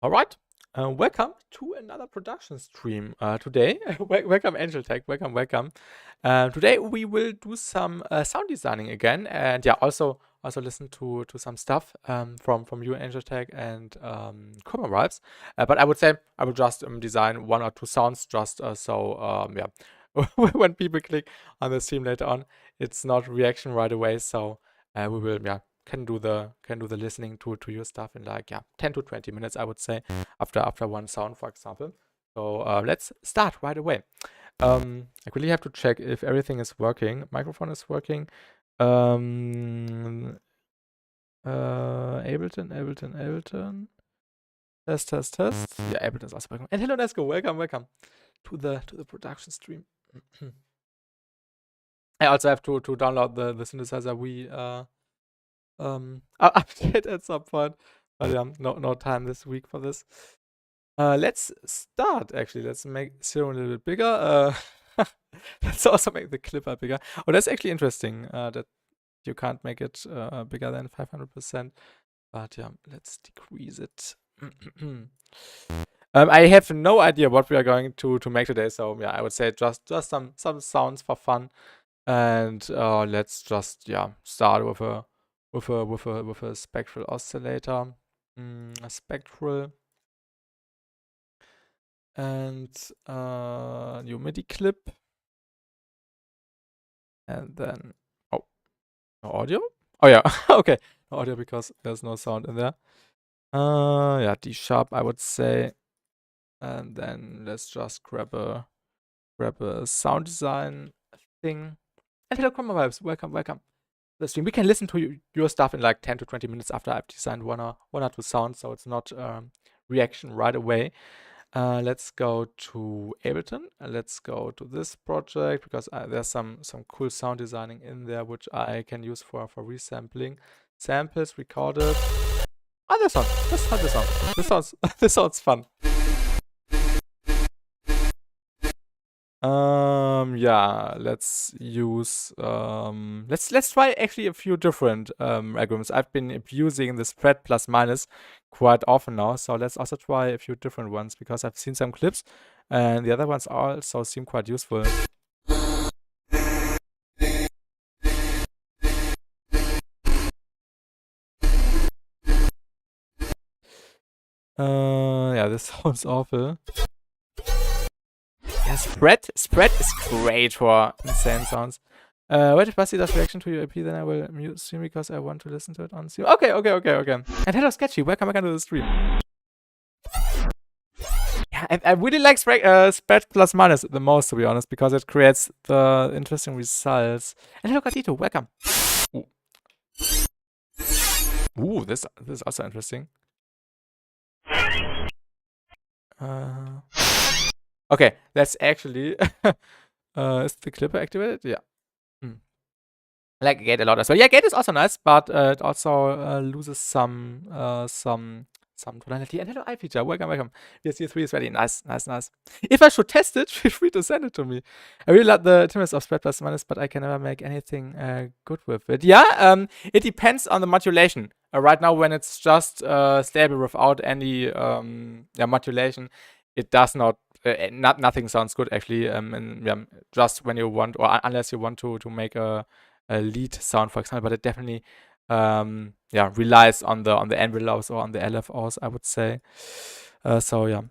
Alright, welcome to another production stream today. Welcome Angel Tech, welcome. Today we will do some sound designing again, and yeah, also listen to some stuff from you Angel Tech and Vibes. But I would say I will just design one or two sounds just so yeah, when people click on the stream later on, it's not reaction right away. So we will can do the listening to your stuff in like 10 to 20 minutes, I would say, after one sound, for example. So let's start right away. I really have to check if everything is working. Microphone is working. Ableton. Test. Yeah, Ableton is also working. And hello, let's go. Welcome to the production stream. I also have to download the synthesizer we update at some point, but no time this week for this. Let's start. Actually, let's make Serum a little bit bigger. Let's also make the clipper bigger. Oh, that's actually interesting that you can't make it bigger than 500%. But yeah, let's decrease it. I have no idea what we are going to make today, so yeah, I would say just some sounds for fun, and let's just start with a spectral oscillator, a spectral, and new MIDI clip, and then no audio. Oh yeah, okay, no audio because there's no sound in there. Yeah, D sharp, I would say, and then let's just grab a sound design thing. And hello, Vibes, welcome. The stream. We can listen to your stuff in like 10 to 20 minutes after I've designed one or two sounds, so it's not reaction right away. Let's go to Ableton. Let's go to this project because there's some cool sound designing in there which I can use for resampling. Samples recorded. Oh, this sound. This sounds fun. Yeah, let's use let's try actually a few different algorithms. I've been abusing the spread plus minus quite often now, so let's also try a few different ones because I've seen some clips and the other ones also seem quite useful. Yeah, this sounds awful. Yeah, spread is great for insane sounds. Wait, if Basti does reaction to your EP, then I will mute stream because I want to listen to it on stream. Okay. And hello, Sketchy. Welcome to the stream. Yeah, I really like spread plus minus the most, to be honest, because it creates the interesting results. And hello, Gatito. Welcome. Ooh, this is also interesting. Okay, that's actually is the clipper activated? Yeah. Like gate a lot as well. Yeah, gate is also nice, but it also loses some tonality. And hello, iFeature. Welcome. VST3 is ready. Nice. If I should test it, feel free to send it to me. I really love the timidness of spread plus minus, but I can never make anything good with it. Yeah, it depends on the modulation. Right now, when it's just stable without any modulation, it does not. Nothing sounds good actually. And just when you want, or unless you want to make a lead sound, for example, but it definitely relies on the envelopes or on the LFOs, I would say. So yeah.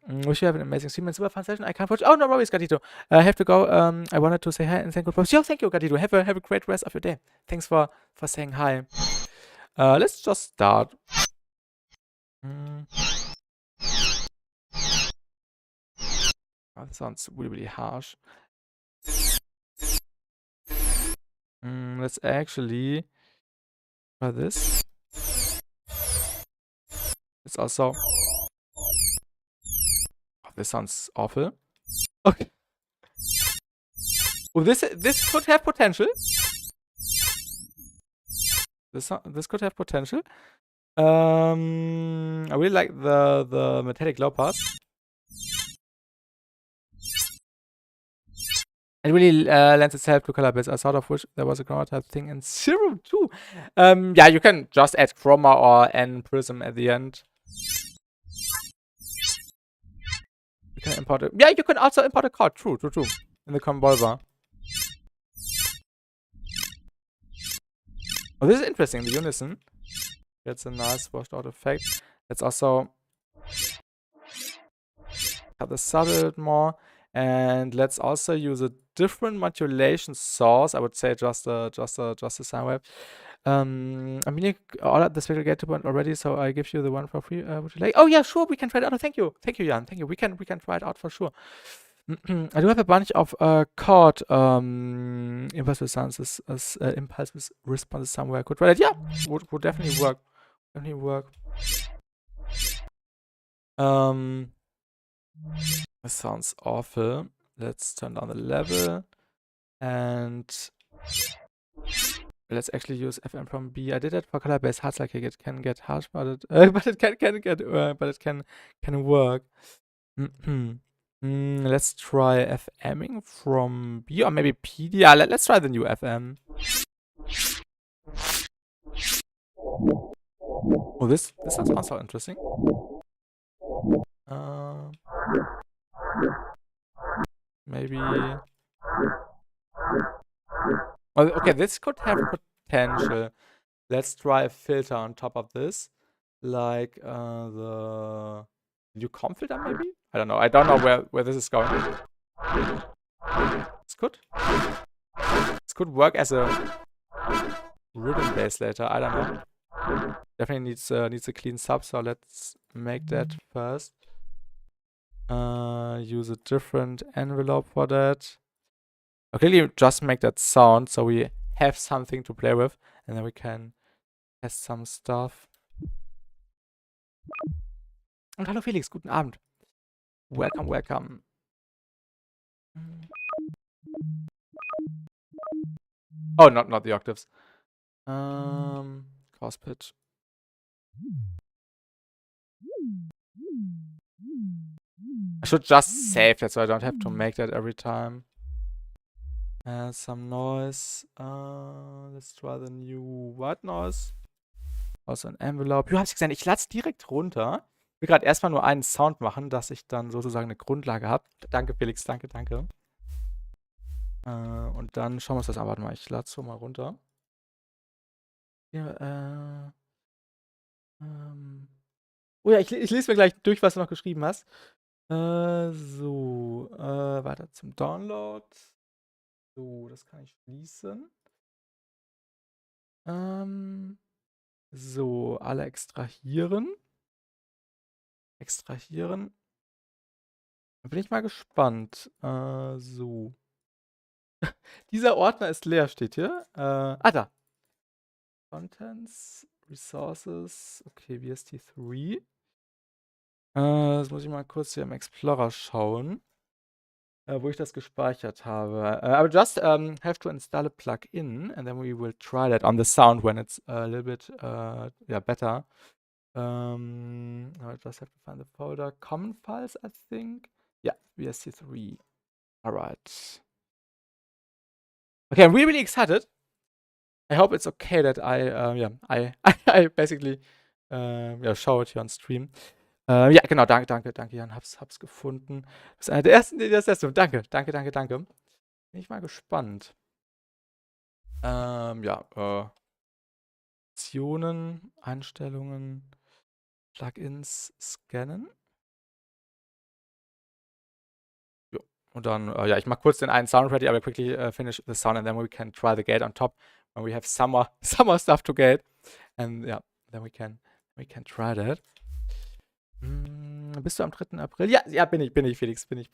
Wish you have an amazing stream and super fun session. I can't watch. Oh no, worries, Gatito. I have to go. I wanted to say hi and thank you for. Yo, thank you, Gatito. Have a great rest of your day. Thanks for saying hi. Let's just start. Oh, that sounds really harsh. Let's actually try this. It's also. Oh, this sounds awful. Okay. Oh, this could have potential. This could have potential. I really like the metallic low pass. It really lends itself to color bits. I thought of which there was a chroma type thing in Serum too. Yeah, you can just add chroma or N prism at the end. We can import it. Yeah, you can also import a chord. True. In the convolver. Oh, this is interesting. The unison. That's a nice washed out effect. Let's also cut the sub a bit more. And let's also use a different modulation source. I would say just a sine wave. I mean, you ordered the Spectral Gate one already, so I give you the one for free. Would you like? Oh yeah, sure. We can try it out. Oh, thank you, Jan. Thank you. We can try it out for sure. I do have a bunch of chord impulse responses, somewhere I could try it. Yeah, would definitely work. This sounds awful. Let's turn down the level and let's actually use FM from B. I did that for color-based harsh, like it can get harsh, but it can work. Let's try FMing from B or maybe PD. Yeah, let's try the new FM. Oh, this sounds also interesting. Maybe. Oh, okay, this could have potential. Let's try a filter on top of this, like the new comp filter, maybe. I don't know. I don't know where this is going. It's good. This could work as a rhythm bass later. I don't know. Definitely needs a clean sub, so let's make that first. Use a different envelope for that. Okay, just make that sound so we have something to play with, and then we can test some stuff. Und hallo Felix, guten Abend. Welcome. Oh, not the octaves. Cross pitch. I should just save that so I don't have to make that every time. Some noise. Let's try the new white noise. Also ein Envelope. Du hast gesehen, ich lade es direkt runter. Ich will gerade erstmal nur einen Sound machen, dass ich dann sozusagen eine Grundlage habe. Danke, Felix, danke. Und dann schauen wir uns das an. Warte mal, ich lade es so mal runter. Hier, oh ja, ich lese mir gleich durch, was du noch geschrieben hast. So, weiter zum Download. So, das kann ich schließen. So, alle extrahieren. Da bin ich mal gespannt. So. Dieser Ordner ist leer, steht hier. Da. Contents, Resources, okay, VST3. Das muss ich mal kurz hier im Explorer schauen, wo ich das gespeichert habe. Aber just have to install a plugin and then we will try that on the sound when it's a little bit better. I just have to find the folder. Common files, I think. Yeah, VST3. Alright. Okay, I'm really excited. I hope it's okay that I basically show it here on stream. Ja, genau, danke, Jan, hab's gefunden. Das ist einer der ersten, die das erste. Danke. Bin ich mal gespannt. Optionen, Einstellungen, Plugins, scannen. Jo, und dann, ich mach kurz den einen Sound ready, aber quickly finish the sound and then we can try the gate on top when we have some more stuff to gate. And then we can try that. Bist du am 3. April? Ja, bin ich, Felix, bin ich.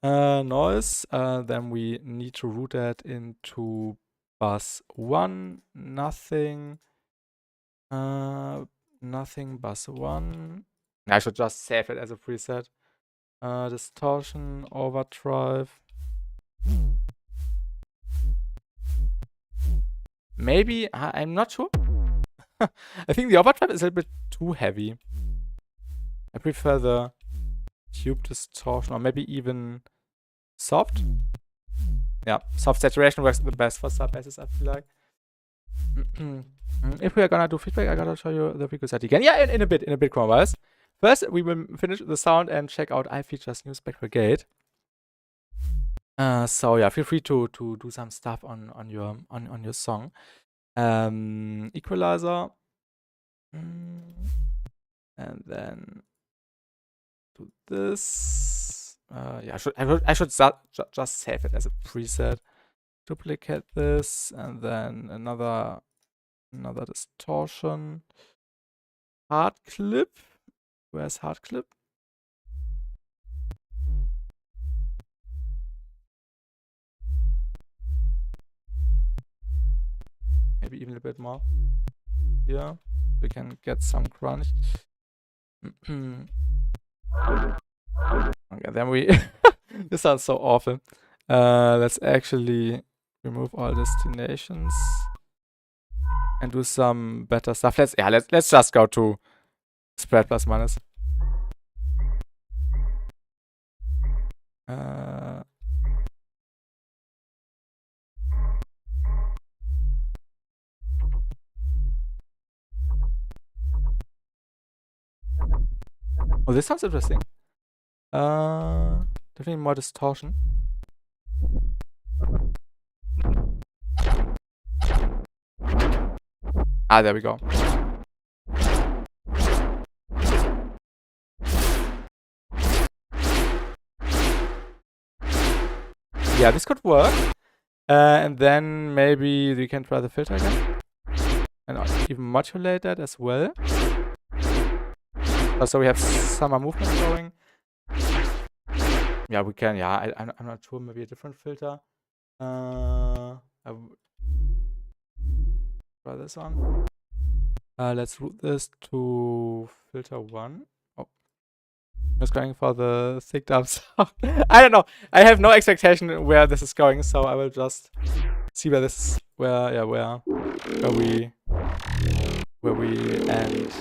Noise, then we need to route that into bus 1, nothing, bus 1. I should just save it as a preset. Distortion, overdrive. Maybe, I'm not sure. I think the overdrive is a little bit too heavy. I prefer the tube distortion, or maybe even soft. Yeah, soft saturation works the best for sub basses, I feel like. If we are gonna do feedback, I gotta show you the precursor again. Yeah, in a bit, Chromewise. First, we will finish the sound and check out iFeature's new Spectral gate. So yeah, feel free to do some stuff on your song. Equalizer, and then do this. Yeah, I should just save it as a preset. Duplicate this, and then another distortion. Hard clip. Where's hard clip? Maybe even a bit more. Here, we can get some crunch. Okay, then we. This sounds so awful. Let's actually remove all destinations and do some better stuff. Let's just go to spread plus minus. Oh, this sounds interesting. Definitely more distortion. Ah, there we go. Yeah, this could work. And then maybe we can try the filter again. And even modulate that as well. So we have summer movement going. Yeah, we can. Yeah, I'm not sure. Maybe a different filter. I try this one. Let's route this to filter 1. Oh, just going for the thick dub sound. I don't know. I have no expectation where this is going, so I will just see where this where we end.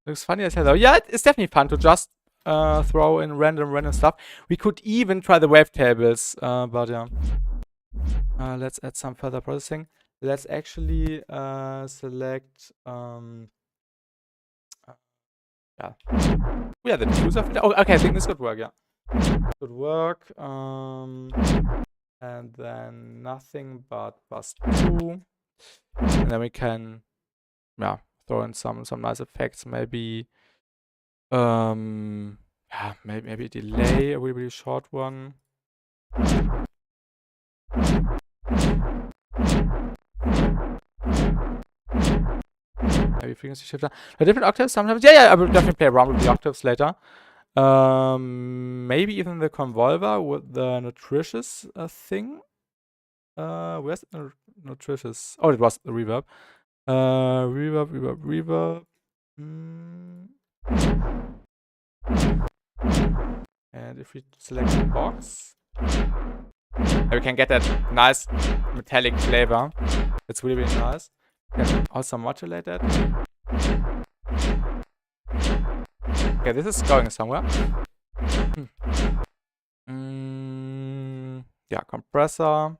Looks funny as hell though. Yeah, it's definitely fun to just throw in random stuff. We could even try the wavetables, but yeah. Let's add some further processing. Let's actually select yeah, the diffuser filter. Oh, okay, I think this could work. Yeah, could work. And then nothing but +2, and then we can throw in some nice effects. Maybe maybe delay, a really short one. Maybe frequency shifter. Different octaves sometimes. Yeah, I will definitely play around with the octaves later. Maybe even the convolver with the nutritious thing. Where's the nutritious? Oh, it was the reverb. Reverb. And if we select the box, we can get that nice metallic flavor. It's really nice. We can also modulate that. Okay, this is going somewhere. Yeah, compressor.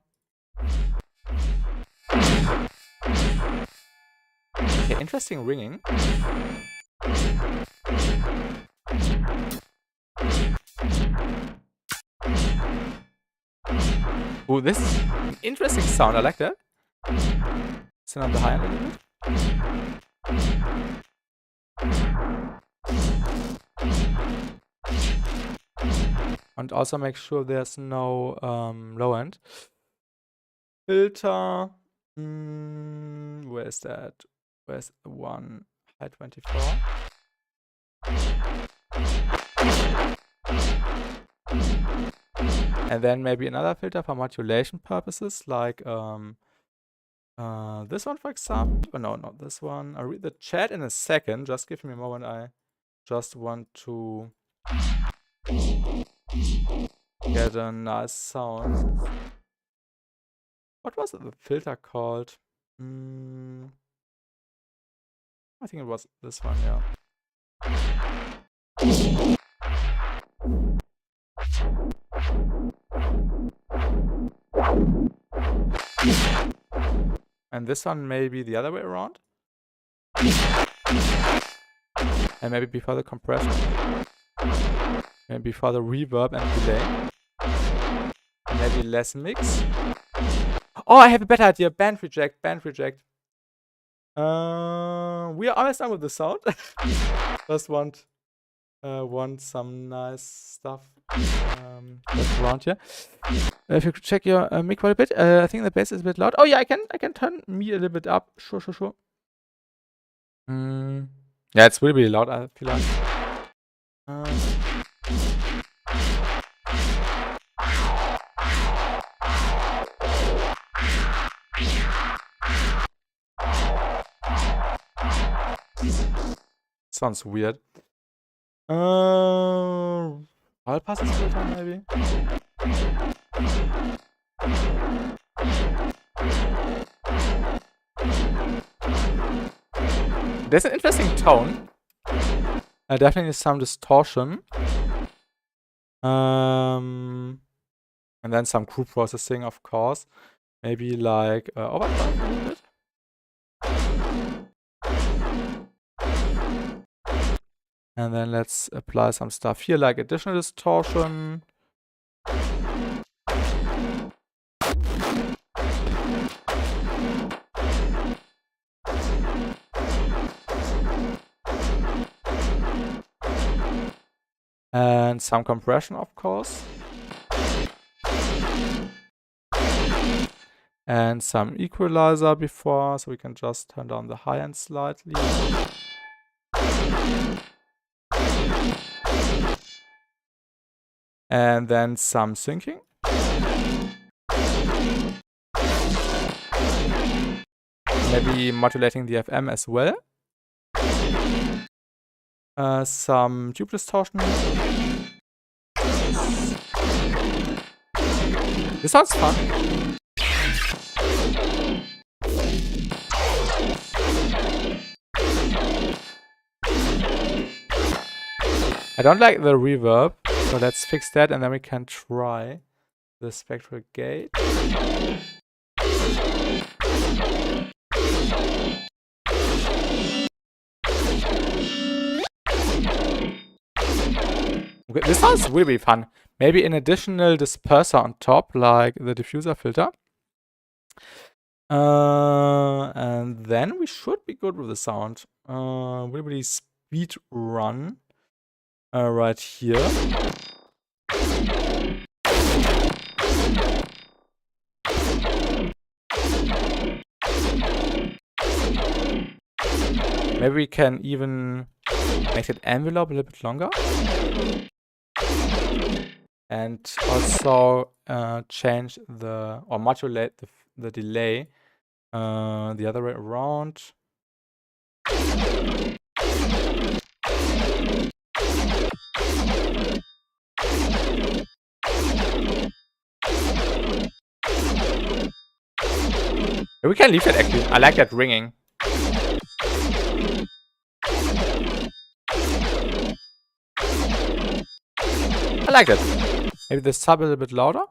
Okay, interesting ringing. Oh, this is an interesting sound. I like that. Sit on the high end a little bit. And also make sure there's no low end. Filter. Where is that? Where's the one? High 24. And then maybe another filter for modulation purposes, like this one, for example. Oh, no, not this one. I'll read the chat in a second. Just give me a moment. I just want to get a nice sound. What was the filter called? I think it was this one, yeah. And this one maybe the other way around. And maybe before the compression. Maybe before the reverb and delay. And maybe less mix. Oh, I have a better idea. Band reject, band reject. We are almost done with the sound. Just want some nice stuff around here. If you could check your mic quite a bit. I think the bass is a bit loud. Oh yeah, I can turn me a little bit up. Sure. Yeah, it's really loud, I feel like. Sounds weird. All passes filter maybe. There's an interesting tone. Definitely some distortion. And then some group processing, of course. Maybe like overdrive a little bit. And then let's apply some stuff here, like additional distortion. And some compression, of course. And some equalizer before, so we can just turn down the high end slightly. And then some syncing. Maybe modulating the FM as well. Some tube distortion. This sounds fun. I don't like the reverb, so let's fix that and then we can try the spectral gate. Okay, this sounds really fun. Maybe an additional disperser on top, like the diffuser filter. And then we should be good with the sound. Really speed run right here. Maybe we can even make that envelope a little bit longer. And also change or modulate the delay the other way around. We can leave that actually. I like that ringing. I like that. Maybe the sub a little bit louder.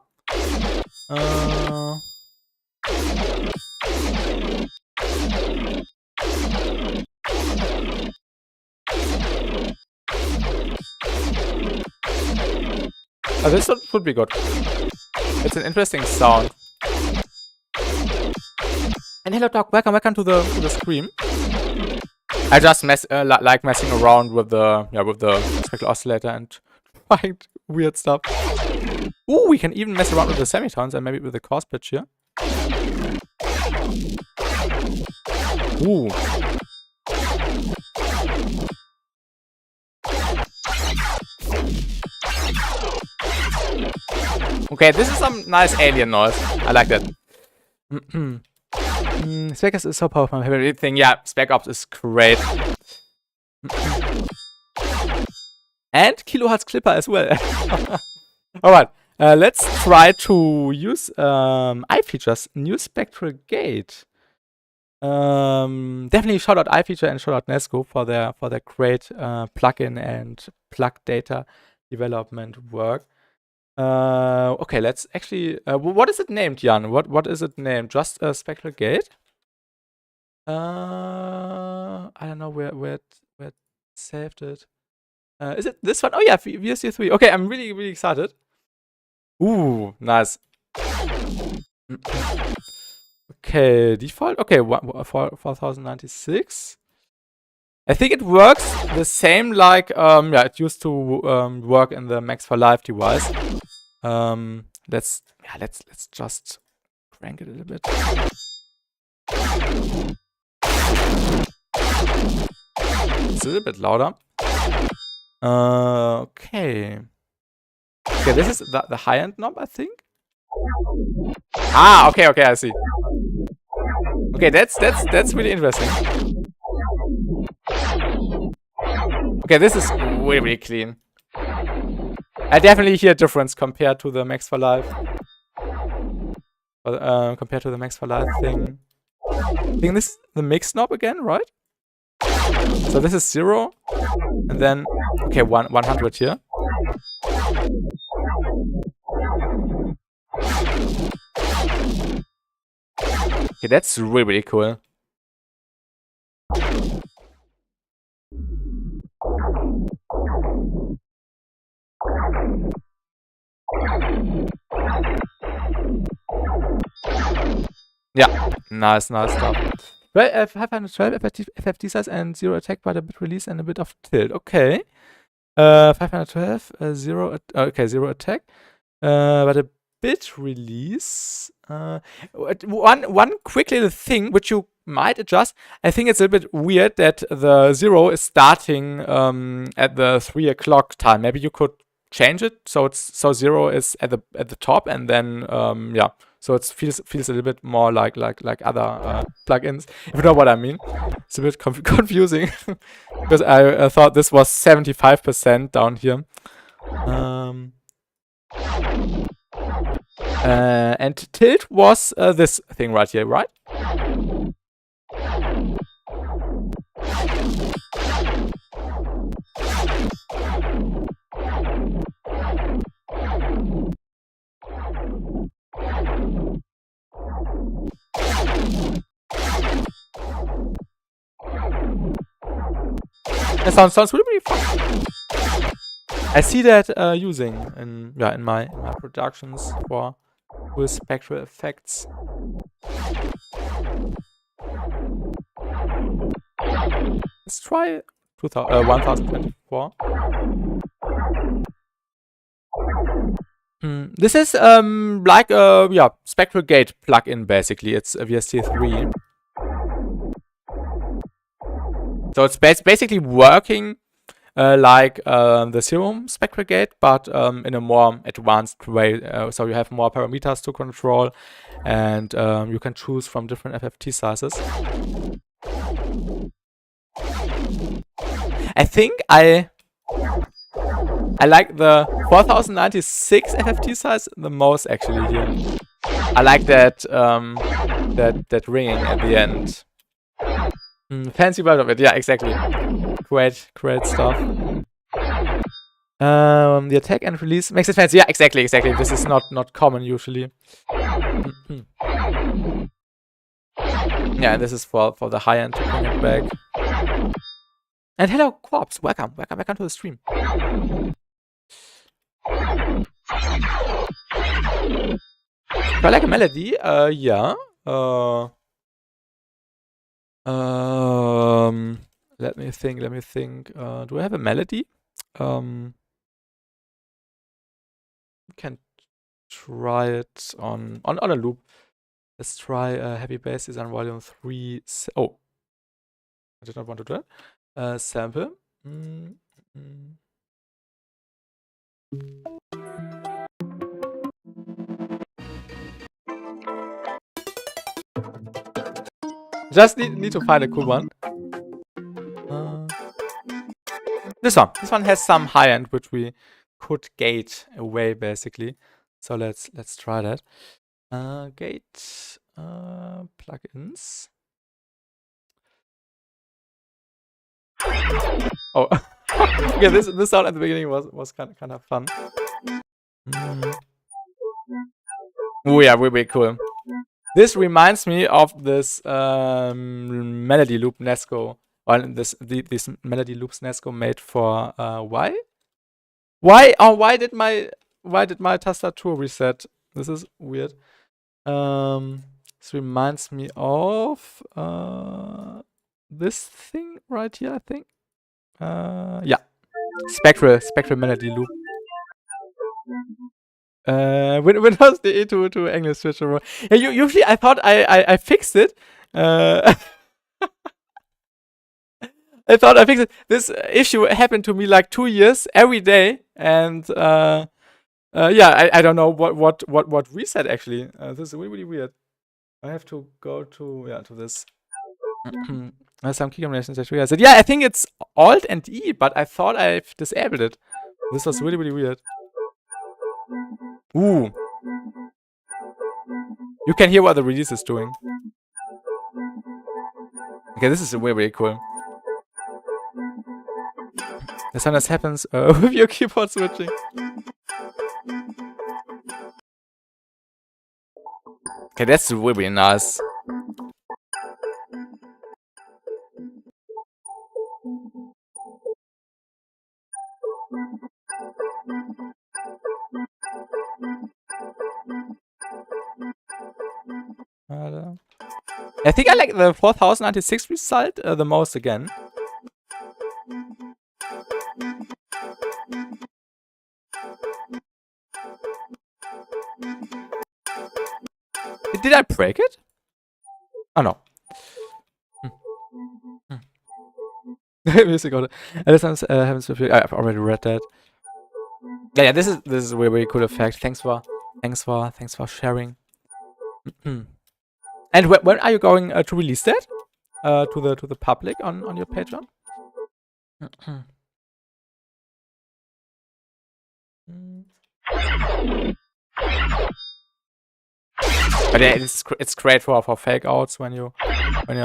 This one should be good. It's an interesting sound. And hello dog, welcome to the stream. I just like messing around with the spectral oscillator and trying weird stuff. Ooh, we can even mess around with the semitones and maybe with the coarse pitch here. Ooh. Okay, this is some nice alien noise. I like that. Spec Ops is so powerful. My favorite thing. Yeah, Spec Ops is great. And Kilohearts Clipper as well. Alright, let's try to use iFeatures new spectral gate. Definitely shout out iFeature and shout out Nesco for their great plugin and plug data development work. Okay, let's actually. What is it named, Jan? What is it named? Just a Spectral Gate? I don't know where it saved it. Is it this one? Oh yeah, VST3. Okay, I'm really excited. Ooh, nice. Okay, default. Okay, 4096. I think it works the same like yeah, it used to work in the Max for Live device. Let's just crank it a little bit. It's a little bit louder. Okay. Okay, this is the high-end knob, I think. Ah, okay, I see. Okay, that's really interesting. Okay, this is really clean. I definitely hear a difference compared to the Max for Live. Compared to the Max for Live thing. I think this is the mix knob again, right? So this is 0. And then, okay, 100 here. Okay, that's really cool. Yeah, nice stuff. Well, 512 FFT size and 0 attack by the bit release and a bit of tilt. Okay. 512, 0 attack. But a bit release. One quick little thing which you might adjust. I think it's a bit weird that the 0 is starting at the 3 o'clock time. Maybe you could change it so 0 is at the top, and then yeah, so it feels a little bit more like other plugins, if you know what I mean. It's a bit confusing because I thought this was 75% down here. And tilt was this thing right here, right? That sounds really fun. I see that using in my productions with spectral effects. Let's try 1024. This is like a Spectral Gate plugin basically. It's a VST3. So it's basically working like the Serum Spectral Gate, but in a more advanced way. So you have more parameters to control, and you can choose from different FFT sizes. I think I like the 4096 FFT size the most actually here. I like that that ringing at the end. Fancy word of it, yeah, exactly. Great stuff. The attack and release makes it fancy. Yeah, exactly. This is not common usually. Yeah, and this is for the high end to bring it back. And hello, Corpse. Welcome to the stream. Do I like a melody? Yeah. Let me think. Do I have a melody? We can try it on a loop. Let's try Heavy Bass is on volume 3. Oh, I did not want to do that. Sample. Just need to find a cool one. This one has some high end which we could gate away basically. So let's try that. Gate plugins. Oh, okay. This sound at the beginning was kind of fun. Oh yeah, really cool. This reminds me of this melody loop Nesco. Or this melody loops Nesco made for why? Why? Oh, why did my tastatur reset? This is weird. This reminds me of this thing right here, I think. Yeah, Spectral melody loop. When was the E to English switch over? Yeah, usually I thought I fixed it. I thought I fixed it. This issue happened to me like 2 years every day, and yeah, I don't know what reset actually. This is really weird. I have to go to this. Some key combinations that realized it. Yeah, I think it's Alt and E, but I thought I've disabled it. This was really weird. Ooh. You can hear what the release is doing. Okay, this is really cool. This sometimes happens with your keyboard switching. Okay, that's really nice. I think I like the 4096 result the most again. Did I break it? Oh no. Music order. I've already read that. Yeah, this is a really cool effect. Thanks for sharing. And when are you going to release that to the public on your Patreon? But yeah, it's great for fake outs when you're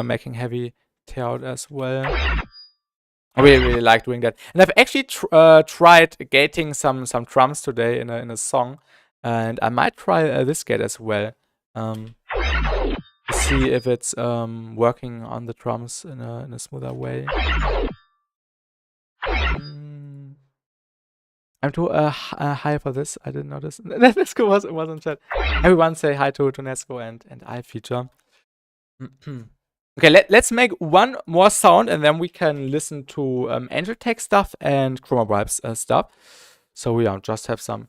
making heavy tear-out as well. I really like doing that. And I've actually tried gating some drums today in a song, and I might try this gate as well. To see if it's working on the drums in a smoother way. I'm too high for this. I didn't notice. Nesco was in chat. Everyone say hi to Nesco and iFeature. Okay, let's make one more sound and then we can listen to Angel Tech stuff and Chroma Vibes stuff. So we just have some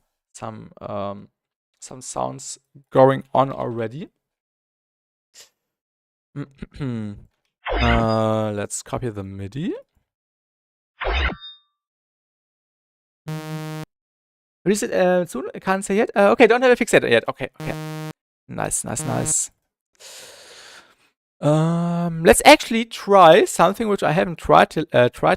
sounds going on already. Let's copy the MIDI. Release it soon? I can't say yet. Okay, don't have a fix it yet. Okay. Nice. Let's actually try something which I haven't tried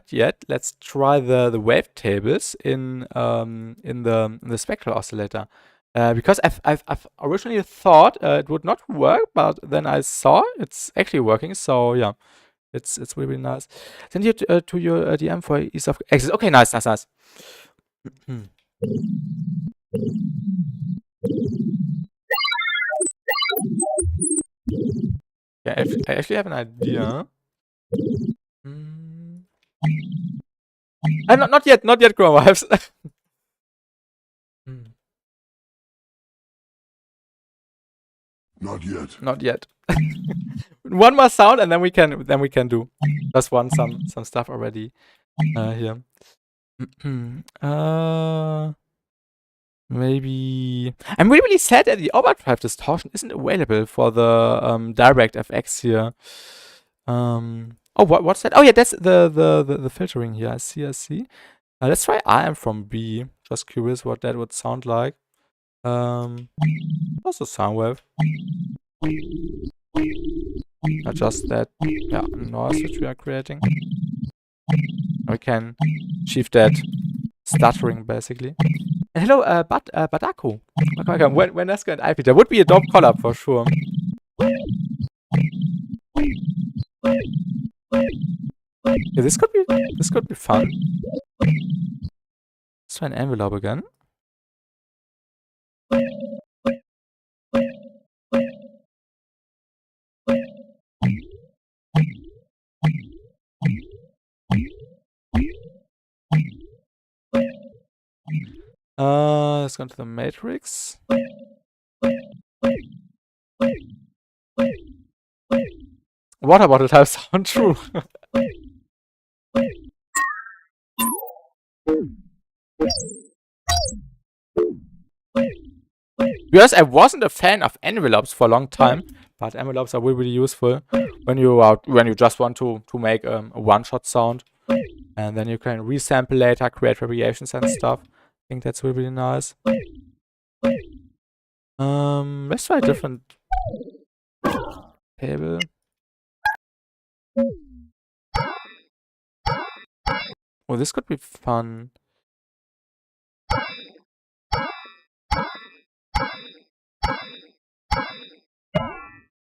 yet. Let's try the wavetables in the Spectral oscillator. Because I've originally thought it would not work, but then I saw it's actually working. So yeah, it's really nice. Send you to your DM for ease of access. Okay, nice. Yeah, I actually have an idea. Not yet, Chroma Vibes. Not yet. One more sound and then we can do just some stuff already here. Maybe I'm really sad that the overdrive distortion isn't available for the direct FX here. Oh, what's that? Oh yeah, that's the filtering here. I see. Let's try I am from B. Just curious what that would sound like. Also sound wave. Adjust that noise which we are creating. We can achieve that stuttering basically. And hello, Badaku. Welcome. When Nesco and iFeature would be a dope collab for sure. Yeah, this could be fun. Let's try an envelope again. Let's go to the matrix. Water bottle type sound, true. Because I wasn't a fan of envelopes for a long time, but envelopes are really useful when you just want to make a one-shot sound, and then you can resample later, create variations and stuff. I think that's really nice. Let's try a different table. Oh, this could be fun.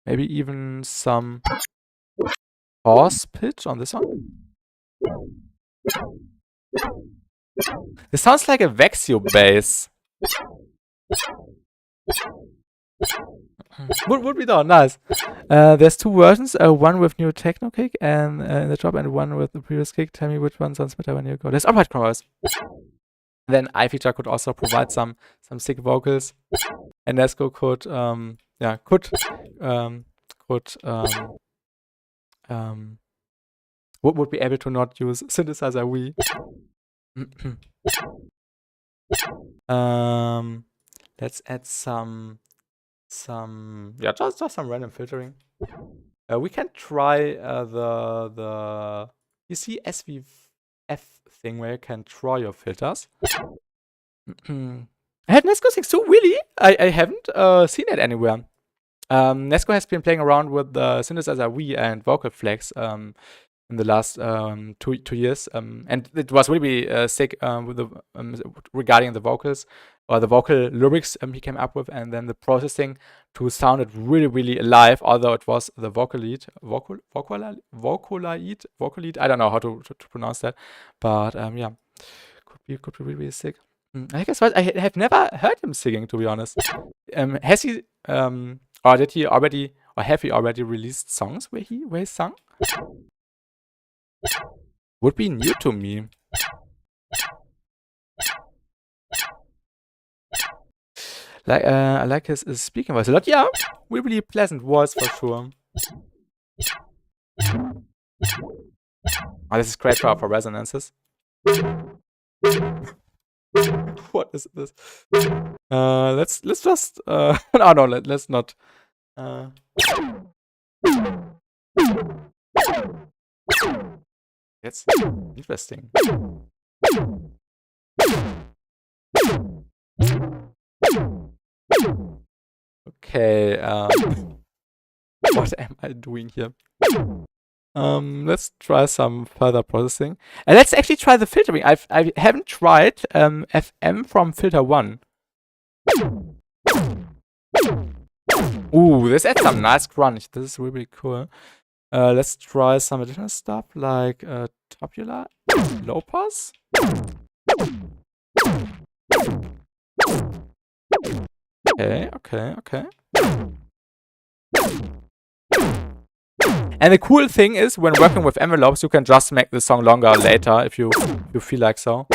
Maybe even some horse pitch on this one. This sounds like a vacuum bass. Would be though, nice. There's two versions, one with new techno kick and in the drop, and one with the previous kick. Tell me which one sounds better when you go. There's upright chorus. Then iFeature could also provide some sick vocals, and Nesco could would be able to not use synthesizer we. Let's add some just some random filtering. We can try the you see SVF thing where you can draw your filters. Had Nesco sing so really? I haven't seen it anywhere. Nesco has been playing around with the synthesizer Wii and vocal flex in the last 2 years, and it was really sick with the regarding the vocals or the vocal lyrics he came up with, and then the processing to sound it really alive. Although it was the vocaloid. I don't know how to pronounce that, but yeah, could be really sick. I guess what I have never heard him singing, to be honest. Has he or did he already, or have he already released songs where he sung? Would be new to me. Like I like his speaking voice a lot. Yeah, really pleasant voice for sure. Oh, this is great for resonances. What is this? Let's just no, let's not. That's interesting. Okay, what am I doing here? Let's try some further processing. And let's actually try the filtering. I haven't tried FM from filter 1. Ooh, this adds some nice crunch. This is really cool. Let's try some additional stuff like tabular, low pass. Okay. And the cool thing is, when working with envelopes, you can just make the song longer later if you feel like so.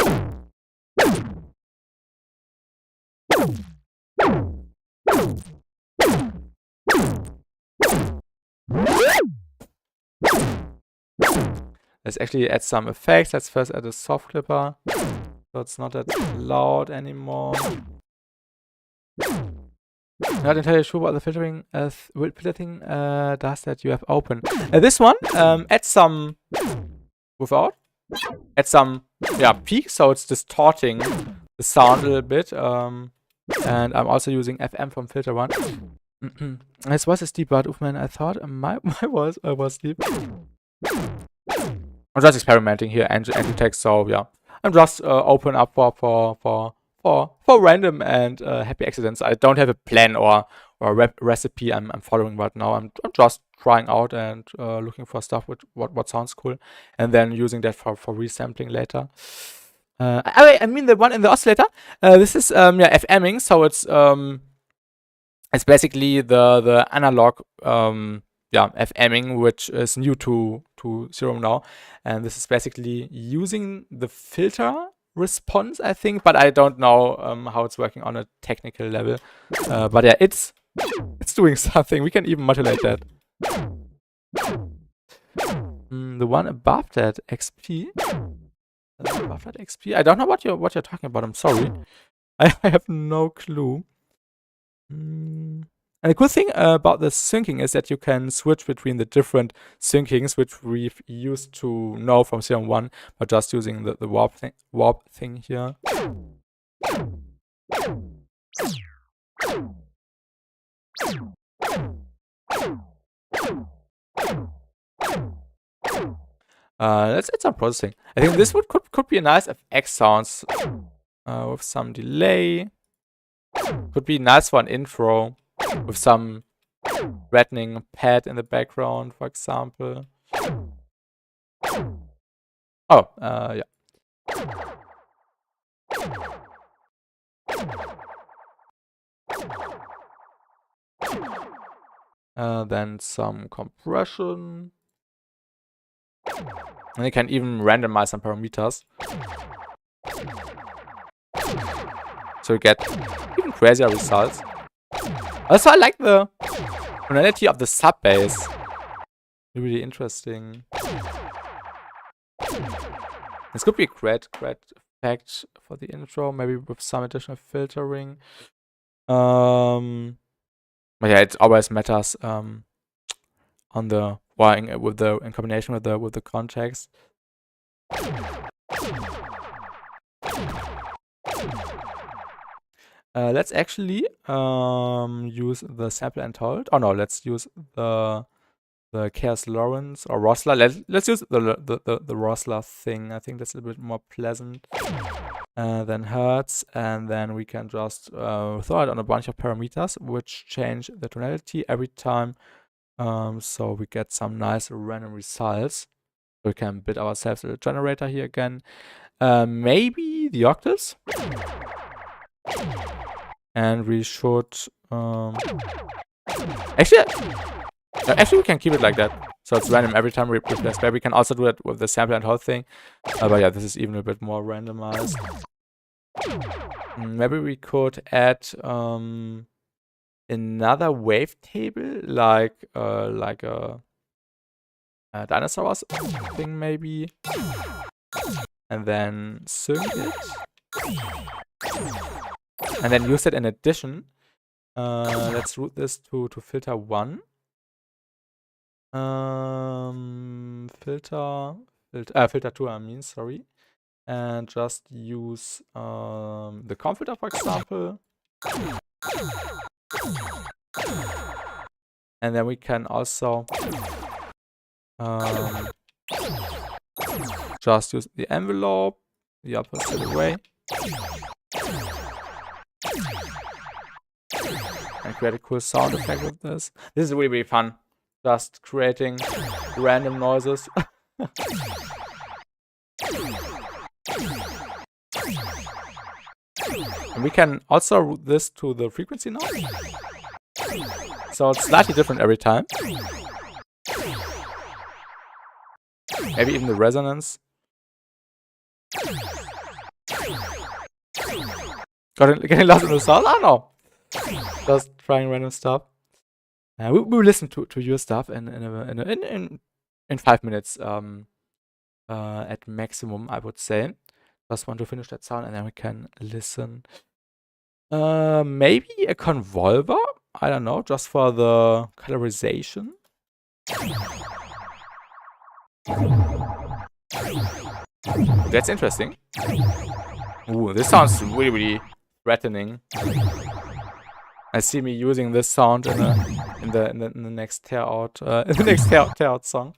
Let's actually add some effects. Let's first add a soft clipper, so it's not that loud anymore. Not entirely sure what the filtering does that you have open. This one adds some without. Add some peak, so it's distorting the sound a little bit. And I'm also using FM from filter 1. This voice is deep, but man, I thought my voice was deep. I'm just experimenting here, and text, so yeah, I'm just open up for random and happy accidents. I don't have a plan or or recipe I'm following right now. I'm just trying out and looking for stuff with what sounds cool, and then using that for resampling later. I mean the one in the oscillator. This is FMing, so it's basically the analog FMing, which is new to Serum now, and this is basically using the filter response, I think, but I don't know how it's working on a technical level. But yeah, it's doing something. We can even modulate that. The one above that XP. Above that XP. I don't know what you're talking about. I'm sorry. I have no clue. And the cool thing about the syncing is that you can switch between the different syncings, which we've used to know from Serum 1, but just using the warp thing here. Let's add some processing. I think this could be a nice FX sounds with some delay. Could be nice for an intro with some reddening pad in the background, for example. Oh, yeah. Then some compression. And you can even randomize some parameters. So you get even crazier results. Also, I like the tonality of the sub bass. Really interesting. This could be a great effect for the intro, maybe with some additional filtering. But yeah, it always matters on the in combination with the context. Let's actually use the sample and hold. Oh no, let's use the Chaos Lawrence or Rosler. Let's use the Rosler thing. I think that's a bit more pleasant than Hertz, and then we can just throw it on a bunch of parameters which change the tonality every time, so we get some nice random results. We can build ourselves a generator here again. Maybe the octaves. And we should actually we can keep it like that, so it's random every time we replace. Maybe we can also do it with the sample and hold thing, but yeah, this is even a bit more randomized. Maybe we could add another wavetable, like a dinosaurs thing maybe, and then sync it. And then use it in addition. Let's route this to filter 1. Filter 2, I mean, sorry. And just use the comp filter, for example. And then we can also just use the envelope the opposite way. And create a cool sound effect with this. This is really, really fun. Just creating random noises. And we can also route this to the frequency now. So it's slightly different every time. Maybe even the resonance. Getting lost in the sound? I don't know. Just trying random stuff. We will listen to your stuff in 5 minutes at maximum, I would say. Just want to finish that sound and then we can listen. Maybe a convolver? I don't know, just for the colorization. That's interesting. Ooh, this sounds really, really threatening. I see me using this sound in the next tear out tear out song.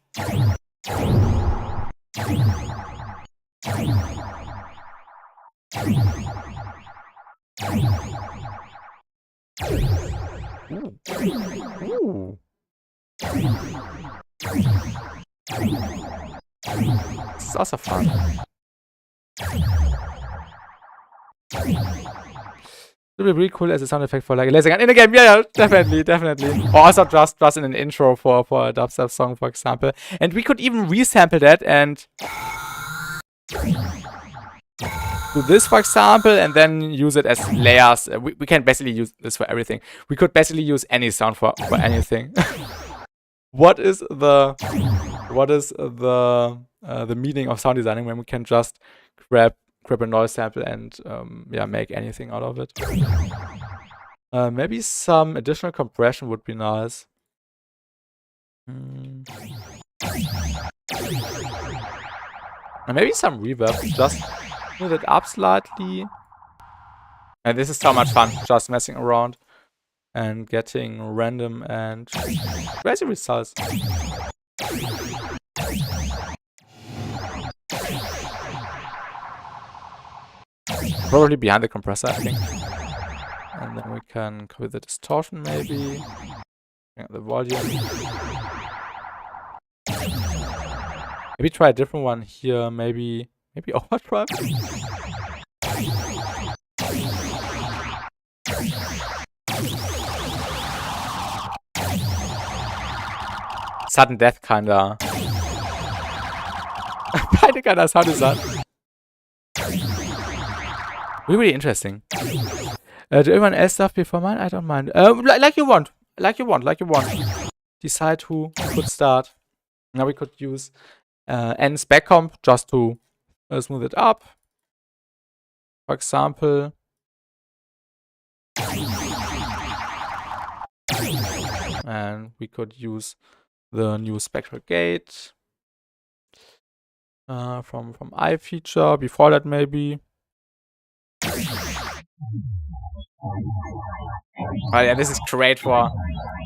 Ooh. This is also fun. It would be really cool as a sound effect for like a laser gun in a game. Yeah, definitely. Or also just in an intro for a dubstep song, for example. And we could even resample that and do this, for example, and then use it as layers. We can basically use this for everything. We could basically use any sound for anything. What is the meaning of sound designing when we can just grab a noise sample and make anything out of it? Maybe some additional compression would be nice. And maybe some reverb, just move it up slightly. And this is so much fun, just messing around and getting random and crazy results. Probably behind the compressor, I think. And then we can copy the distortion, maybe. The volume. Maybe try a different one here. Maybe overdrive. Sudden death kinda. Kinda sound design. Really interesting. Do everyone else stuff before mine? I don't mind. Like you want. Decide who could start. Now we could use n spec comp just to smooth it up. For example. And we could use the new Spectral gate from I feature. Before that, maybe. Oh yeah, this is great for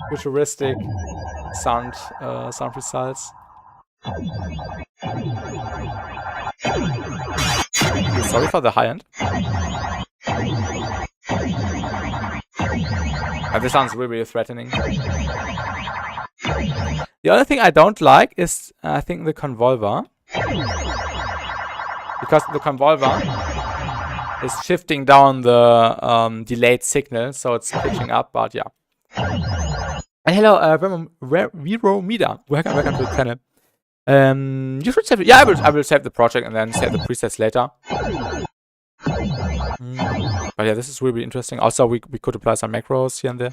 futuristic sound results. Sorry for the high end. This sounds really threatening. The only thing I don't like is, I think, the convolver. Because the convolver is shifting down the delayed signal, so it's pitching up, but yeah. And hello, Vero Mida. Welcome to the channel. You should save it. Yeah, I will save the project and then save the presets later. But yeah, this is really interesting. Also, we could apply some macros here and there.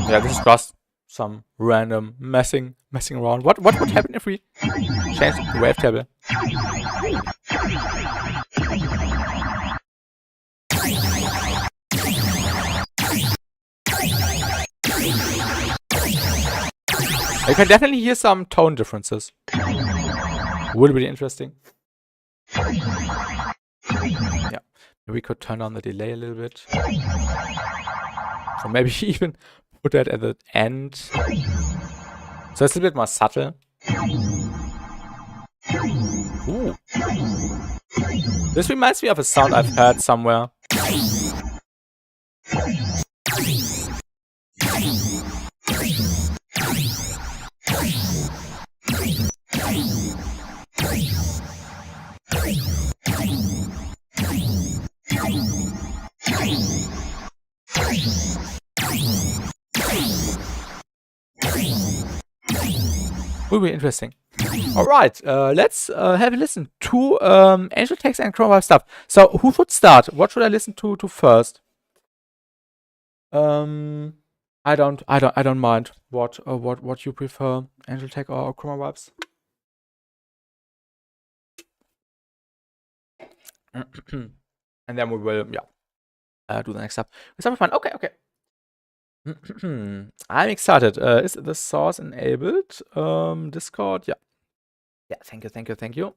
Yeah, this is just some random messing around. What would happen if we change the wavetable? You can definitely hear some tone differences. Would be interesting. Yeah, we could turn on the delay a little bit. So maybe even put that at the end. So it's a bit more subtle. Ooh. This reminds me of a sound I've heard somewhere. Will be interesting. Alright, let's have a listen to Angel Text and Chroma stuff. So who should start? What should I listen to first? I don't mind what you prefer, Angel Tech or Chroma Vibes. And then we will do the next step. It's fun. Okay. I'm excited. Is the source enabled? Discord? Yeah. Thank you.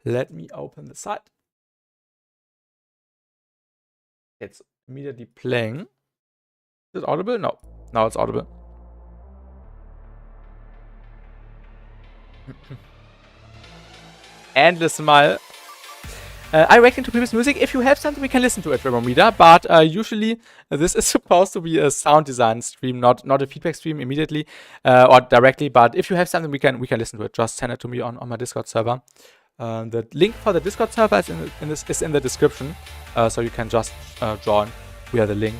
Let me open the site. It's immediately playing. Is it audible? No. Now it's audible. Endless smile. I react to people's music. If you have something, we can listen to it, Reader. But usually, this is supposed to be a sound design stream, not a feedback stream immediately or directly. But if you have something, we can listen to it. Just send it to me on my Discord server. The link for the Discord server is in the description, so you can just join via the link.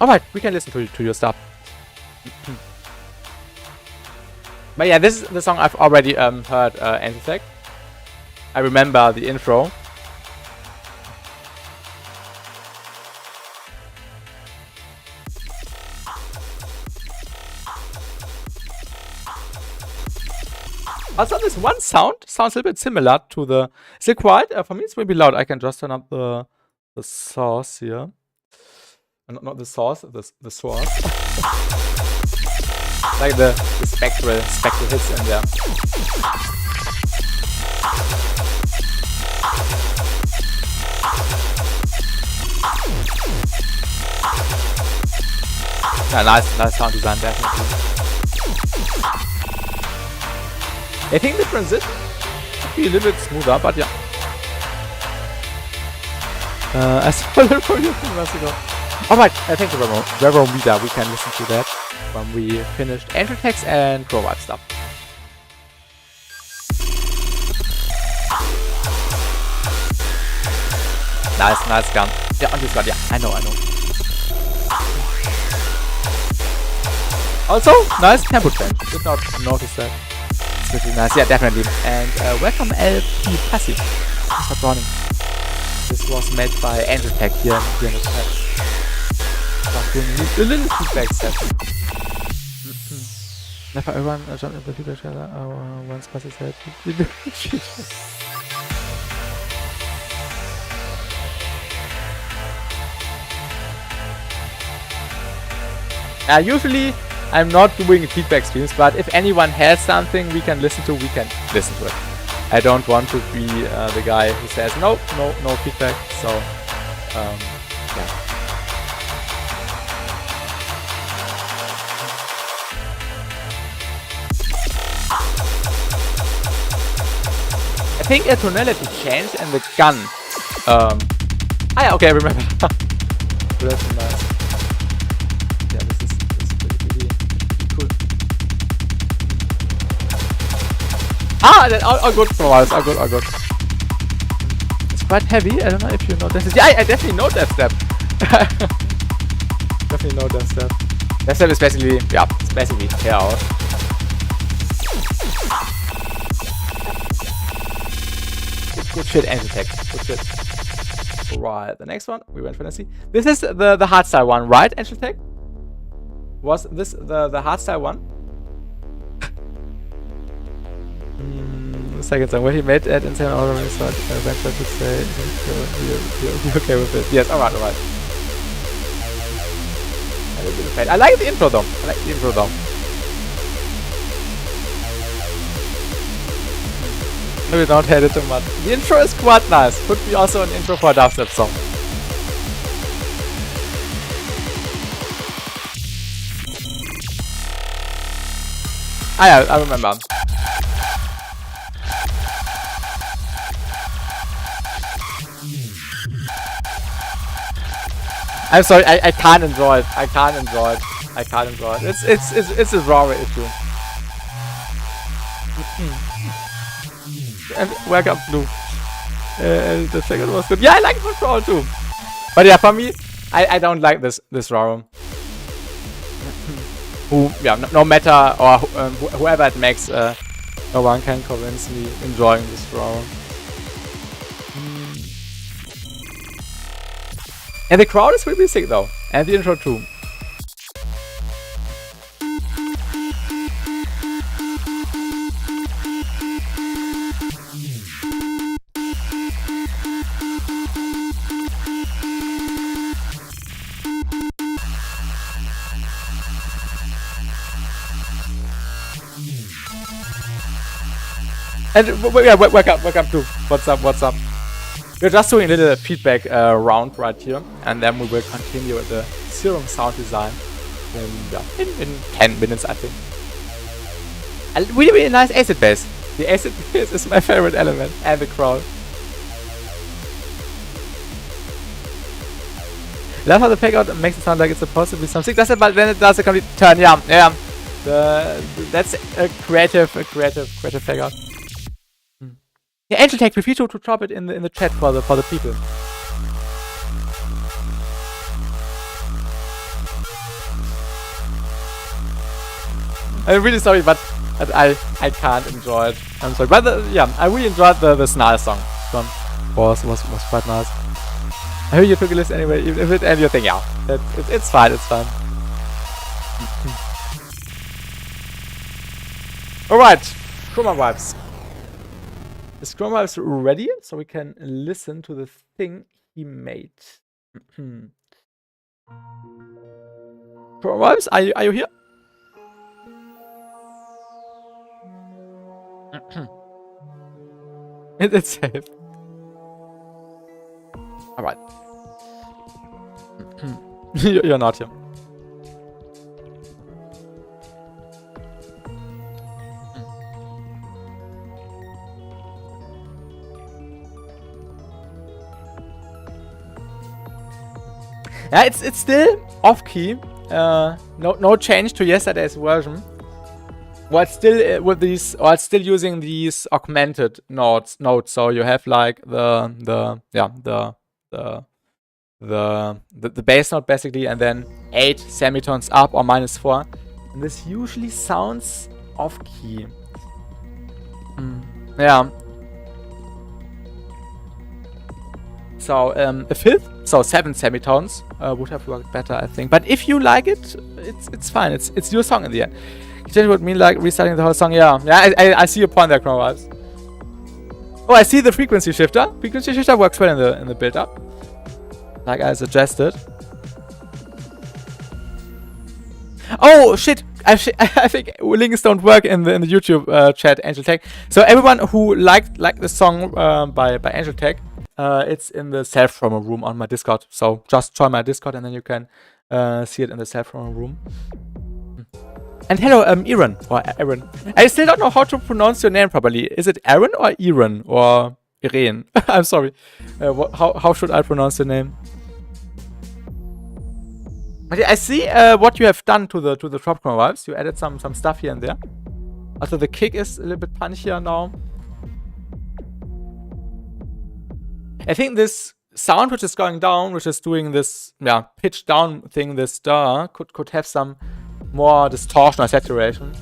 All right, we can listen to your stuff. But yeah, this is the song I've already heard. Anti-Tech. I remember the intro. Also, this one sound sounds a little bit similar to the. Is it quiet? For me, it's maybe loud. I can just turn up the source here. Not the source, the source. Like the spectral hits in there. Yeah, nice sound design, definitely. I think the transition could be a little bit smoother, but yeah. I saw it for you a few months ago. Alright, thank you, Reader. We can listen to that when we finished entry text and provide stuff. Nice gun. Yeah, on this gun, yeah, I know. Also, nice tempo change. Did not notice that. It's really nice. Yeah, definitely. And welcome LP Passive. Thanks for joining. This was made by Angel Tech here in the chat. Just doing a little feedback session. Never everyone jumped into the feedback channel. Once Passive said. Usually I'm not doing feedback streams, but if anyone has something we can listen to it. I don't want to be the guy who says no feedback, so yeah. I think a tonality change in the gun. Yeah, okay, I remember. That's nice. All good for us, all good. It's quite heavy, I don't know if you know that. Yeah, I definitely know that step. Definitely know that step. That step is basically, it's basically hair out. Good shit, Anti-Tech. Good shit. Right, the next one, we went fantasy. This is the hardstyle one, right, Anti-Tech? Was this the hardstyle one? Second song, where he made at insane order and so venture to say you're okay with it. Yes, alright. I like the intro though. Maybe don't hate it too much. The intro is quite nice. Could be also an intro for a dubstep song. Yeah, I remember. I'm sorry, I can't enjoy it. It's a raw issue. Welcome, Blue. The second was good. Yeah, I like Control too. But yeah, for me, I don't like this raw. No matter or whoever it makes, no one can convince me enjoying this raw. And the crowd is really sick though, and the intro too. And yeah, welcome to what's up. We're just doing a little feedback round right here, and then we will continue with the Serum sound design in 10 minutes, I think. A really nice acid bass. The acid bass is my favorite element, and the crowd. Love how the fake out makes it sound like it's supposed to be something. Does it, but then it does a complete turn. Yeah, yeah. That's a creative fake out. Yeah, Angel Tech, feel free to drop it in the chat for the people. I'm really sorry, but I can't enjoy it. I'm sorry, but yeah, I really enjoyed the Snarl song. One was quite nice. I heard you took a list anyway, even if it and your thing, yeah, it's fine, it's fine. All right, Chroma Vibes. Is Chroma Vibes ready so we can listen to the thing he made? Chroma Vibes, are you here? It's safe. Alright. You're not here. Yeah, it's still off key. No change to yesterday's version. Well, it's still with these, or it's still using these augmented notes. So you have like the bass note basically, and then 8 semitones up or -4, and this usually sounds off key. Yeah. So a fifth, so 7 semitones would have worked better, I think. But if you like it, it's fine. It's your song in the end. It would mean like restarting the whole song. Yeah, I see your point there, Chroma Vibes. Oh, I see the frequency shifter. Frequency shifter works well in the build up, like I suggested. Oh shit! I think links don't work in the YouTube chat, Angel Tech. So everyone who liked the song by Angel Tech, it's in the self-promo room on my Discord. So just join my Discord and then you can see it in the self-promo room. And hello, Aaron, or Aaron. I still don't know how to pronounce your name properly. Is it Aaron or Aaron or Irene? I'm sorry. How should I pronounce your name? But yeah, I see what you have done to the drop Chroma Vibes. You added some stuff here and there. Also the kick is a little bit punchier now. I think this sound which is going down, which is doing this pitch down thing, this star could have some more distortion or saturation.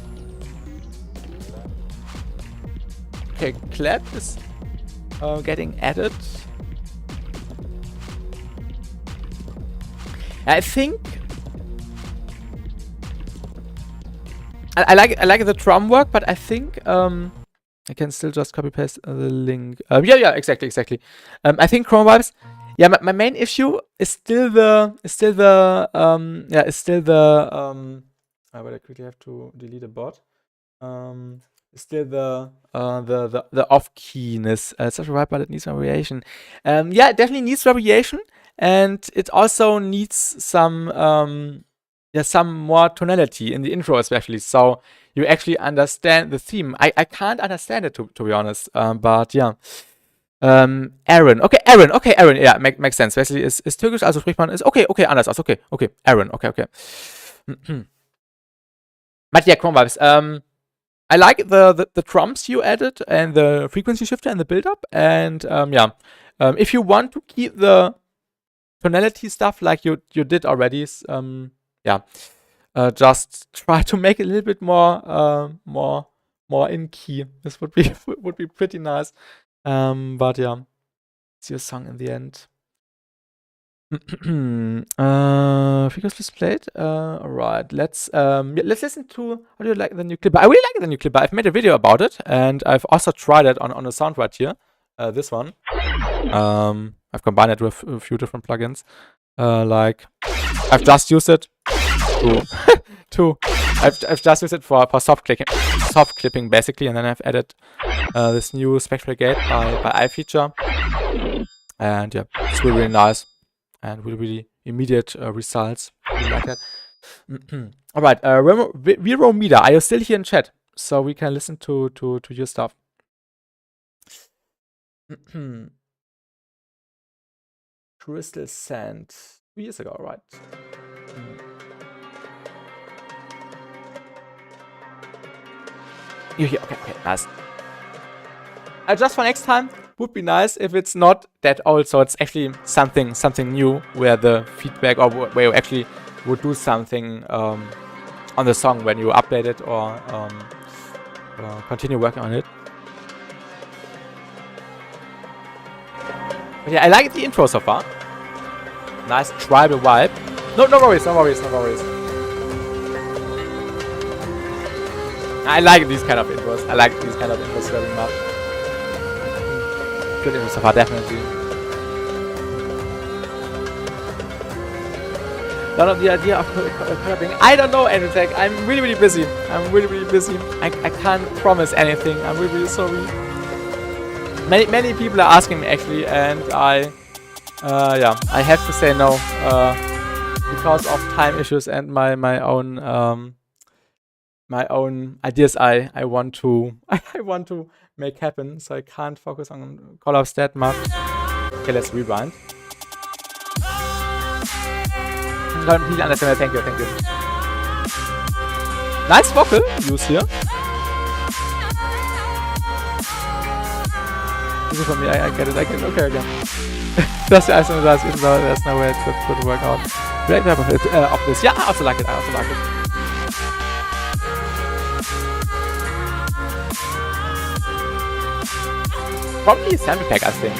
Okay, clap is getting added. I think I like the drum work, but I think I can still just copy paste the link. Yeah, exactly. I think Chroma Vibes. Yeah, my main issue is still the but I quickly have to delete a bot. Still the off keyness. It's such a right, but it needs variation. Yeah, it definitely needs variation, and it also needs some more tonality in the intro, especially. So you actually understand the theme. I can't understand it to be honest. But yeah. Aaron. Okay, Aaron. Yeah, makes sense. Basically ist Türkisch, also spricht man ist okay, anders aus. Okay, Aaron. Okay. But yeah, Chroma Vibes. I like the drums you added and the frequency shifter and the build up. And if you want to keep the tonality stuff like you did already, just try to make it a little bit more in key. This would be pretty nice. But yeah, it's your song in the end. Figures displayed. Alright, let's listen to. How do you like the new clipper? I really like the new clipper. I've made a video about it, and I've also tried it on a sound right here. This one. I've combined it with a few different plugins. Like I've just used it I've just used it for soft clipping basically, and then I've added this new Spectral gate by iFeature, and yeah, it's really nice. And really immediate results. Really like that. Alright, Vero Mida, are you still here in chat? So we can listen to your stuff. Crystal Sand. 2 years ago, right? You here? Okay, nice. Just for next time, would be nice if it's not that old, so it's actually something new where the feedback or where you actually would do something on the song when you update it or continue working on it. But yeah, I like the intro so far. Nice tribal vibe. No worries. I like these kind of intros. Very much. Good intro so far, definitely. Don't have the idea of collaborating. I don't know anything. I'm really busy. I can't promise anything. I'm really sorry. Many people are asking me actually, and I have to say no because of time issues and my own ideas I want to make happen, so I can't focus on collabs that much. Okay, let's rewind. Completely understand. Thank you. Nice vocal use here. This is for me. I get it. Okay, again. That's the item that even though there's no way it could work out. Great of this. Yeah, I also like it. Probably a sample pack, I think.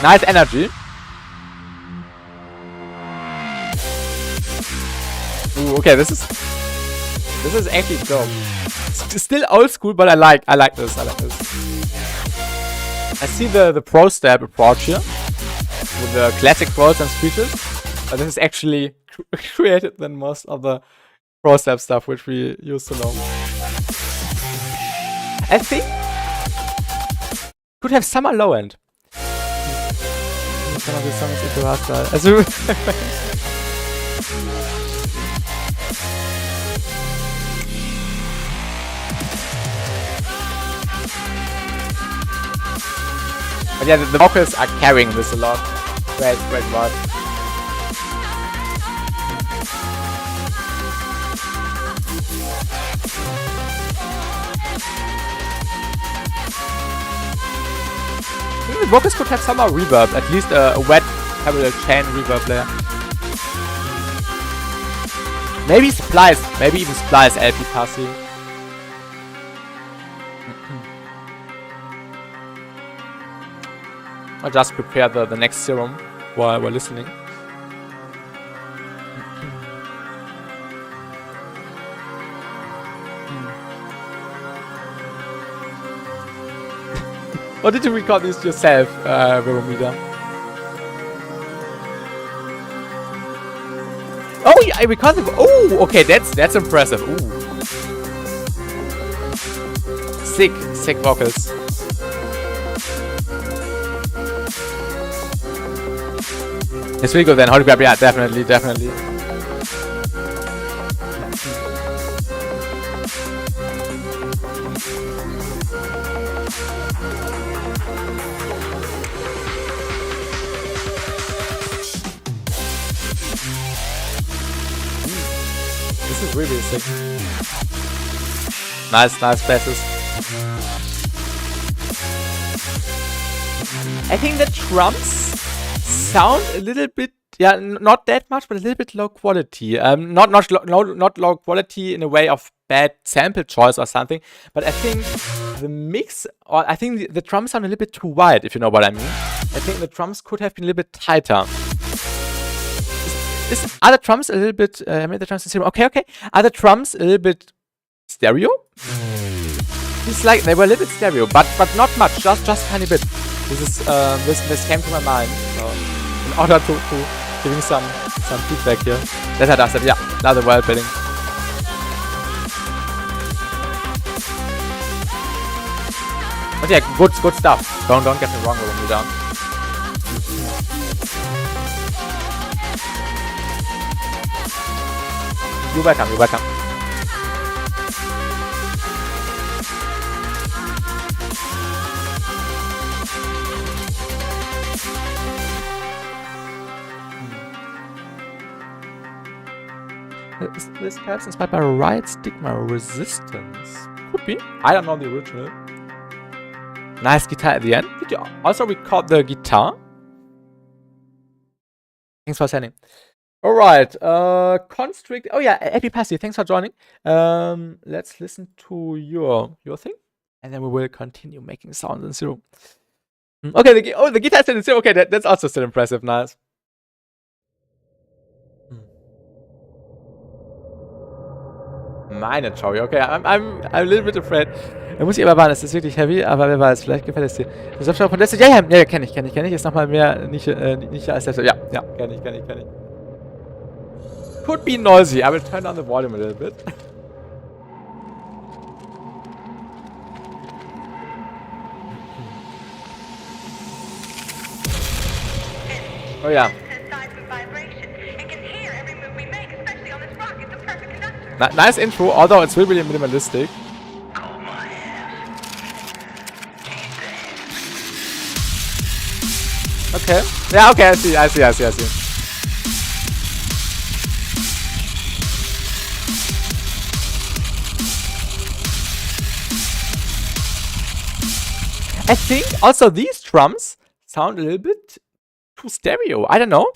Nice energy. Ooh, okay, this is actually dope. It's still old school, but I like this. I see the pro step approach here with the classic quotes and speeches, but this is actually created than most of the pro step stuff which we used to know. I think could have summer low end. Some of the songs into hardstyle. But yeah, the vocals are carrying this a lot. Great word. The vocals could have some more reverb, at least a wet parallel chain reverb there. Maybe even splice LP passing. I'll just prepare the next serum while we're listening. Or did you record this yourself, Veromida? Oh yeah, I recorded. Oh, okay, that's impressive. Ooh, sick vocals. It's really good then. Holy crap, yeah, definitely. This is really sick. Nice passes. I think the drums sound a little bit, yeah, not that much, but a little bit low quality. Not low quality in a way of bad sample choice or something, but I think the mix, or I think the drums sound a little bit too wide, if you know what I mean. I think the drums could have been a little bit tighter. Are the drums a little bit, I made the drums in Serum. Okay. Are the drums a little bit stereo? It's like they were a little bit stereo, but not much, just a tiny bit. This is this came to my mind in order to giving some feedback here. That I does it. Yeah, another wild building. But yeah, good stuff. Don't get me wrong when you're down. You're welcome. Is this perhaps inspired by Riot Stigma Resistance? Could be. I don't know the original. Nice guitar at the end. Did you also record the guitar? Thanks for sending. Alright, Constrict. Oh yeah, Happy Passy, thanks for joining. Let's listen to your thing. And then we will continue making sounds in Serum. Okay, the guitar is in Serum. Okay, that's also still impressive. Nice. Meine Joey, okay, I'm a little bit afraid. Muss ich aber warnen, es ist wirklich heavy, aber wer weiß, vielleicht gefällt es dir. Das ist schon von Destiny. Ja, kenn ich. Ist nochmal mehr nicht als Destiny. Ja, kenn ich. Could be noisy. I will turn down the volume a little bit. Oh ja. Nice intro, although it's really minimalistic. Okay. Yeah, okay, I see. I think also these drums sound a little bit too stereo. I don't know.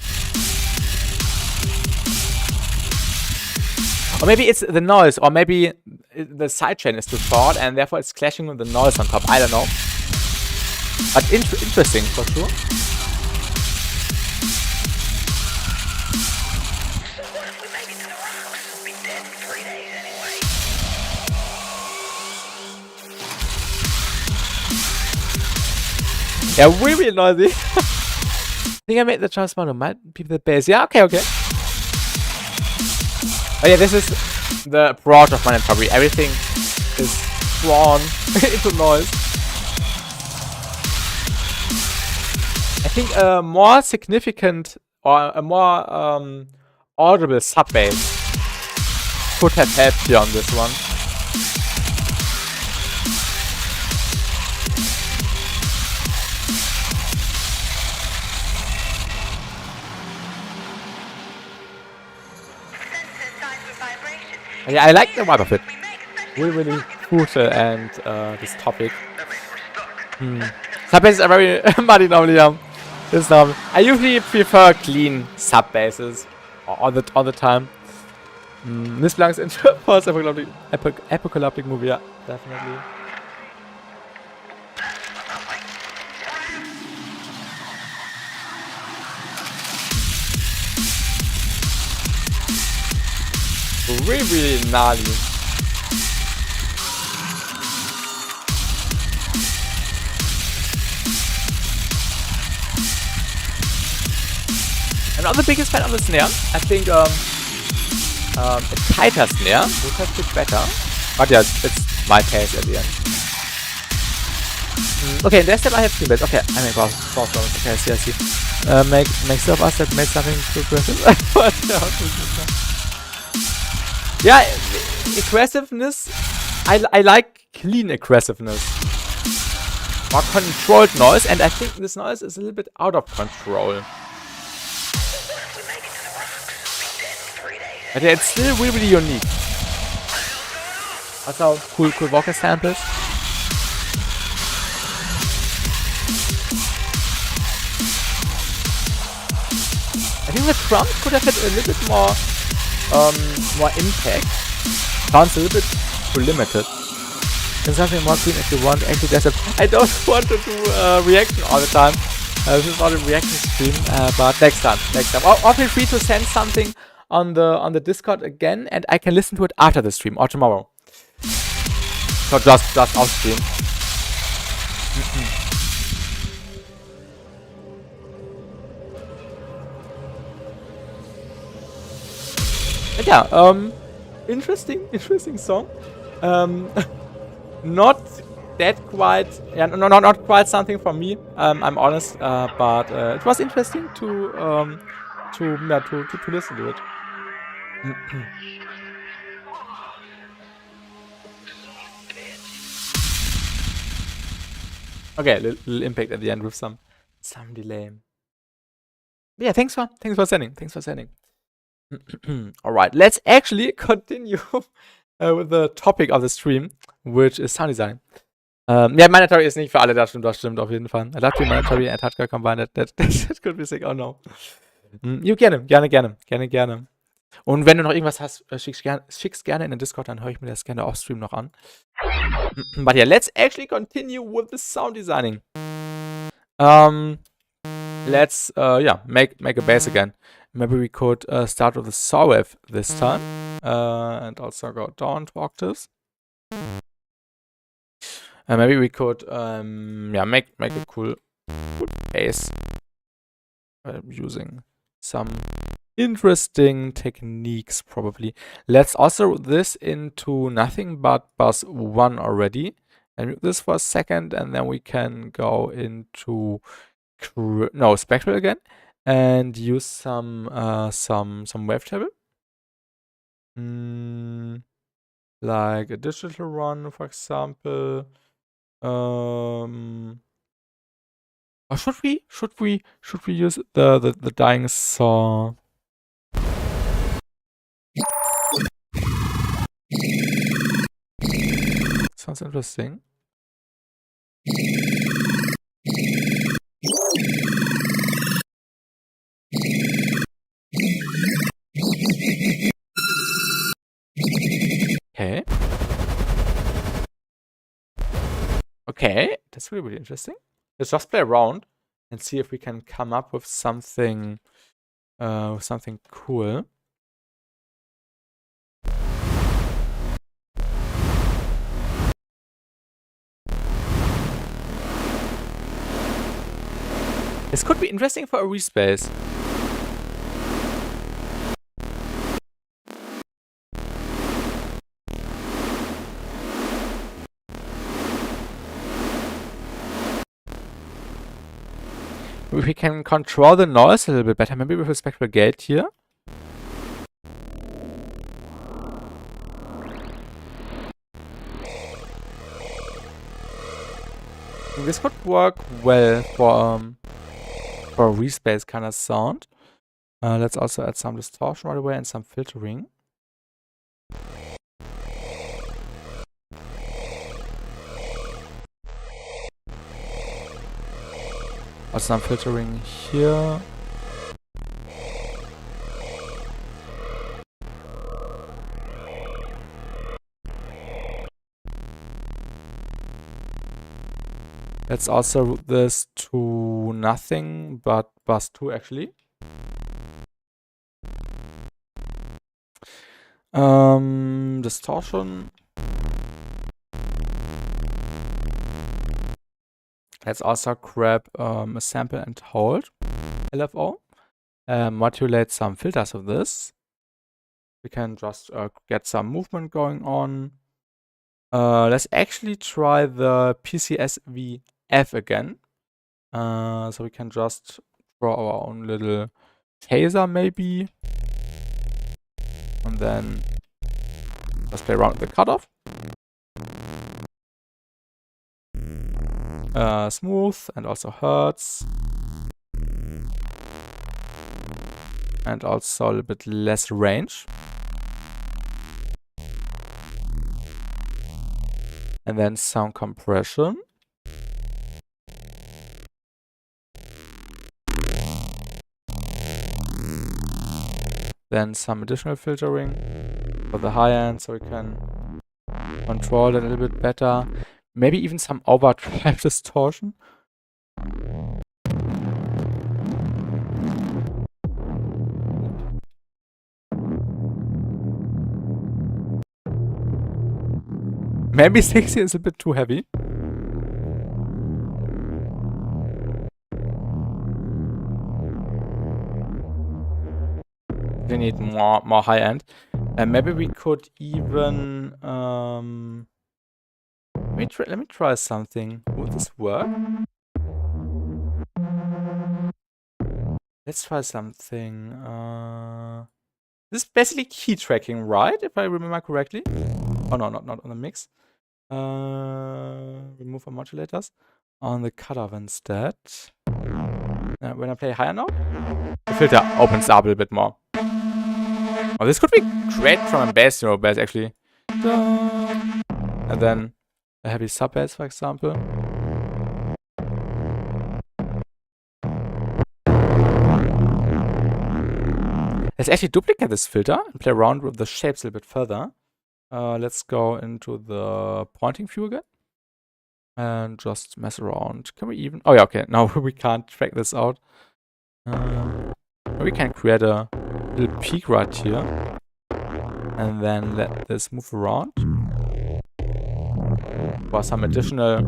Or maybe it's the noise, or maybe the sidechain is too short and therefore it's clashing with the noise on top. I don't know. But interesting for sure. Yeah, really noisy. I think I made the choice smaller. Might be the bass. Yeah, okay. Oh yeah, this is the approach of mandatory. Everything is drawn into noise. I think a more significant or a more audible sub bass could have helped here on this one. Yeah, I like the vibe of it. Really crucial and this topic. Sub basses are very muddy normally. I usually prefer clean sub basses all the time. This belongs into post-apocalyptic movie, yeah, definitely. Really gnarly. I'm not the biggest fan of the snare. I think a tighter snare would have fit better. But yeah, it's my taste at the end. Okay, in that step I have 3 bits. Okay, I make both drums. Okay, I see. Make stuff us that made something too aggressive. Yeah, aggressiveness. I like clean aggressiveness. More controlled noise, and I think this noise is a little bit out of control. But yeah, it's still really unique. Also cool vocal samples. I think the drums could have had a little bit more impact. Sounds a little bit too limited. Can something more clean if you want. Actually, I don't want to do reaction all the time. This is not a reaction stream, but next time. Or feel free to send something on the Discord again, and I can listen to it after the stream or tomorrow. So just off stream. But yeah, interesting song. Not that quite, yeah, not quite something for me. I'm honest, but it was interesting to listen to it. Okay, little impact at the end with some delay. But yeah, thanks for sending. Alright, let's actually continue with the topic of the stream, which is sound design. Ja, Mandatory ist nicht für alle, das stimmt auf jeden Fall. Adaptive, Mandatory and Hardcore combined, that could be sick, oh no. Gerne. Und wenn du noch irgendwas hast, schick's gerne in den Discord, dann höre ich mir das gerne off-stream noch an. But yeah, let's actually continue with the sound designing. Let's make a bass again. Maybe we could start with the saw wave this time, and also go down to octaves. Maybe we could make a cool bass using some interesting techniques probably. Let's also this into nothing but bus 1 already, and mute this for a second, and then we can go into Spectral again and use some wavetable, like a digital one, for example. Or should we use the dying saw? Sounds interesting. Okay, that's really interesting. Let's just play around and see if we can come up with something cool. This could be interesting for a respace. If we can control the noise a little bit better, maybe with a spectral gate here. This could work well for a respace kind of sound. Let's also add some distortion right away and some filtering. Also some filtering here. Let's also route this to nothing but bus 2 actually. Distortion. Let's also grab a sample and hold LFO. Modulate some filters of this. We can just get some movement going on. Let's actually try the PCSVF again. So we can just draw our own little taser maybe. And then just play around with the cutoff. Smooth and also hertz. And also a little bit less range. And then sound compression. Then some additional filtering for the high end so we can control it a little bit better. Maybe even some overdrive distortion. Maybe 60 is a bit too heavy. We need more high end. And maybe we could even let me try something. Would this work? Let's try something. This is basically key tracking, right? If I remember correctly. Oh no, not on the mix. Remove our modulators on the cutoff instead. When I play higher note, the filter opens up a little bit more. Oh, this could be great from a bass, bass actually. And then a heavy sub bass, for example. Let's actually duplicate this filter and play around with the shapes a little bit further. Let's go into the pointing view again. And just mess around. Can we even... Oh yeah, okay. Now we can't track this out. We can create a little peak right here. And then let this move around. For some additional...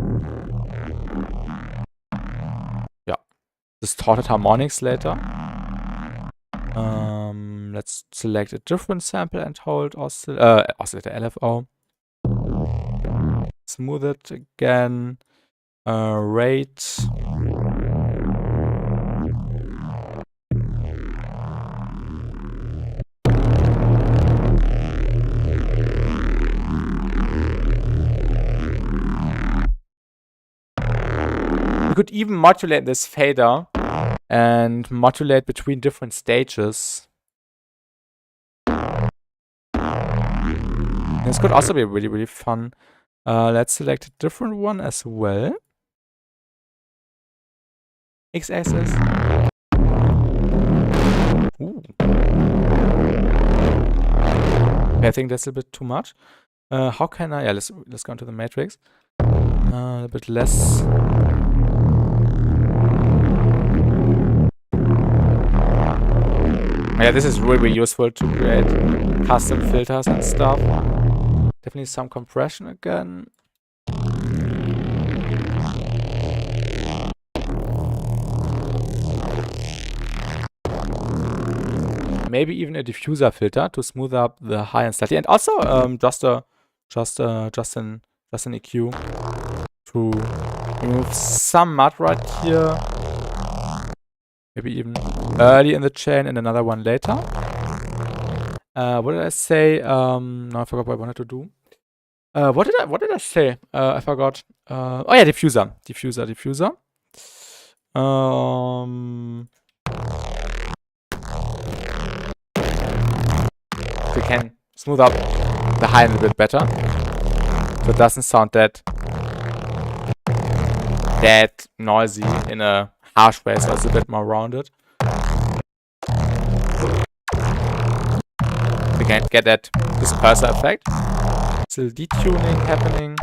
Yeah. Distorted harmonics later. Let's select a different sample and hold oscillator LFO. Smooth it again. Rate. We could even modulate this fader and modulate between different stages. This could also be really, really fun. Let's select a different one as well. X-axis. Ooh. I think that's a bit too much. How can I? Yeah, let's go into the matrix. A bit less. Yeah, this is really useful to create custom filters and stuff. Definitely some compression again. Maybe even a diffuser filter to smooth up the high and slightly, and also just an EQ to remove some mud right here. Maybe even early in the chain and another one later. What did I say? No, I forgot what I wanted to do. What did I say? I forgot. Oh yeah, diffuser. We can smooth up the high a little bit better, so it doesn't sound that noisy in a harsh way, so it's a bit more rounded. We can get that disperser effect. Still detuning happening.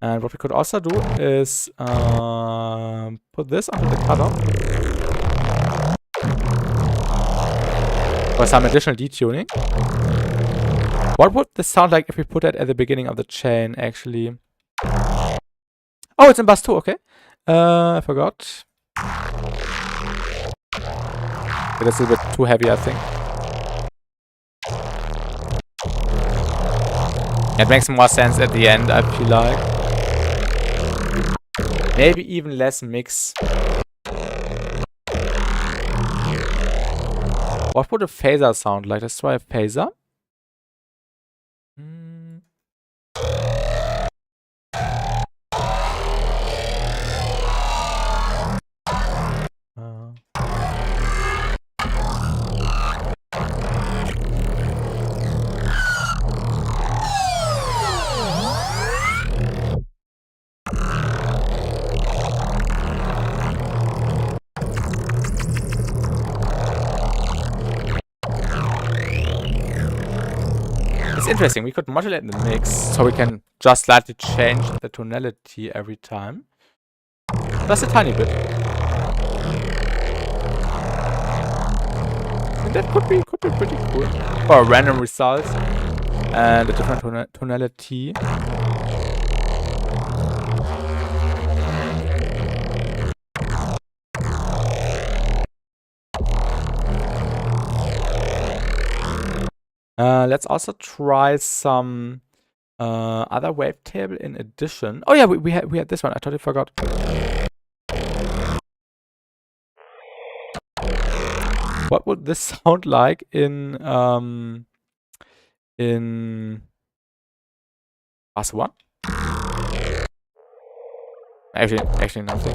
And what we could also do is put this onto the cutoff for some additional detuning. What would this sound like if we put that at the beginning of the chain, actually? Oh, it's in bus 2, okay. I forgot. That's a bit too heavy, I think. It makes more sense at the end, I feel like. Maybe even less mix. What would a phaser sound like? Let's try a phaser. It's interesting, we could modulate the mix, so we can just slightly change the tonality every time. Just a tiny bit. And that could be pretty cool. For a random result and a different tonality. Let's also try some other wavetable in addition. Oh yeah, we had this one. I totally forgot. What would this sound like in bus 1? Actually nothing.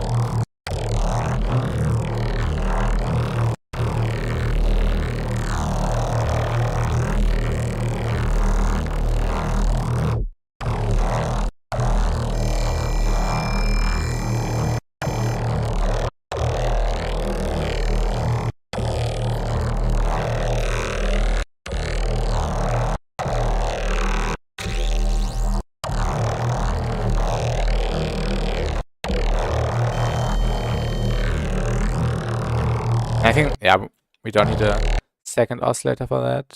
think, yeah, we don't need a second oscillator for that.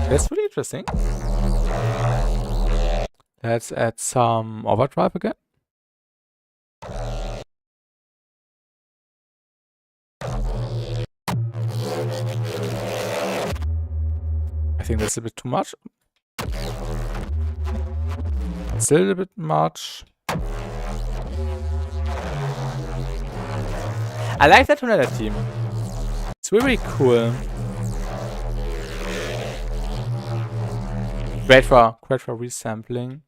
That's really interesting. Let's add some overdrive again. I think that's a bit too much. Still a bit much. I like that tonality. It's really cool. Great for resampling.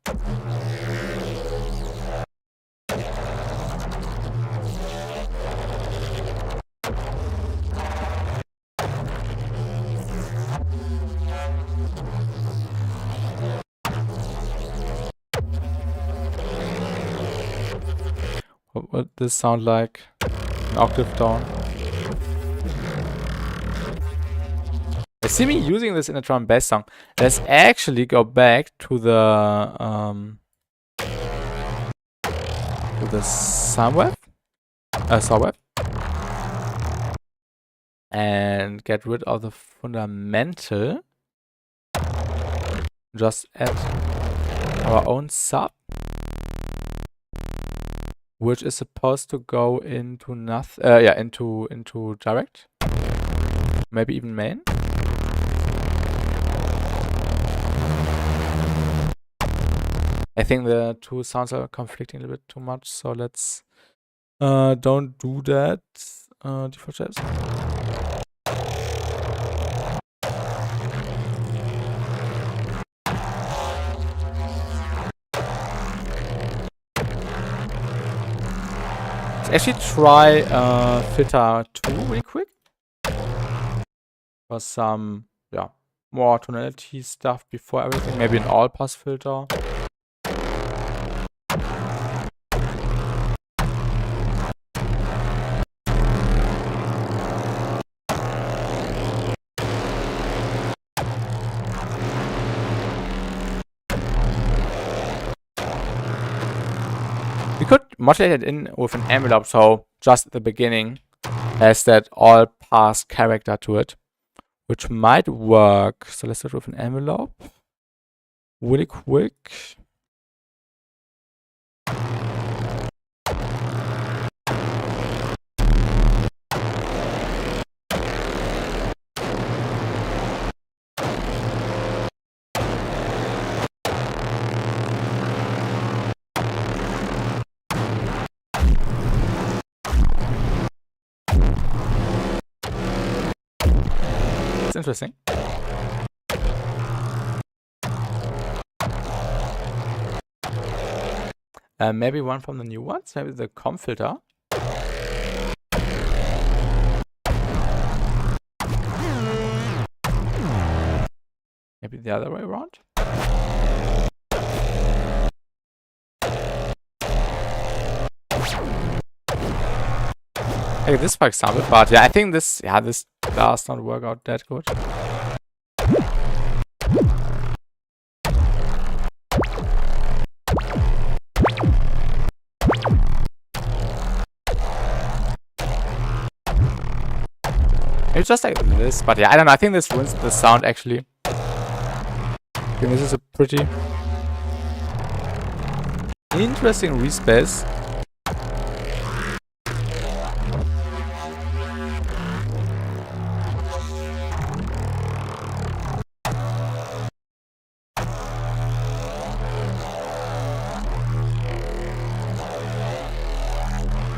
What would this sound like? An octave down. I see me using this in a drum and bass song. Let's actually go back to the sound wave, and get rid of the fundamental. Just add our own sub, which is supposed to go into nothing. Into direct, maybe even main. I think the two sounds are conflicting a little bit too much, so let's don't do that. Default jazz. Let's actually try filter 2 really quick for some more tonality stuff before everything. Maybe an all pass filter. We could modulate it in with an envelope, so just at the beginning has that all pass character to it, which might work. So let's start with an envelope really quick. It's interesting. Maybe one from the new ones, maybe the comp filter. Maybe the other way around. Hey, this for example, but yeah, I think this does not work out that good. It's just like this, but yeah, I don't know. I think this ruins the sound actually. I think this is a pretty interesting respace.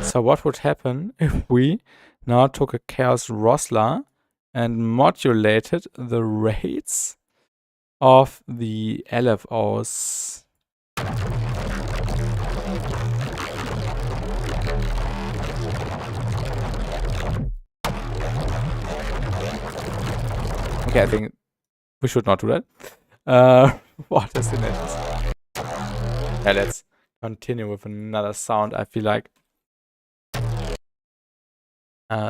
So what would happen if we now took a Chaos Rosler and modulated the rates of the LFOs? Okay, I think we should not do that. What is the next? Yeah, let's continue with another sound. I feel like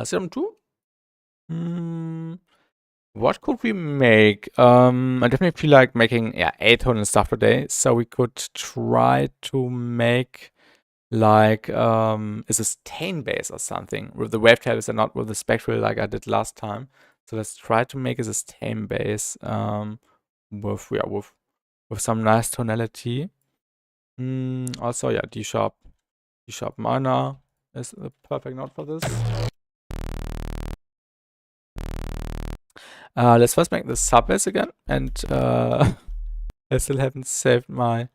Serum 2. What could we make? I definitely feel like making, yeah, atonal stuff today. So we could try to make like a sustain bass or something with the wavetails and not with the spectral like I did last time. So let's try to make a sustain bass with some nice tonality. Also, yeah, D sharp minor is a perfect note for this. Let's first make the sub bass again, and I still haven't saved my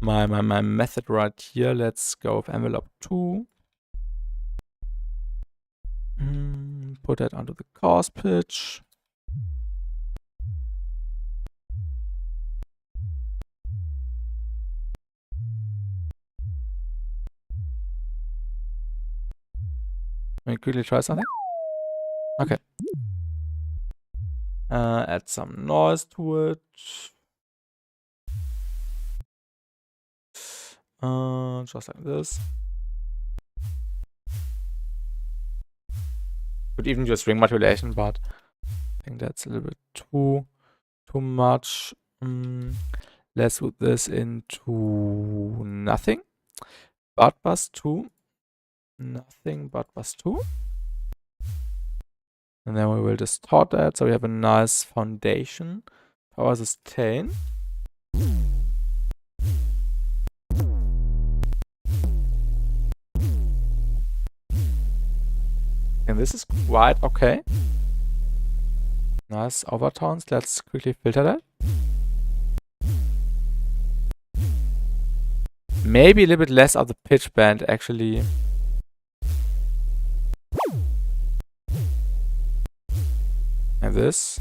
method right here. Let's go with envelope 2. Put that onto the chorus pitch. Let me quickly try something. Okay. Add some noise to it. Just like this. Could even do a string modulation, but I think that's a little bit too much. Let's put this into nothing but bus 2. Nothing but bus 2. And then we will distort that so we have a nice foundation. Power sustain. And this is quite okay. Nice overtones. Let's quickly filter that. Maybe a little bit less of the pitch bend actually. And this.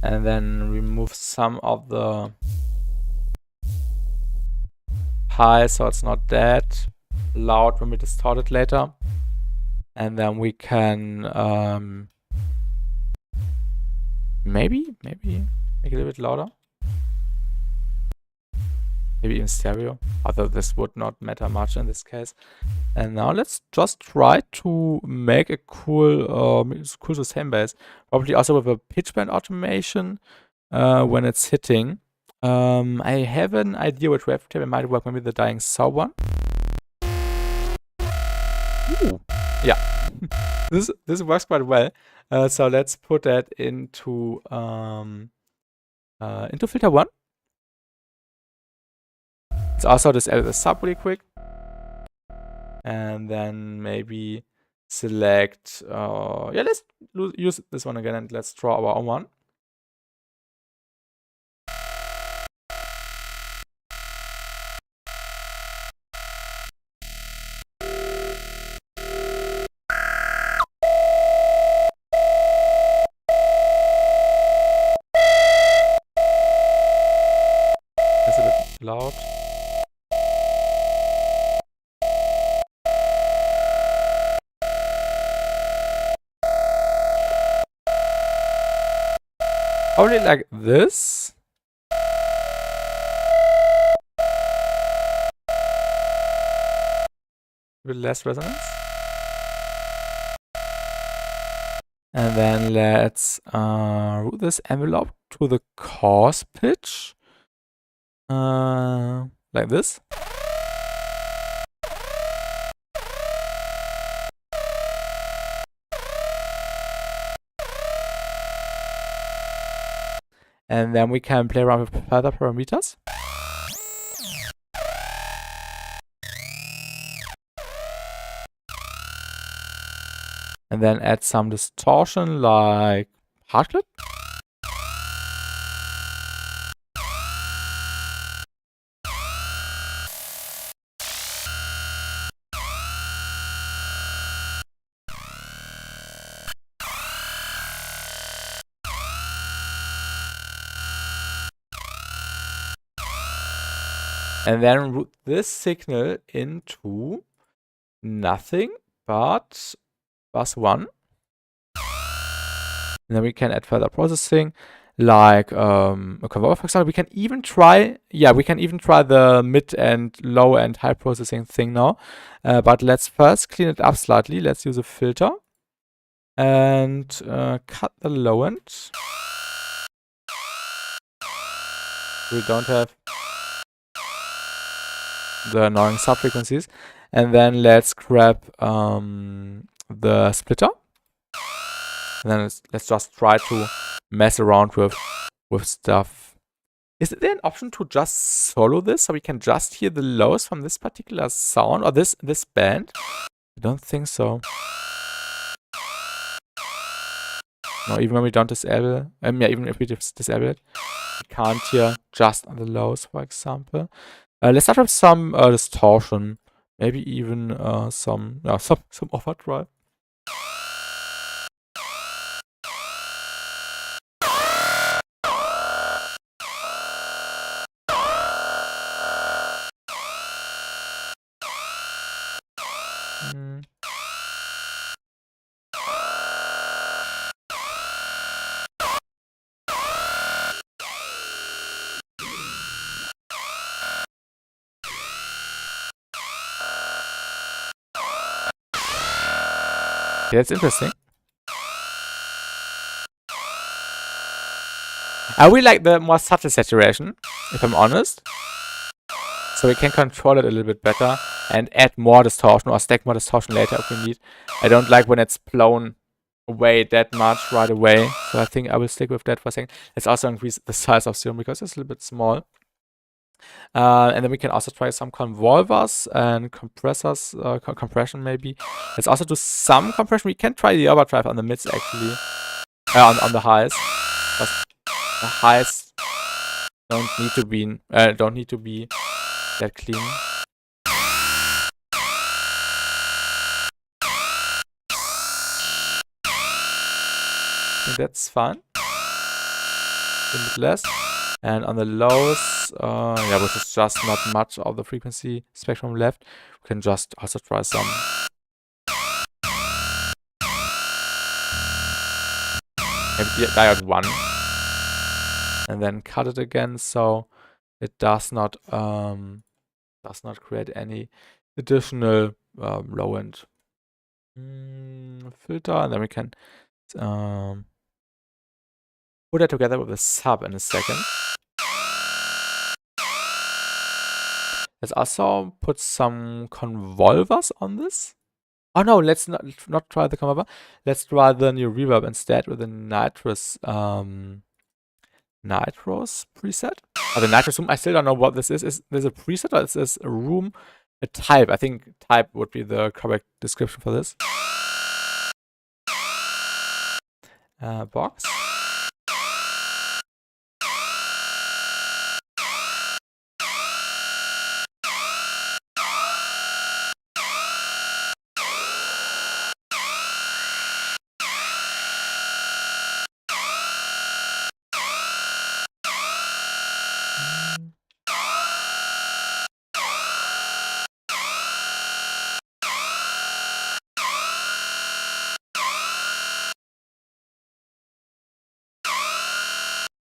And then remove some of the high so it's not that loud when we distort it later. And then we can maybe make it a little bit louder. Maybe even stereo, although this would not matter much in this case. And now let's just try to make a cool sustain bass. Probably also with a pitch bend automation when it's hitting. I have an idea which wavetable might work, maybe the Dying Soul one. Ooh, yeah. this works quite well. So let's put that into filter 1. Let's also just edit the sub really quick. And then maybe select, yeah, let's use this one again and let's draw our own one. It's a bit loud. Probably like this. A bit less resonance. And then let's route this envelope to the chorus pitch. Like this. And then we can play around with further parameters. And then add some distortion like hard clip. And then route this signal into nothing but bus 1. And then we can add further processing. like a converter, for example. We can even try, the mid and low and high processing thing now. But let's first clean it up slightly. Let's use a filter and cut the low end. We don't have the annoying sub-frequencies. And then let's grab the splitter. And then let's just try to mess around with stuff. Is there an option to just solo this so we can just hear the lows from this particular sound or this band? I don't think so. No, even when we don't disable, even if we disable it, we can't hear just on the lows, for example. Let's start with some distortion, maybe even some overdrive. Yeah, that's interesting. I really like the more subtle saturation, if I'm honest. So we can control it a little bit better and add more distortion or stack more distortion later if we need. I don't like when it's blown away that much right away. So I think I will stick with that for a second. Let's also increase the size of Serum because it's a little bit small. And then we can also try some convolvers and compressors, compression maybe. Let's also do some compression. We can try the overdrive on the mids actually, on the highs. Because the highs don't need to be that clean. I think that's fine. A little bit less. And on the lows, which is just not much of the frequency spectrum left, we can just also try some. Maybe diode 1. And then cut it again so it does not create any additional low end filter. And then we can put that together with a sub in a second. Let's also put some convolvers on this. Oh no, let's not try the convolver. Let's try the new reverb instead with the nitrous preset. Or the nitrous room. I still don't know what this is. Is this a preset or is this a room? A type. I think type would be the correct description for this. Box.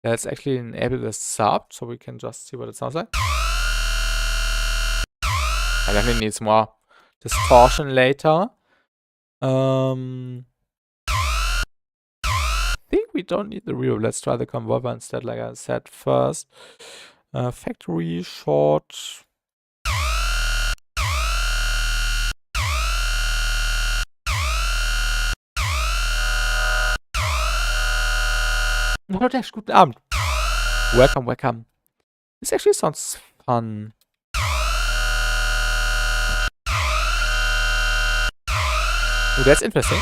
Let's actually enable the sub so we can just see what it sounds like. I definitely need some more distortion later. I think we don't need the reverb. Let's try the convolver instead, like I said first. Factory short. Hallo Dash, guten Abend. Welcome, welcome. This actually sounds fun. Oh, that's interesting.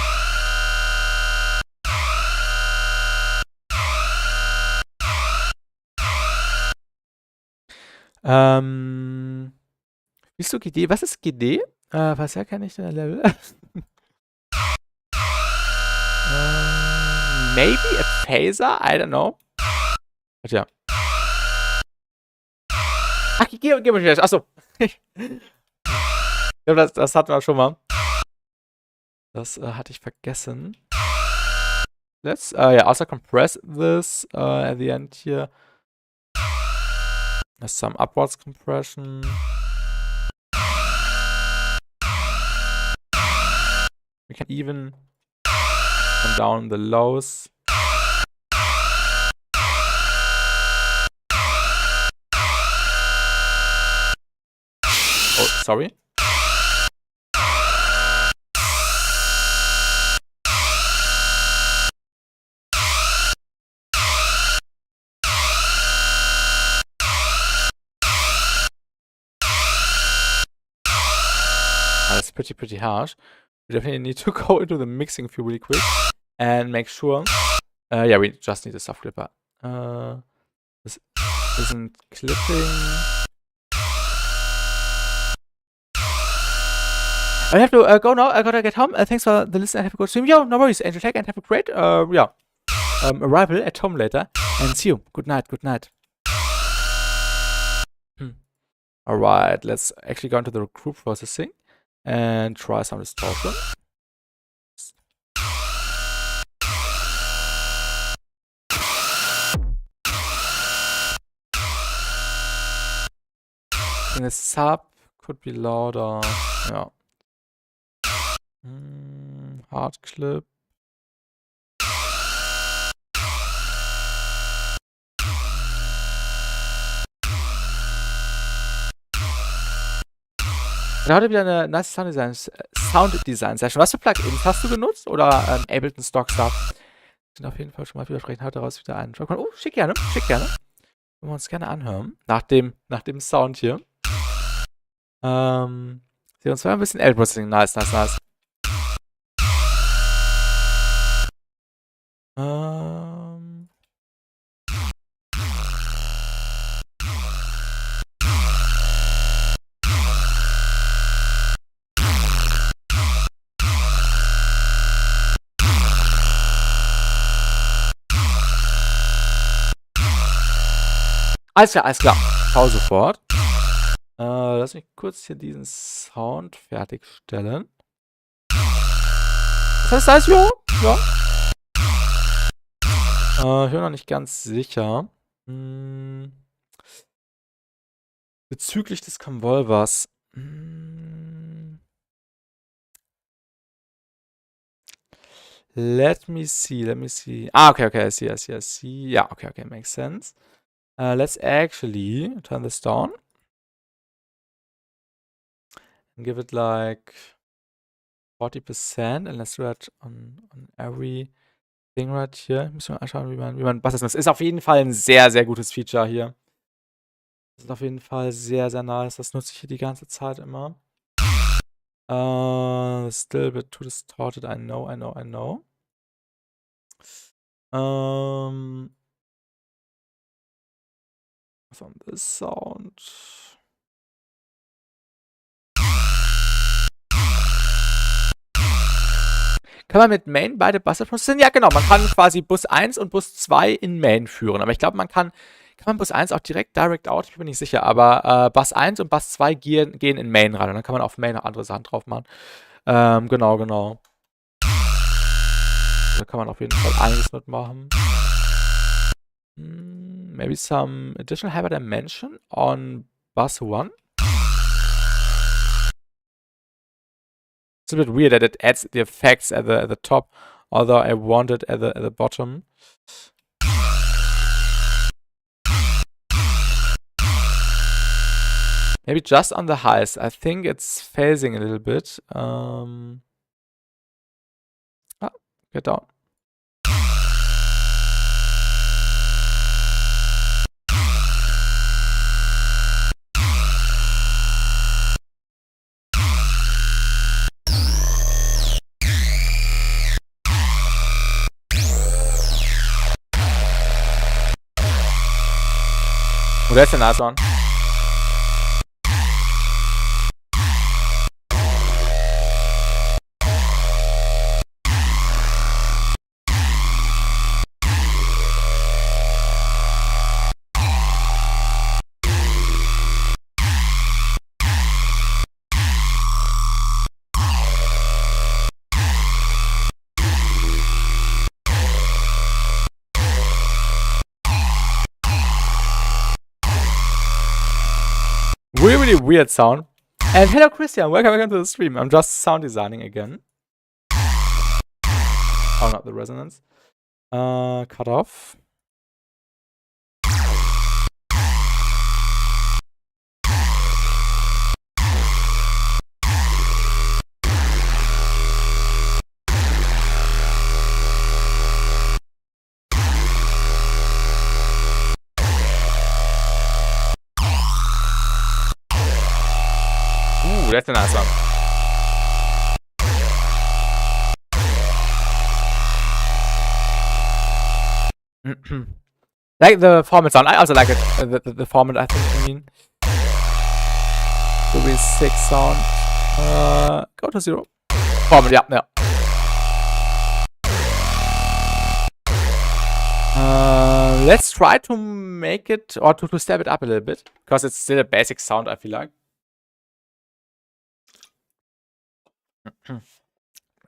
Bist du GD? Was ist GD? Was erkenne ich denn der Level? Maybe a phaser? I don't know. But ja. Ach, geh mal wieder. Achso. Das hatten wir schon mal. Das hatte ich vergessen. let's also compress this at the end here. There's some upwards compression. We can even come down the lows. Oh, sorry. That's pretty harsh. We definitely need to go into the mixing view really quick and make sure. Yeah, we just need a soft clipper. This isn't clipping. I have to go now. I gotta get home. Thanks for the listen and have a good stream. Yo, no worries, Angel Tech, and have a great arrival at home later. And see you. Good night. Good night. Alright, let's actually go into the group processing and try some distortion. And the sub could be louder. Yeah. Hard clip. Heute wieder eine nice Sound-Design-Session. Was für Plugins hast du genutzt? Oder Ableton Stock Stuff? Sind auf jeden Fall schon mal vielversprechend. Heute daraus wieder einen Track. Oh, schick gerne. Wollen wir uns gerne anhören. Nach dem Sound hier. Sehen uns mal ein bisschen L-Processing. Nice. Alles klar. Schau sofort. Lass mich kurz hier diesen Sound fertigstellen. Was heißt das? Ja. Ich bin noch nicht ganz sicher. Bezüglich des Convolvers. Let me see. Okay, I see. Yeah, okay, makes sense. Let's actually turn this down. And give it like 40%. And let's do that on every thing right here. Müssen wir anschauen, wie man Bass ist. Das ist auf jeden Fall ein sehr, sehr gutes Feature hier. Das ist auf jeden Fall sehr, sehr nice. Das nutze ich hier die ganze Zeit immer. Still a bit too distorted. I know. From this sound. Kann man mit Main beide Busse processieren? Ja, genau. Man kann quasi Bus 1 und Bus 2 in Main führen. Aber ich glaube, kann man Bus 1 auch direct out? Ich bin mir nicht sicher. Aber Bus 1 und Bus 2 gehen in Main rein. Und dann kann man auf Main noch andere Sachen drauf machen. Genau. Da kann man auf jeden Fall einiges mitmachen. Maybe some additional hyper dimension on bus 1. It's a bit weird that it adds the effects at the top, although I want it at the bottom. Maybe just on the highs. I think it's phasing a little bit. Get down. Oh, that's a nice one. really weird sound. And hello Christian, welcome to the stream. I'm just sound designing again. Oh, not the resonance. Cut off. Ooh, that's a nice one. Like the format sound. I also like it. The format, I think you mean. Will be 6 sound. Go to 0. Format, yeah. Let's try to make it, or to step it up a little bit. Because it's still a basic sound, I feel like.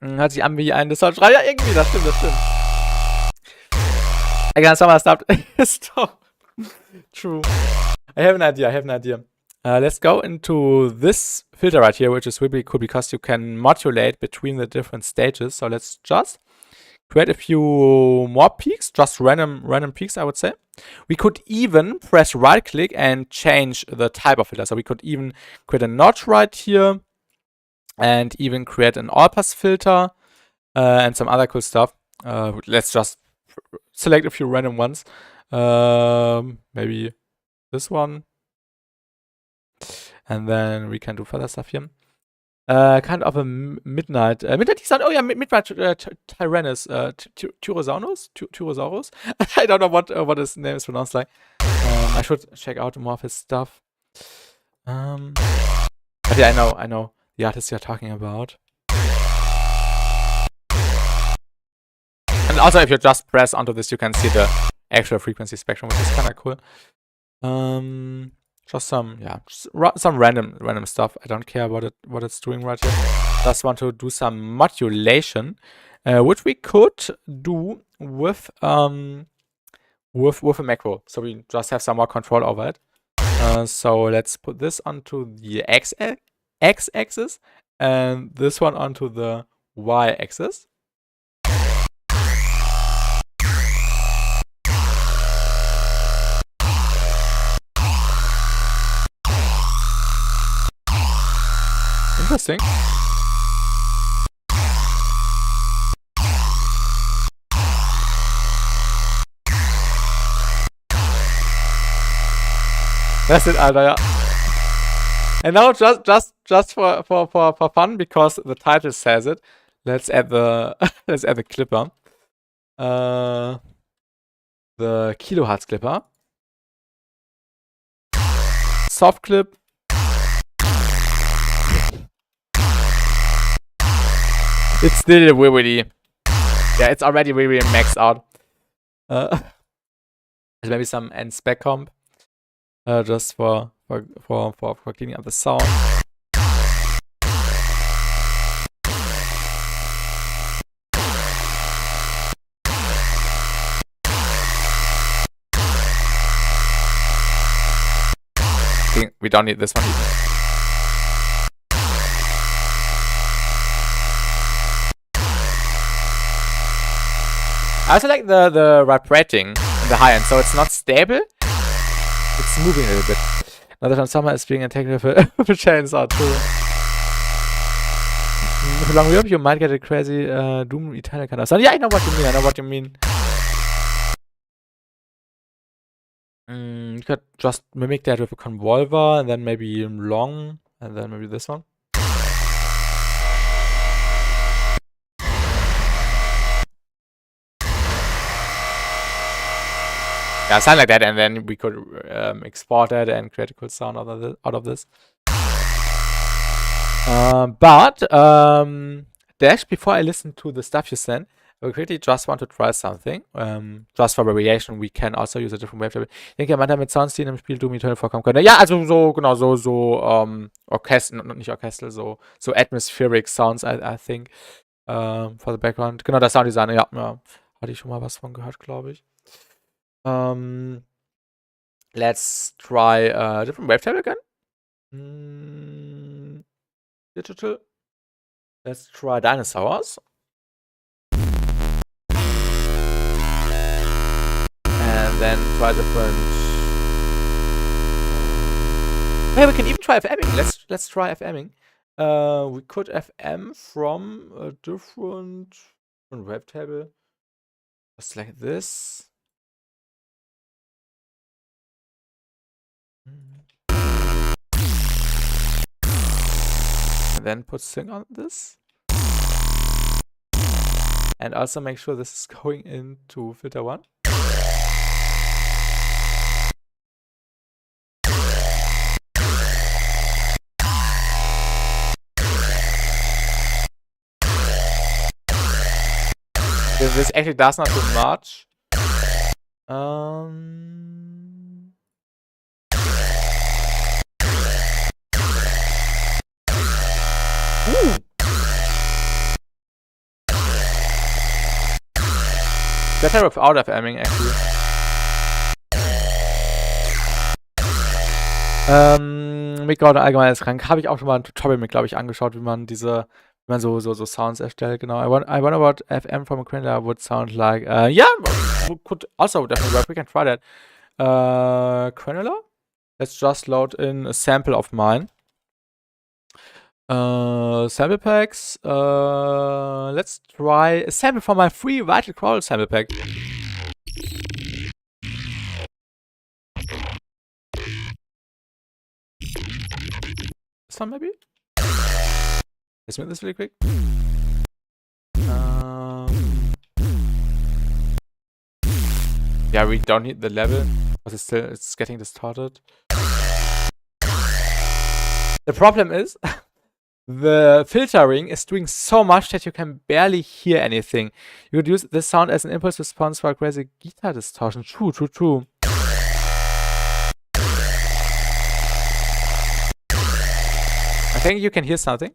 Hört sich an wie ein Soundschrei. Ja, irgendwie, das stimmt. I got someone stopped. Stop. True. I have an idea. Let's go into this filter right here, which is really cool because you can modulate between the different stages. So let's just create a few more peaks, just random peaks, I would say. We could even press right click and change the type of filter. So we could even create a notch right here and even create an all pass filter and some other cool stuff. Let's just select a few random ones. Maybe this one. And then we can do further stuff here. Kind of a midnight design. Oh yeah, midnight Tyrannus, Tyrannosaurus. I don't know what his name is pronounced like. I should check out more of his stuff. But yeah, I know the artist you're talking about. And also, if you just press onto this, you can see the actual frequency spectrum, which is kind of cool. Just some random stuff. I don't care what it's doing right here. Just want to do some modulation, which we could do with a macro. So we just have some more control over it. So let's put this onto the x-axis and this one onto the y-axis. Interesting. That's it, Alter, ja. And now just for fun, because the title says it, let's add the clipper. The Kilohearts clipper. Soft clip. It's still really, yeah, it's already really maxed out. There's maybe some end spec comp, just for cleaning up the sound. I think we don't need this one either. I also like the vibrating in the high end, so it's not stable. It's moving a little bit. Now that summer is being attacked with a chainsaw too. For long we you might get a crazy Doom Eternal kind of sound. Yeah, I know what you mean. You could just mimic that with a convolver, and then maybe long, and then maybe this one. Yeah, something like that, and then we could export it and create a cool sound out of this. Dash, before I listen to the stuff you sent, I quickly just want to try something. Just for variation, we can also use a different wavetable. Ich denke, man damit Soundstilen im Spiel Doom Eternal vorkommen könnte. Ja, also so Orchestral, nicht Orchestral, so atmospheric sounds, I think, for the background. Genau, das Sounddesign, ja, hatte ich schon mal was von gehört, glaube ich. Let's try a different wavetable again. Digital. Let's try dinosaurs. And then try different. Hey, we can even try FMing. Let's try FMing. We could FM from a different web table. Just like this. And then put sync on this. And also make sure this is going into filter 1. This actually does not do much. Ooh. Better without FMing actually. Mikro allgemeines Krank habe ich auch schon mal ein Tutorial mit, glaube ich, angeschaut, wie man so Sounds erstellt. Genau. I wonder what FM from a granular would sound like. Yeah, could also definitely work. We can try that. Granular. Let's just load in a sample of mine. Sample packs. Let's try a sample from my free Vital Crawl sample pack. This one maybe? Let's make this really quick. Yeah, we don't need the level because it's getting distorted. The problem is the filtering is doing so much that you can barely hear anything. You could use this sound as an impulse response for a crazy guitar distortion. True. I think you can hear something.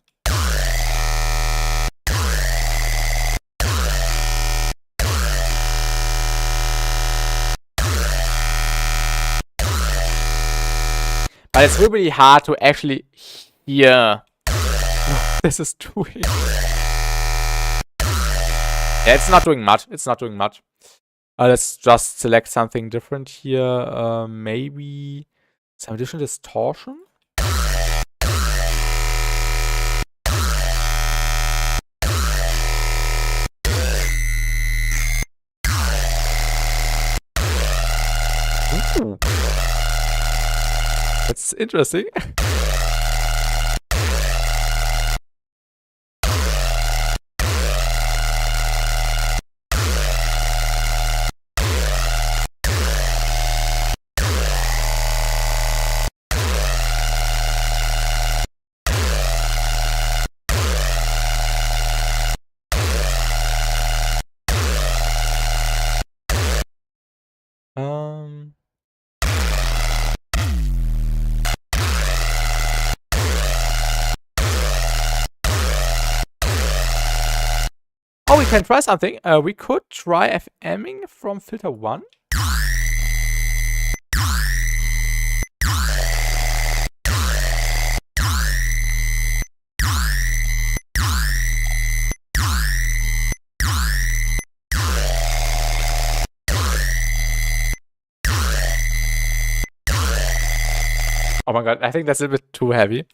But it's really hard to actually hear what this is doing. Yeah, it's not doing much. Let's just select something different here. Maybe some additional distortion. Ooh. That's interesting. Oh, we can try something. We could try FMing from filter 1. Oh my god, I think that's a bit too heavy.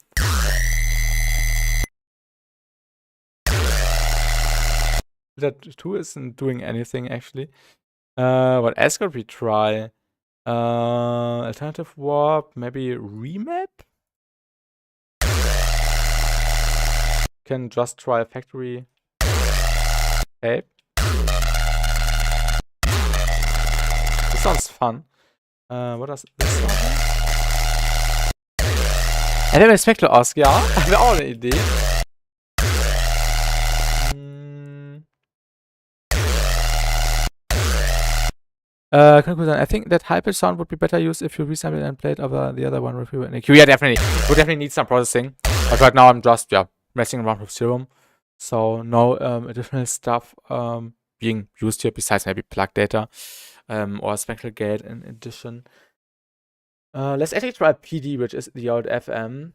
That 2 isn't doing anything actually. What else could we try? Alternative warp, maybe remap? Can just try a factory tape. This sounds fun. What does this sound? Hätte Spectral aus, ja. Wäre auch eine Idee. I think that high pitch sound would be better used if you resample and played over the other one with you in the queue. Yeah, definitely. We definitely need some processing. But right now I'm just messing around with Serum. So no additional stuff being used here besides maybe plug data or spectral gate in addition. Let's actually try PD, which is the old FM.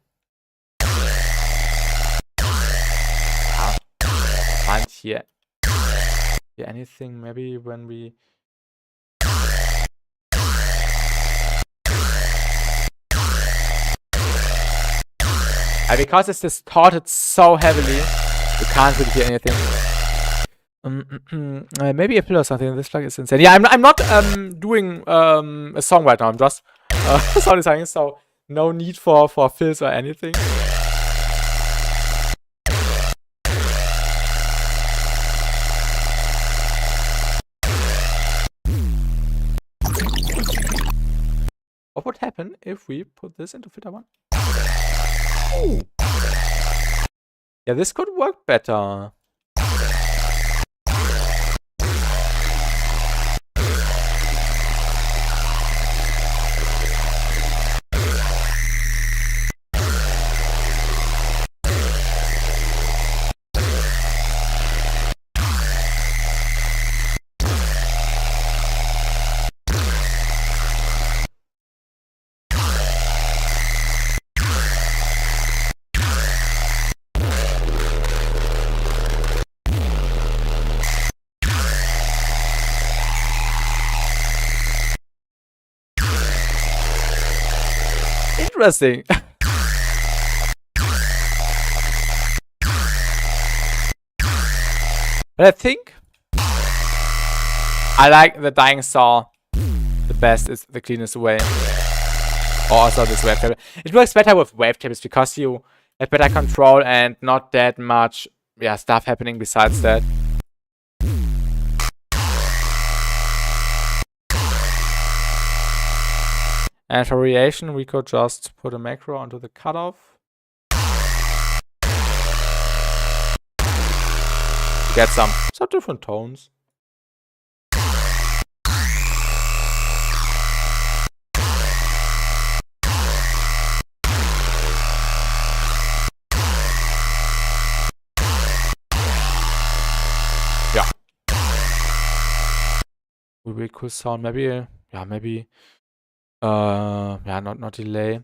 Can't hear anything. Maybe when we because it's distorted so heavily, you can't really hear anything. Maybe a pillow or something. This plug is insane. Yeah, I'm not doing a song right now. I'm just sound designing, so no need for fills or anything. What would happen if we put this into filter 1? Oh. Yeah, this could work better. Interesting. But I think I like the dying saw the best, is the cleanest way. Or also this wavetable. It works better with wavetables because you have better control and not that much stuff happening besides that. And for variation, we could just put a macro onto the cutoff. Get some different tones. Yeah. Really cool sound. Maybe, maybe. Not delay.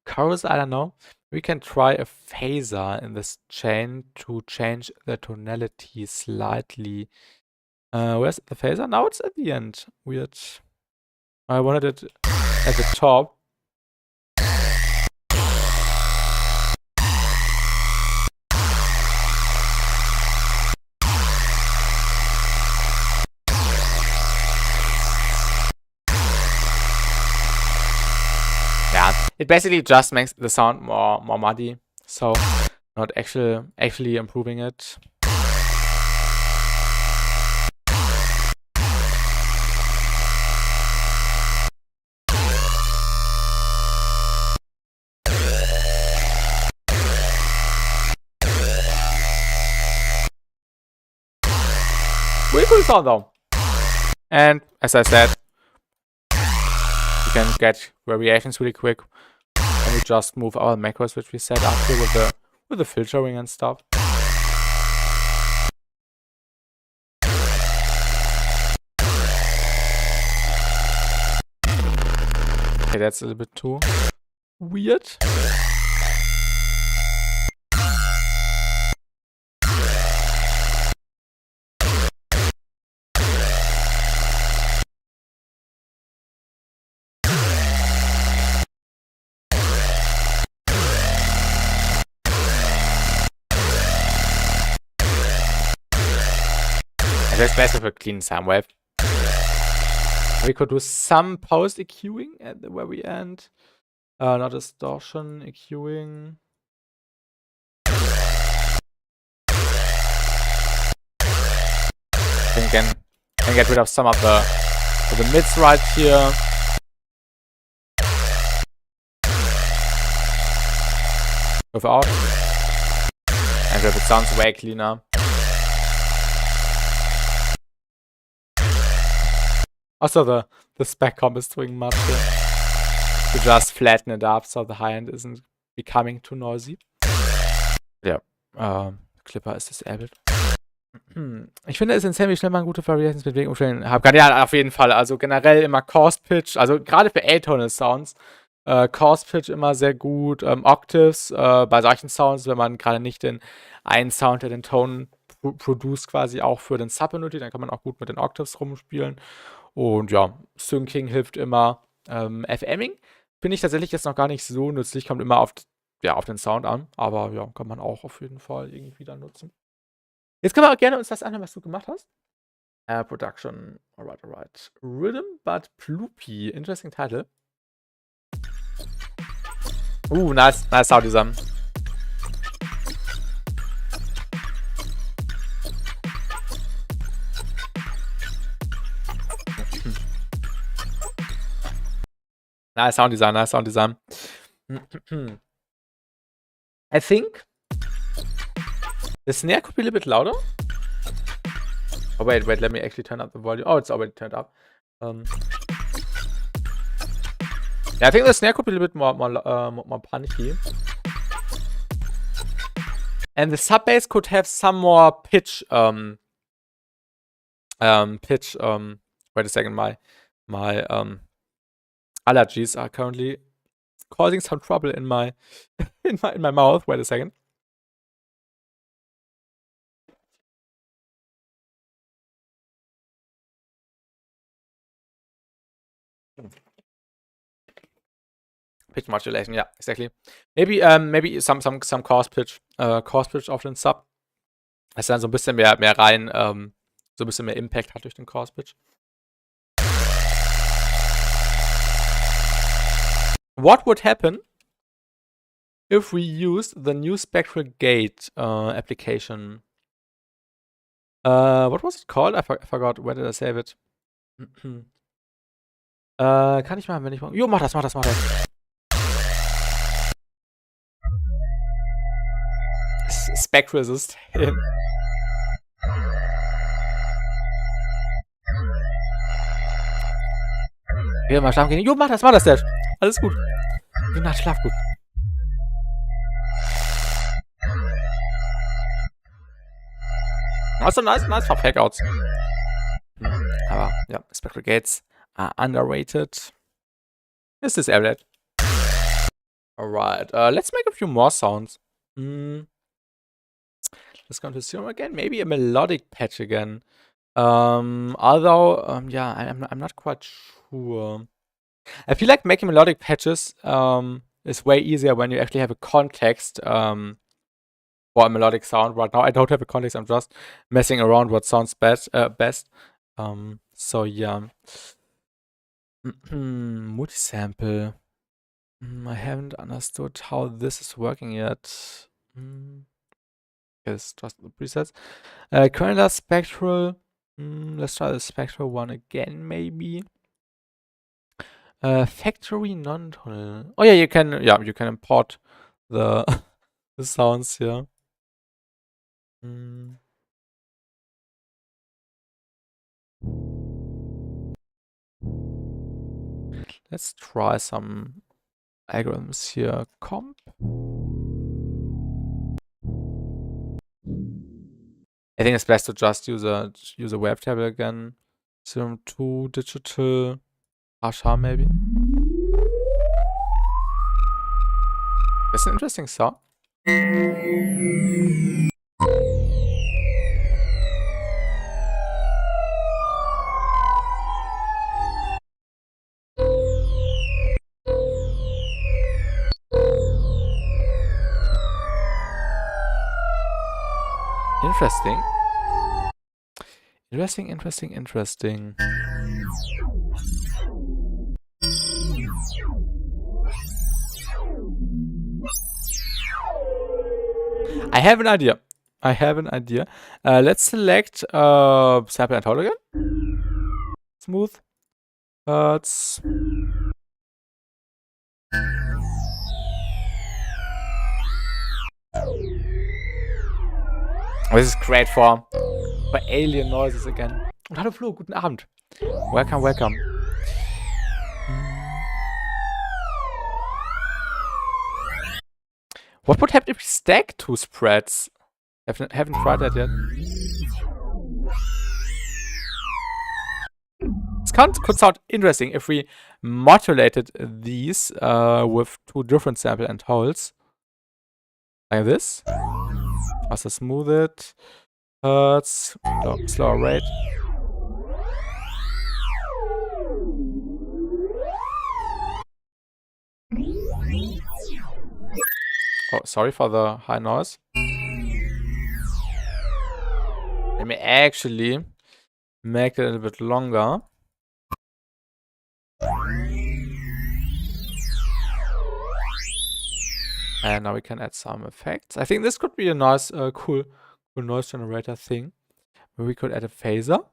Chorus, I don't know. We can try a phaser in this chain to change the tonality slightly. Where's the phaser? Now it's at the end. Weird. I wanted it at the top. It basically just makes the sound more muddy, so not actually improving it. Really cool sound though. And as I said, you can get variations really quick. And we just move our macros, which we set up here with the filtering and stuff. Okay, that's a little bit too weird. That's best of a clean sound wave. We could do some post EQing at the very end. Not distortion, EQing. Can get rid of some of the mids right here. Without. And if it sounds way cleaner. Also, the spec comp is doing much here to just flatten it up so the high end isn't becoming too noisy. Yeah, Clipper is disabled. Ich finde es insane, wie schnell man gute Variations mit Bewegungsumstellungen haben kann. Ja, auf jeden Fall. Also generell immer Course Pitch, also gerade für Atonal Sounds, Course Pitch immer sehr gut. Octaves, bei solchen Sounds, wenn man gerade nicht den einen Sound, der den Ton produce, quasi auch für den Sub benötigt, dann kann man auch gut mit den Octaves rumspielen. Und ja, Syncing hilft immer. FMing finde ich tatsächlich jetzt noch gar nicht so nützlich, kommt immer auf, ja, auf den Sound an, aber ja, kann man auch auf jeden Fall irgendwie dann nutzen. Jetzt können wir auch gerne uns das anhören, was du gemacht hast. Production, alright. Rhythm but Ploopy, interesting title. Nice Sound Design. Nice Sound Design. I think the snare could be a little bit louder. Oh, wait, let me actually turn up the volume. Oh, it's already turned up. Yeah, I think the snare could be a little bit more punchy. And the sub bass could have some more pitch. Wait a second, my allergies are currently causing some trouble in my in my mouth. Wait a second. Pitch modulation, yeah, exactly. Maybe some coarse pitch auf den Sub. Dass dann so ein bisschen mehr rein, so ein bisschen mehr Impact hat durch den Coarse Pitch. What would happen if we used the new Spectral Gate application? What was it called? I forgot. Where did I save it? Kann ich machen, wenn ich... Jo, mach das. Spectral System. Ja, mal schlafen gehen. Jo, mach das, Dash. Alles gut. Gute Nacht, schlaf gut. Also nice for Packouts. Aber ja, Spectral Gates are underrated. Is this airlet? Alright, let's make a few more sounds. Let's go to Serum again. Maybe a melodic patch again. Although, yeah, I'm not quite sure. I feel like making melodic patches is way easier when you actually have a context for a melodic sound. Right now, I don't have a context. I'm just messing around what sounds best. So yeah. Multisample. I haven't understood how this is working yet. Yes, just the presets. Currently Spectral. Let's try the Spectral one again, maybe. Factory non-tonal. Oh yeah, you can import the the sounds here. Let's try some algorithms here. Comp. I think it's best to just use a wavetable again. Serum 2 digital. Asha maybe. That's an interesting sound. Interesting. I have an idea. Let's select sample and hold again. Smooth. Hertz. This is great for alien noises again. Und hallo Flo, guten Abend. Welcome. What would happen if we stack two spreads? Haven't tried that yet. could sound interesting if we modulated these with 2 different sample and holds. Like this. Also smooth it. Hertz. Slower rate. Oh, sorry for the high noise. Let me actually make it a little bit longer. And now we can add some effects. I think this could be a nice, cool noise generator thing. Where we could add a phaser.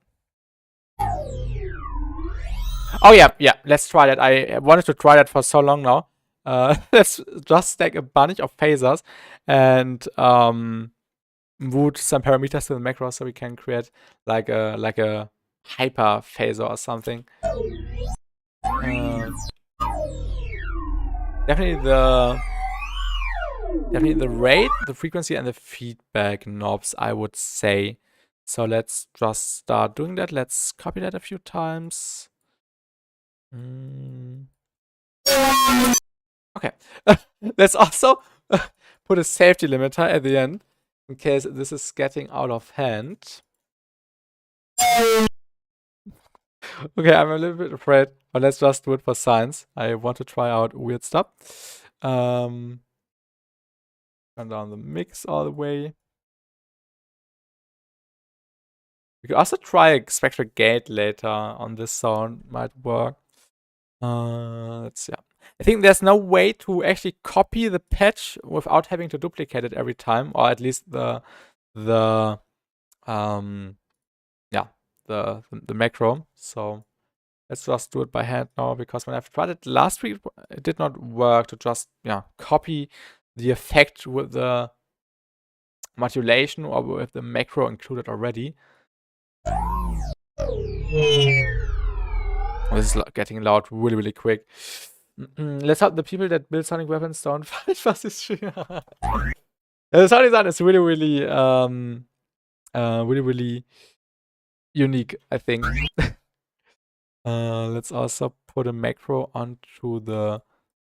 Oh yeah, let's try that. I wanted to try that for so long now. Let's just stack a bunch of phasers and route some parameters to the macro so we can create like a hyper phaser or something. Definitely the rate, the frequency, and the feedback knobs, I would say. So let's just start doing that. Let's copy that a few times. Okay. Let's also put a safety limiter at the end in case this is getting out of hand. Okay, I'm a little bit afraid, but let's just do it for science. I want to try out weird stuff. Turn down the mix all the way. We could also try a spectral gate later on this sound, might work. Let's see. I think there's no way to actually copy the patch without having to duplicate it every time, or at least the macro. So let's just do it by hand now, because when I've tried it last week, it did not work to just copy the effect with the modulation or with the macro included already. This is getting loud really, really quick. Let's hope the people that build sonic weapons don't fight for this shit. The sound design is really, really, really unique, I think. Let's also put a macro onto the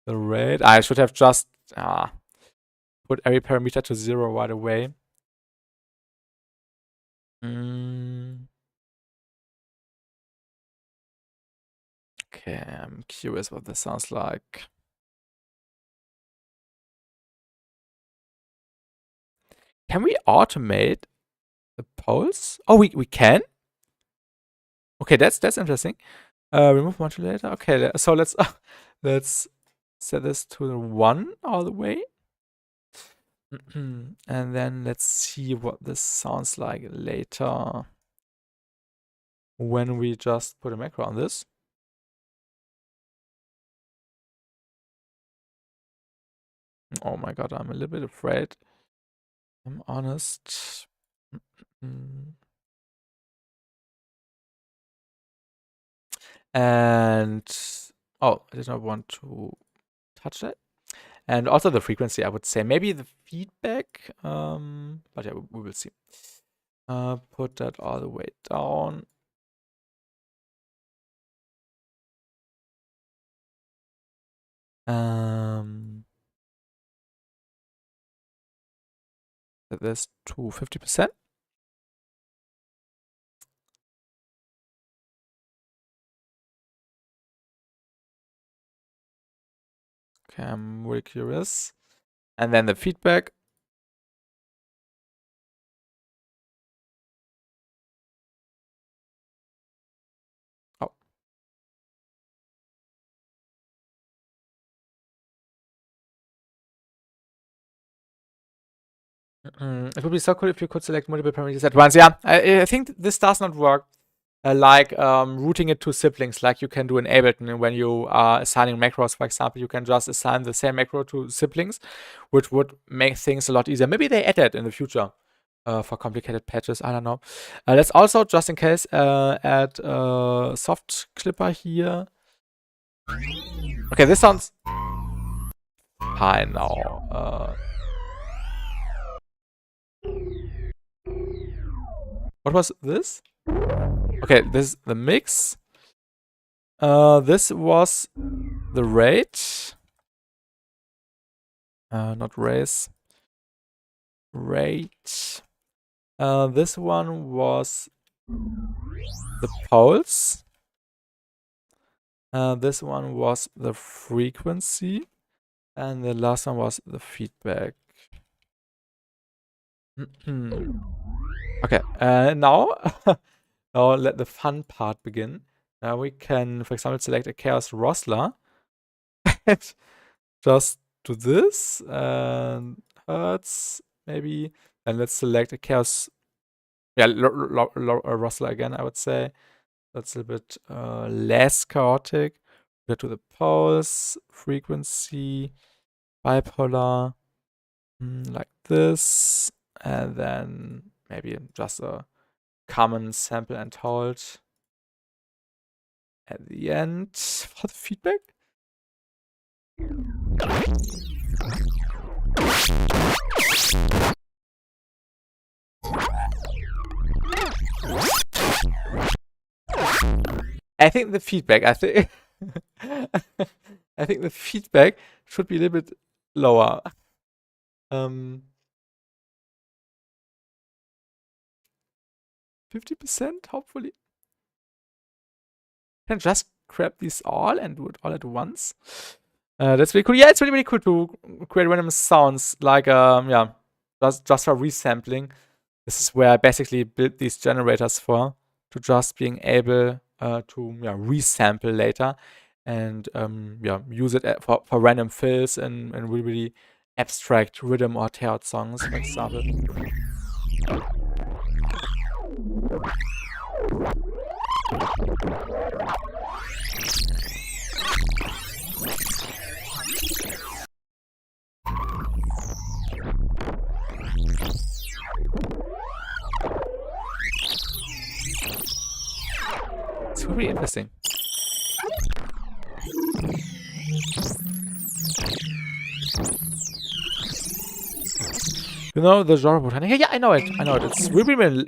rate. I should have just put every parameter to 0 right away. Okay, I'm curious what this sounds like. Can we automate the pulse? Oh, we can? Okay, that's interesting. Remove modulator. Okay, so let's set this to the 1 all the way. And then let's see what this sounds like later when we just put a macro on this. Oh my god, I'm a little bit afraid. I'm honest. And oh, I did not want to touch that. And also the frequency, I would say. Maybe the feedback, but yeah, we will see. Put that all the way down. Set this to 50%. Okay, I'm really curious. And then the feedback. Oh. It would be so cool if you could select multiple parameters at once. Yeah, I think this does not work like routing it to siblings, like you can do in Ableton. When you are assigning macros, for example, you can just assign the same macro to siblings, which would make things a lot easier. Maybe they add that in the future for complicated patches. I don't know. Let's also, just in case, add a soft clipper here. Okay, this sounds high now. What was this? Okay, this is the mix. This was the rate. Not race. Rate. This one was the pulse. This one was the frequency. And the last one was the feedback. Okay, now, now let the fun part begin. Now we can, for example, select a Chaos Rosler and just do this and Hertz maybe, and let's select a Chaos, Rosler again, I would say. That's a bit less chaotic. Go to the pulse, frequency, bipolar, like this, and then maybe just a common sample and hold at the end for the feedback. I think the feedback, I think I think the feedback should be a little bit lower. 50%, hopefully. Can just grab these all and do it all at once. That's really cool. Yeah, it's really, really cool to create random sounds, like, yeah, just for resampling. This is where I basically built these generators for, to just being able to resample later and use it for random fills and really, really abstract rhythm or teared songs, for example. It's really interesting. You know the genre botanic? Yeah, I know it. I know it. It's really, really,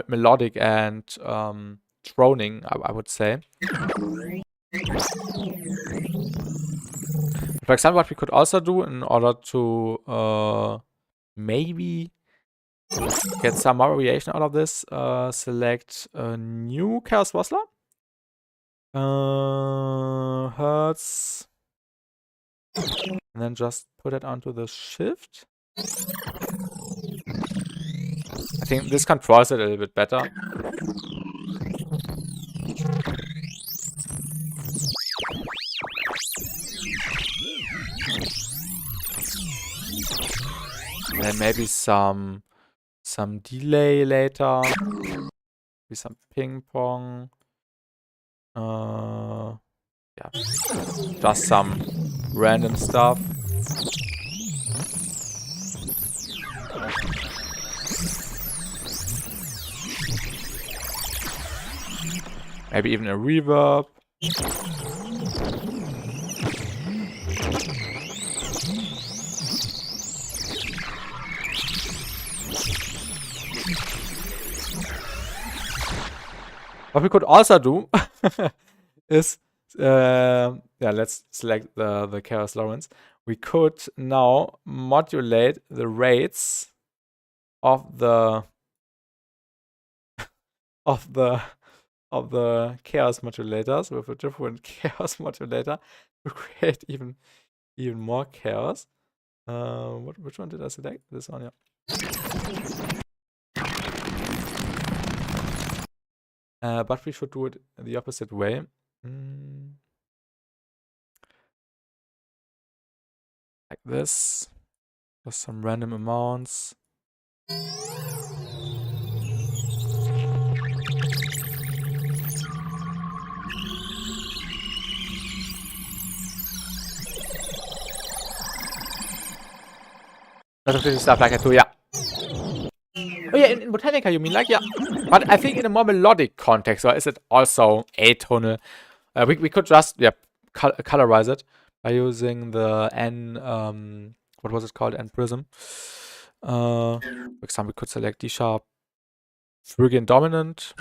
melodic and droning, I would say. For example, what we could also do in order to maybe get some more variation out of this, select a new Chaos Rosler. Hertz. And then just put it onto the shift. I think this controls it a little bit better. And then maybe some delay later. Maybe some ping pong. Yeah, just some random stuff. Maybe even a reverb. What we could also do is, let's select the Chaos Lawrence. We could now modulate the rates of the chaos modulators with a different chaos modulator to create even more chaos. Which one did I select? This one, yeah. But we should do it the opposite way. Like this. Just some random amounts. Lots of stuff like that too, yeah. Oh yeah, in Botanica you mean, like, yeah. But I think in a more melodic context, or is it also atonal? We could just, colorize it by using the N, what was it called? N prism. For example, we could select D sharp, Phrygian dominant.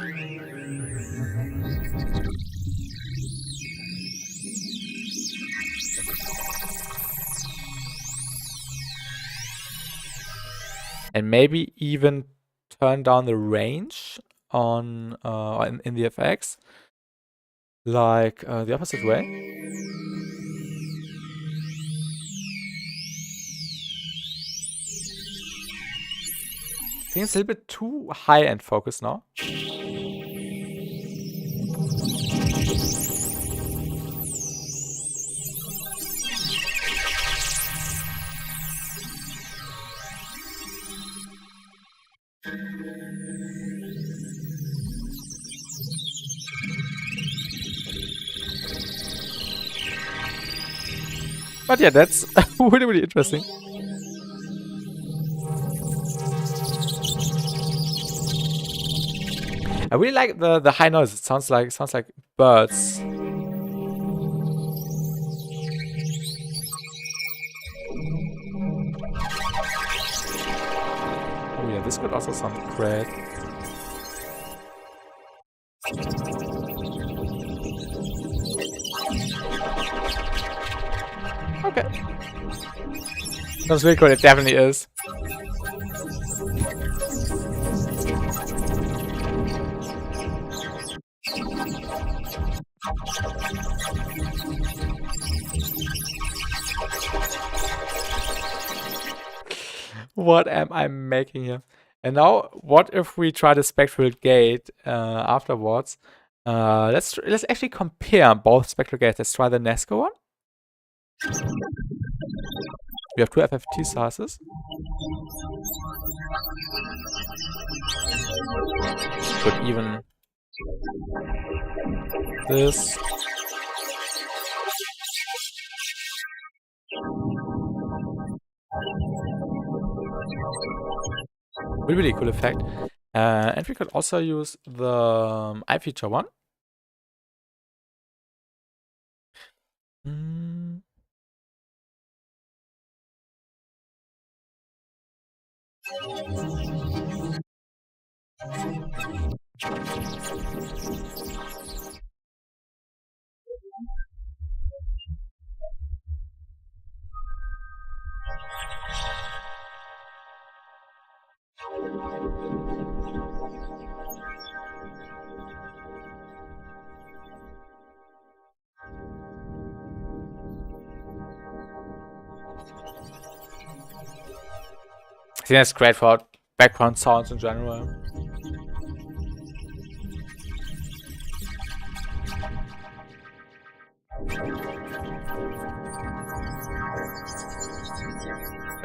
And maybe even turn down the range on in the FX, like the opposite way. I think it's a little bit too high-end focus now. But yeah, that's really, really interesting. I really like the high noise. It sounds like birds. Oh yeah, this could also sound great. Okay. Sounds really cool. It definitely is. What am I making here? And now, what if we try the Spectral gate afterwards? Let's actually compare both Spectral gates. Let's try the Nesco one. We have 2 FFT sizes. Could even this. Really cool effect. And we could also use the eye feature one. I think that's great for background sounds in general.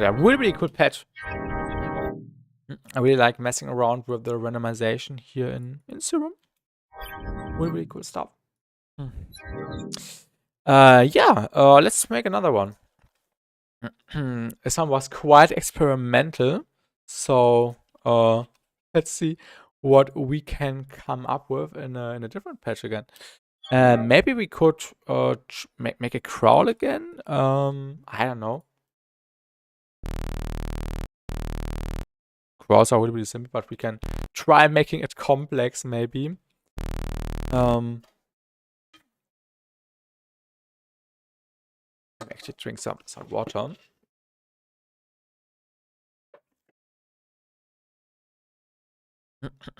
Yeah, really cool patch. I really like messing around with the randomization here in Serum. Really cool stuff. Yeah, let's make another one. This one was quite experimental, so let's see what we can come up with in a different patch again. Maybe we could make a crawl again. I don't know. Crawls are really simple, but we can try making it complex, maybe. Actually drink some water.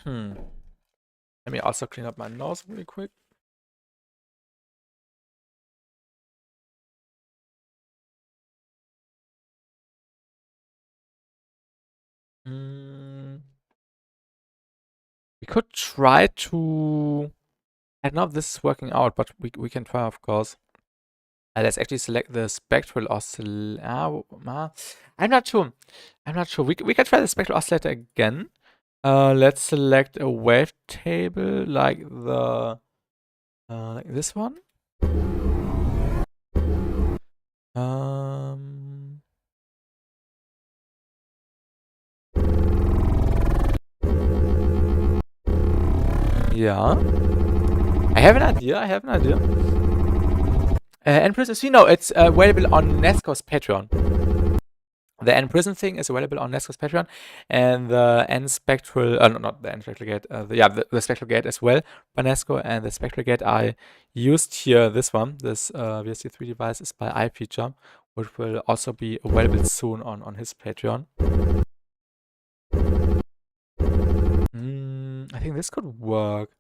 Let me also clean up my nose really quick. We could try to... I don't know if this is working out, but we can try, of course. Let's actually select the Spectral Oscillator. I'm not sure. We can try the Spectral Oscillator again. Let's select a wavetable like like this one. Yeah. I have an idea. And please, as you know, it's available on Nesco's Patreon. The N Prism thing is available on Nesco's Patreon, and the N Spectral, no, not the N Spectral Gate, the Spectral Gate as well by Nesco, and the Spectral Gate I used here, this one, this VST3 device is by iFeature, which will also be available soon on his Patreon. I think this could work.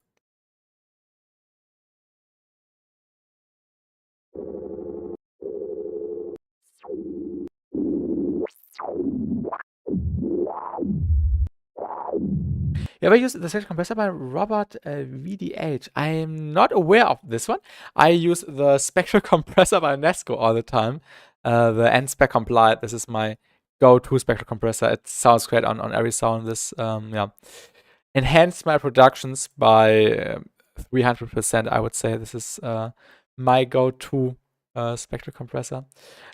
You ever use the Spectral Compressor by Robert VDH? I'm not aware of this one. I use the Spectral Compressor by Nesco all the time. The N-Spec Complied. This is my go-to Spectral Compressor. It sounds great on every sound. This, enhanced my productions by 300%, I would say. This is my go-to Spectral Compressor.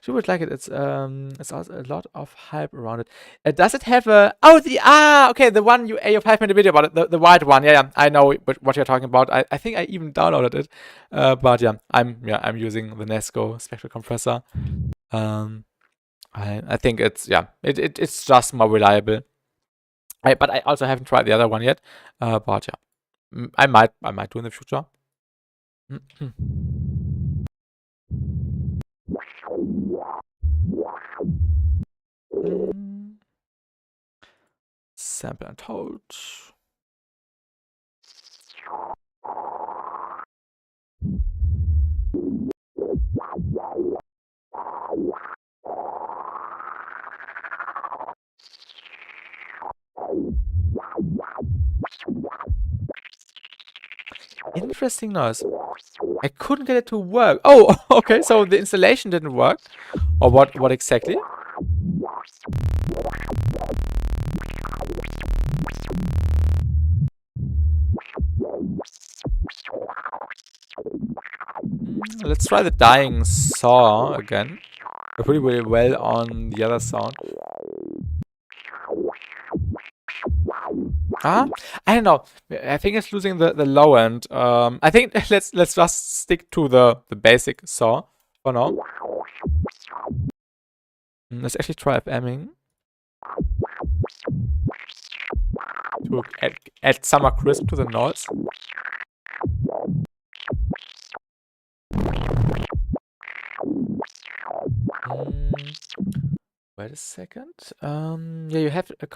You would like it. It's also a lot of hype around it. Does it have a okay, the one you 5-minute video about it, the white one. Yeah, I know what you're talking about. I think I even downloaded it. But yeah, I'm using the Nesco Spectral Compressor. I think it's it's just more reliable. But I also haven't tried the other one yet. But yeah, I might do in the future. Sample and hold. Interesting noise. I couldn't get it to work. Oh, okay, so the installation didn't work. Or what exactly? Let's try the dying saw again. Pretty well on the other sound. I don't know. I think it's losing the low end. I think let's just stick to the basic saw for now. Let's actually try FMing to add some more crisp to the noise. Wait a second. Yeah, you have to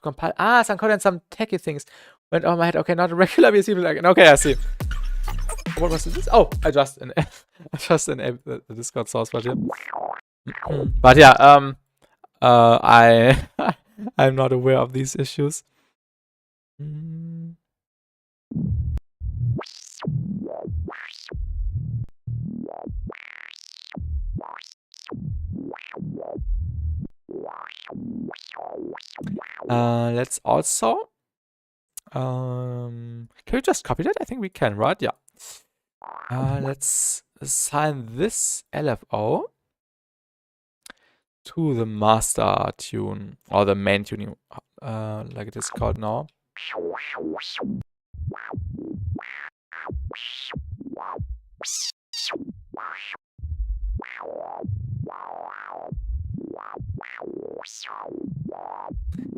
compile. Some code and some techie things went over my head. Okay, not a regular VST plugin. Okay, I see. What was this? Oh, I just enabled the Discord source for you. But yeah, I'm not aware of these issues. Let's also can we just copy that? I think we can, right? Yeah. Let's assign this LFO to the master tune, or the main tuning, like it is called now.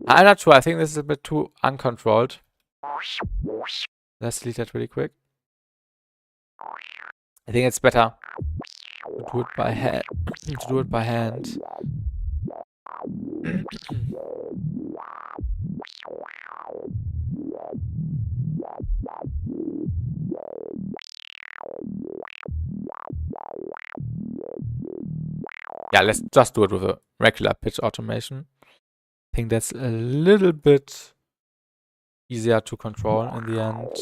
I'm not sure. I think this is a bit too uncontrolled. Let's delete that really quick. I think it's better to do it by hand. Yeah, let's just do it with a regular pitch automation. I think that's a little bit easier to control in the end.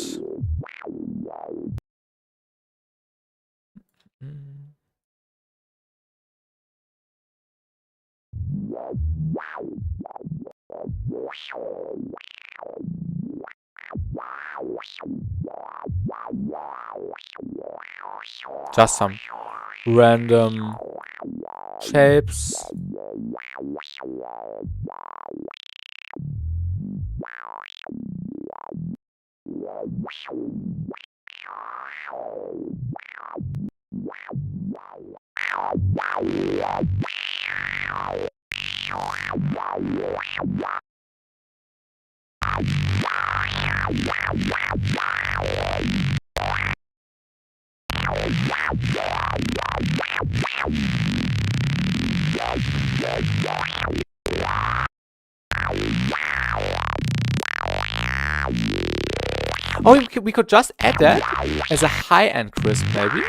Just some random shapes. Oh, we could just add that as a high-end crisp, maybe.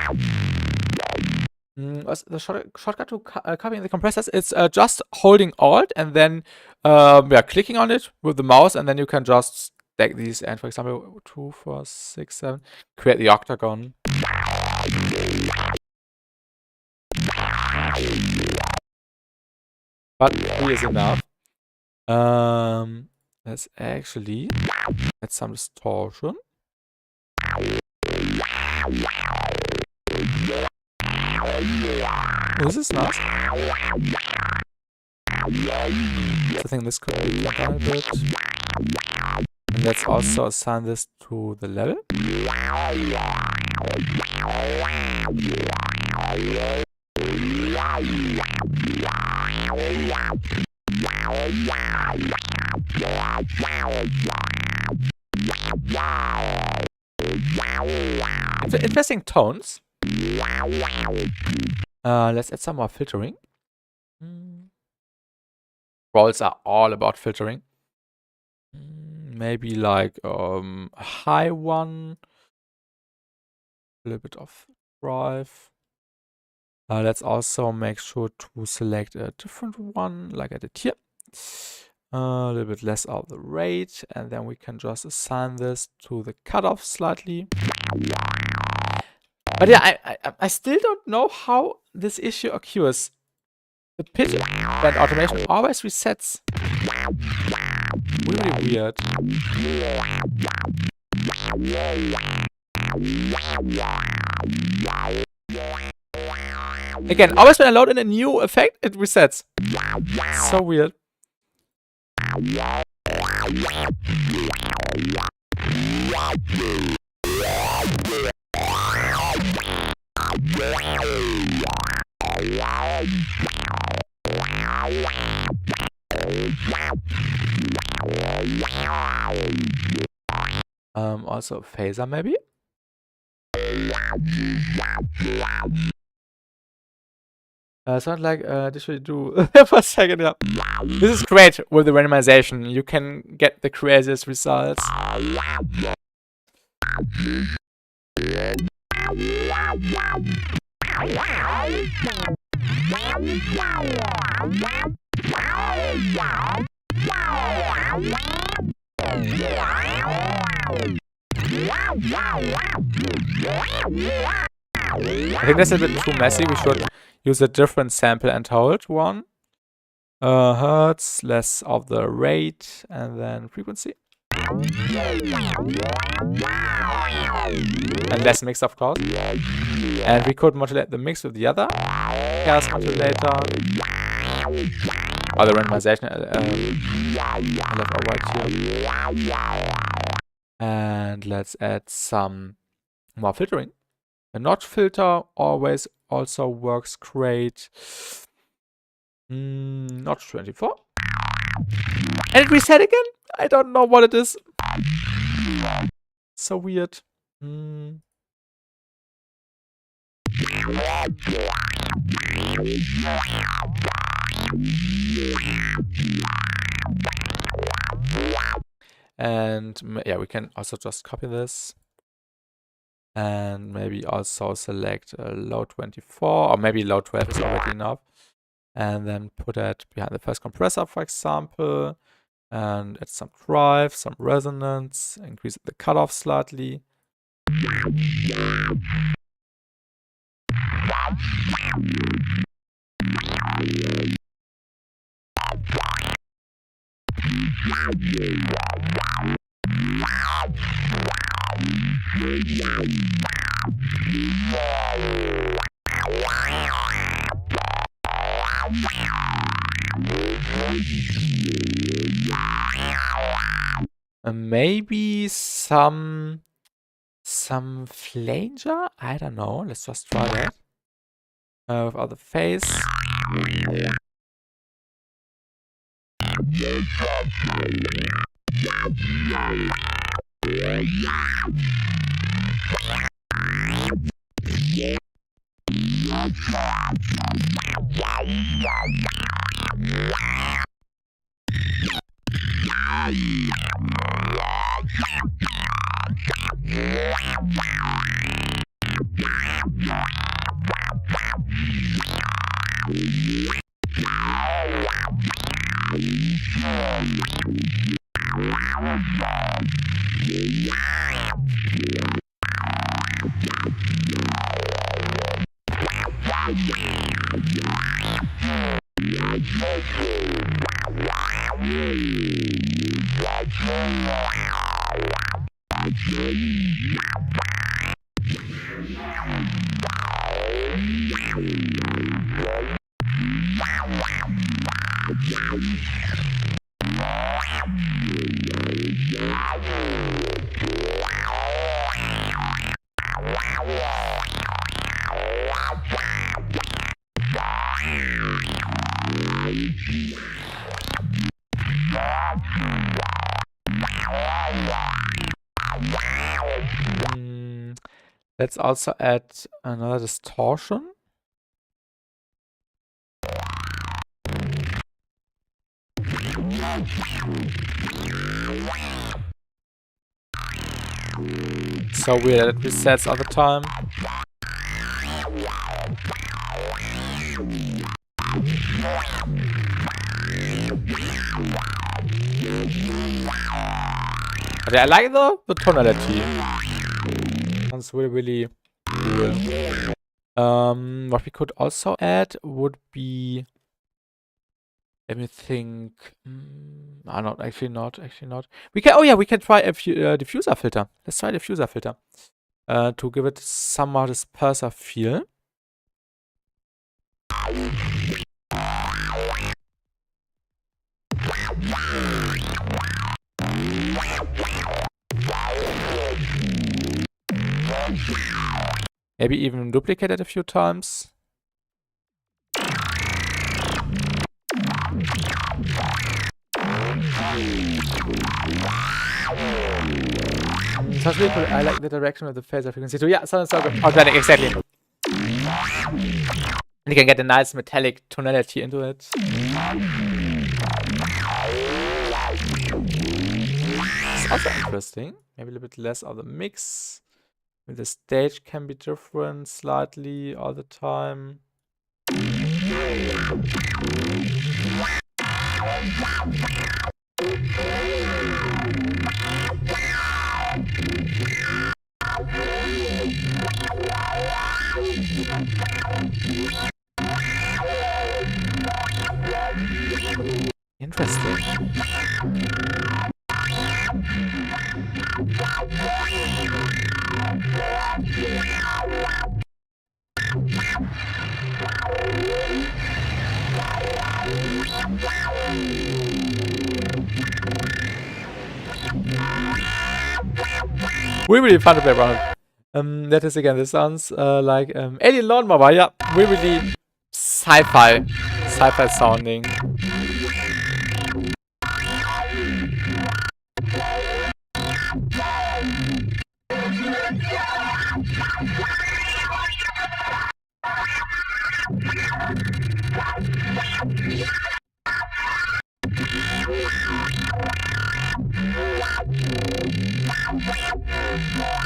What's the shortcut to copying the compressors? It's just holding Alt and then clicking on it with the mouse, and then you can just stack these. And for example, 2, 4, 6, 7, create the octagon. But 3 is enough. Let's actually add some distortion. Oh, this is nice. I think this could be done a bit. And let's also assign this to the level. Interesting tones. Let's add some more filtering. Rolls are all about filtering. Maybe like a high one. A little bit of drive. Let's also make sure to select a different one, like I did here. A little bit less of the rate, and then we can just assign this to the cutoff slightly. But yeah, I still don't know how this issue occurs. The pitch bend automation always resets. Really weird. Again, always when I load in a new effect, it resets. So weird. Also phaser maybe. Sound like this will do for a second. Yeah. This is great with the randomization. You can get the craziest results. I think that's a bit too messy. We should use a different sample and hold one. Hertz, less of the rate, and then frequency. And less mix, of course. And we could modulate the mix with the other chaos modulator. Or the randomization. I left over here. And let's add some more filtering. The notch filter always also works great. Notch 24. And it reset again? I don't know what it is. So weird. And yeah, we can also just copy this. And maybe also select low 24, or maybe low 12 is already enough. And then put that behind the first compressor, for example. And add some drive, some resonance, increase the cutoff slightly. Maybe some flanger? I don't know. Let's just try that. Without the face. Let's also add another distortion. So weird that it resets all the time. But yeah, I like the tonality. Sounds really cool. What we could also add would be, let me think. No, actually not. We can. We can try a diffuser filter. Let's try diffuser filter to give it some more disperser feel. Maybe even duplicate it a few times. Sounds really cool. I like the direction of the phaser frequency too. Yeah, sounds so good. Organic, exactly. And you can get a nice metallic tonality into it. It's also interesting. Maybe a little bit less of the mix. The stage can be different slightly all the time. Interesting. Really fun to play around. That is again, this sounds like Alien Lawnmower. Yeah, really sci-fi sounding.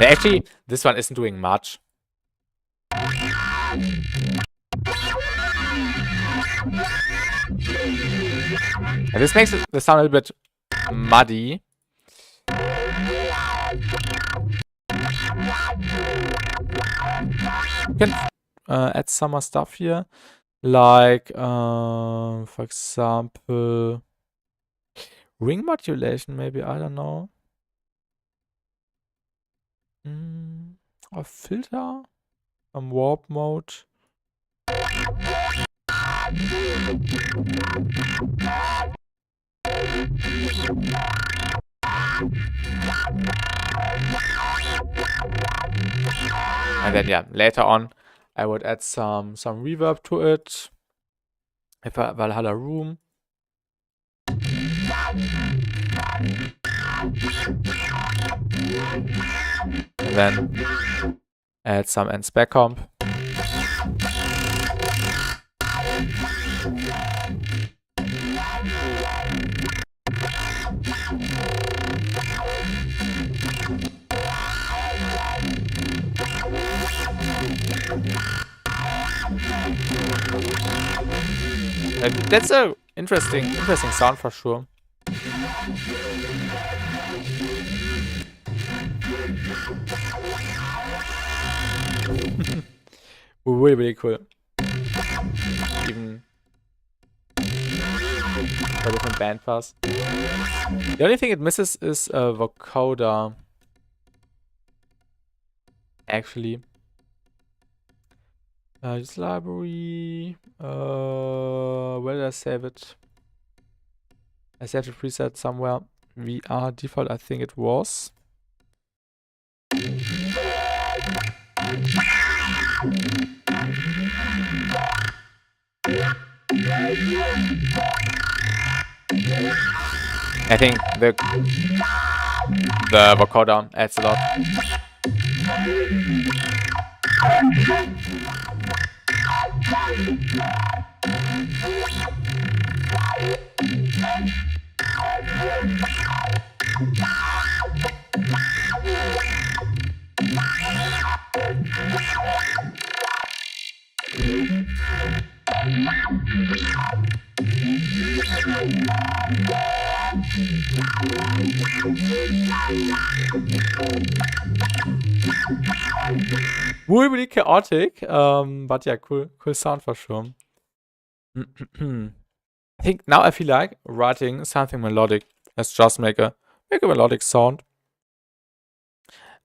Actually, this one isn't doing much. And this makes the sound a little bit muddy. You can add some more stuff here, like for example, ring modulation. Maybe, I don't know. A filter, warp mode. And then yeah, later on I would add some reverb to it. If I Valhalla Room. And then add some end spec comp. That's a interesting sound for sure. Really cool. Even a different band pass. The only thing it misses is a vocoder. Actually. This library. Where did I save it? I saved it preset somewhere. VR default, I think it was. I think the vocoder adds a lot. Really chaotic, but yeah, cool sound for sure. I think now I feel like writing something melodic. Let's just make a melodic sound.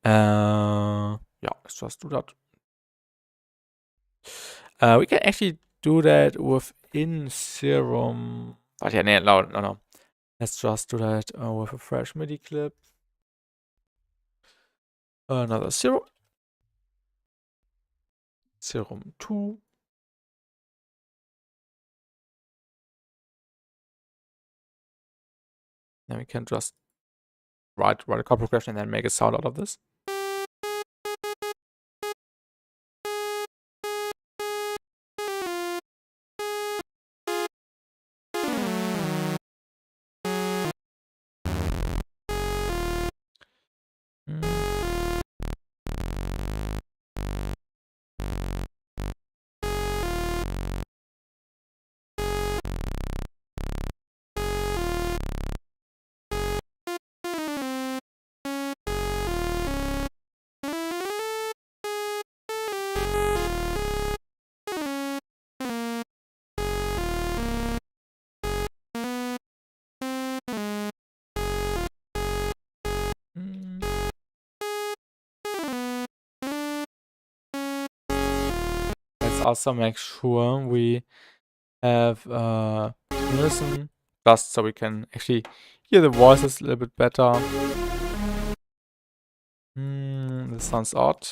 Yeah, let's just do that. We can actually do that within Serum. But yeah, no. Let's just do that with a fresh MIDI clip. Another Serum. Serum 2. Then we can just write a chord progression and then make a sound out of this. Let's also make sure we have listen just so we can actually hear the voices a little bit better. This sounds odd.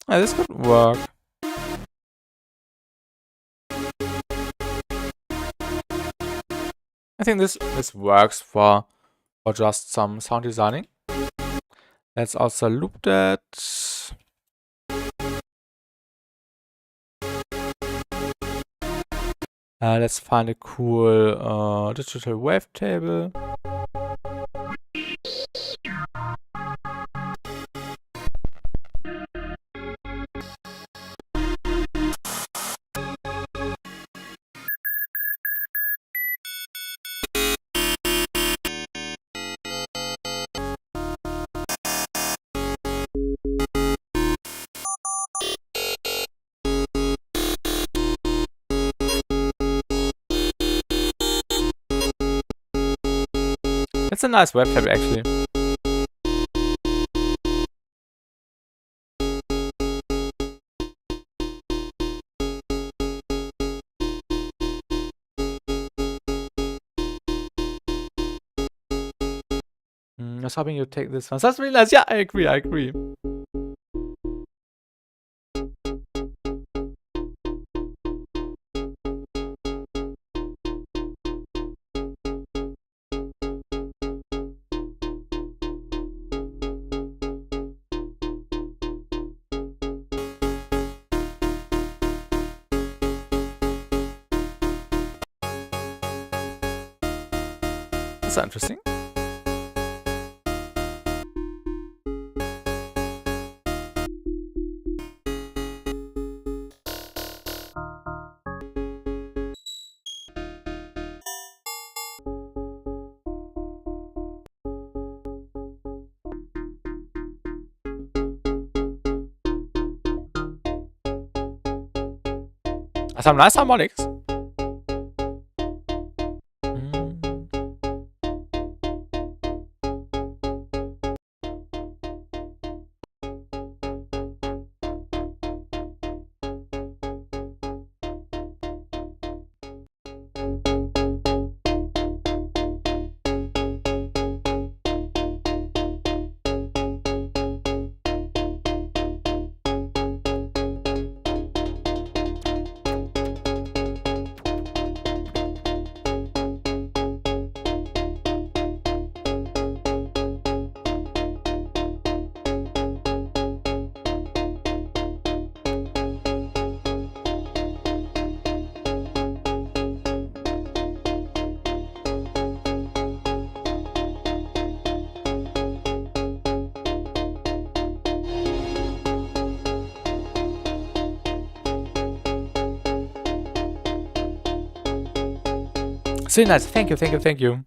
This could work. I think this works for just some sound designing. Let's also loop that. Let's find a cool digital wavetable. It's a nice web fabric actually. I was hoping you'd take this one. That's really nice. Yeah, I agree, I agree. That's interesting. Some nice harmonics. So nice. Thank you, thank you, thank you.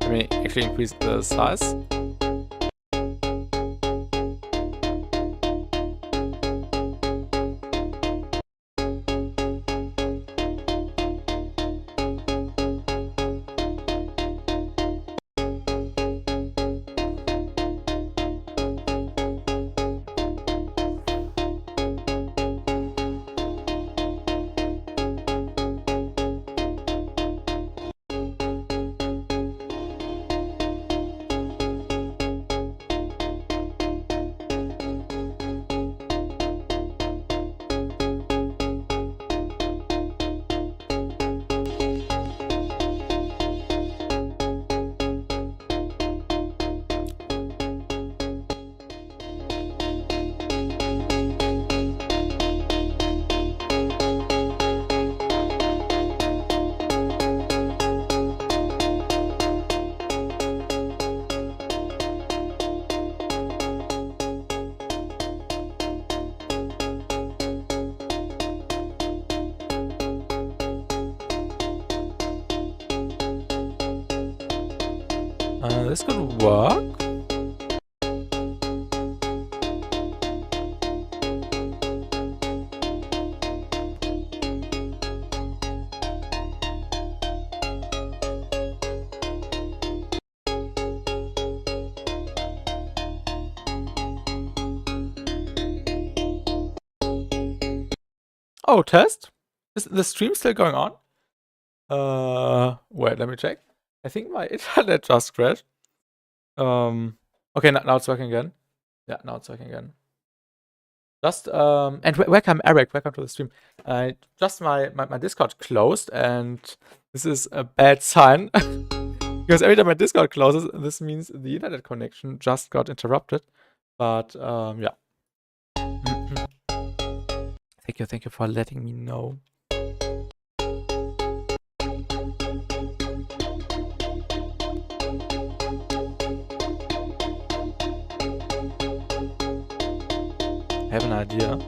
Let me actually increase the size. This could work. Oh, test? Is the stream still going on? Wait, let me check. I think my internet just crashed. Okay, now it's working again. Yeah, now it's working again. Just, and welcome, Eric. Welcome to the stream. Just my Discord closed, and this is a bad sign. Because every time my Discord closes, this means the internet connection just got interrupted. But, yeah. Thank you for letting me know. I have an idea.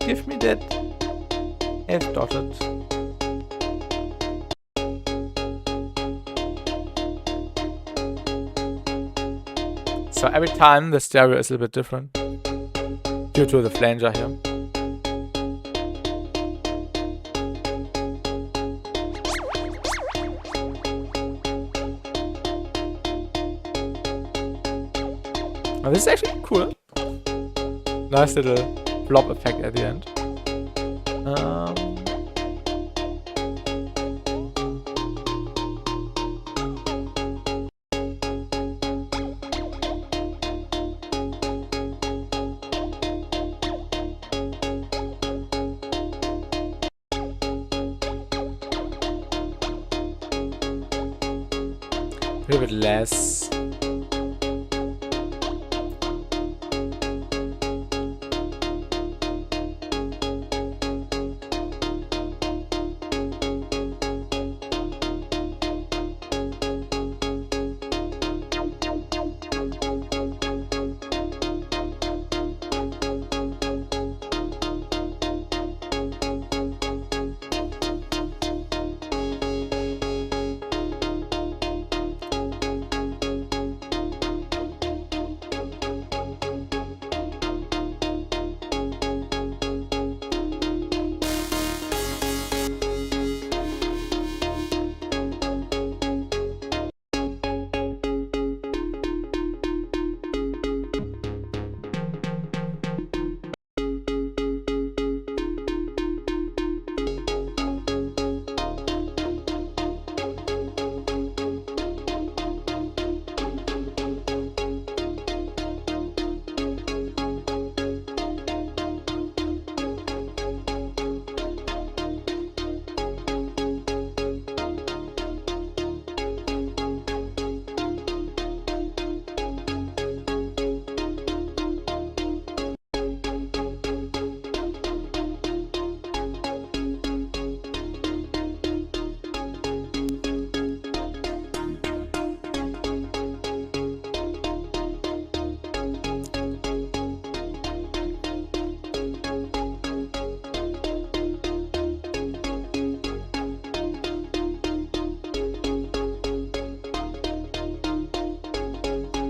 Give me that F dotted. So every time the stereo is a little bit different due to the flanger here. Oh, this is actually cool. Nice little blob effect at the end. A little bit less.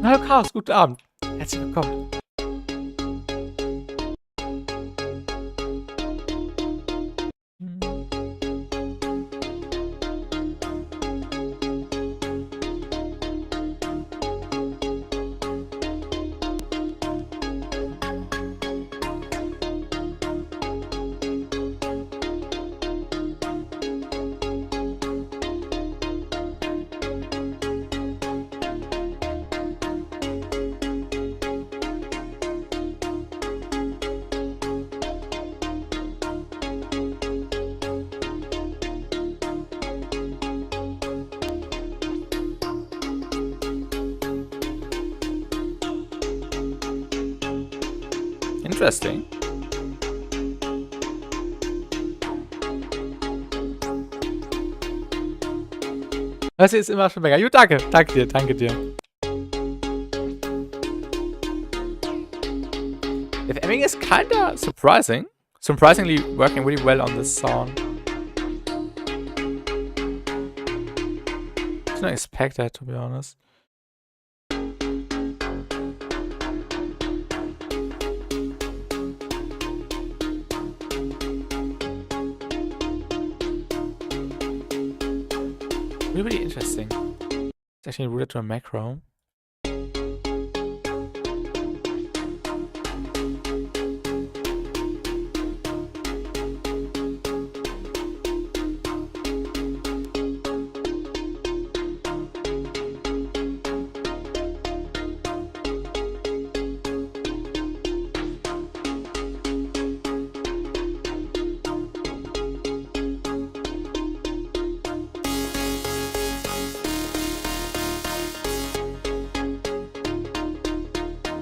Hallo Chaos, guten Abend. Herzlich willkommen. Interesting. Das ist immer schon mega. Gut, danke. Danke dir, danke dir. The theming is kinda surprising. Surprisingly working really well on this song. I didn't expect that, to be honest. Really interesting. It's actually rooted to a macro.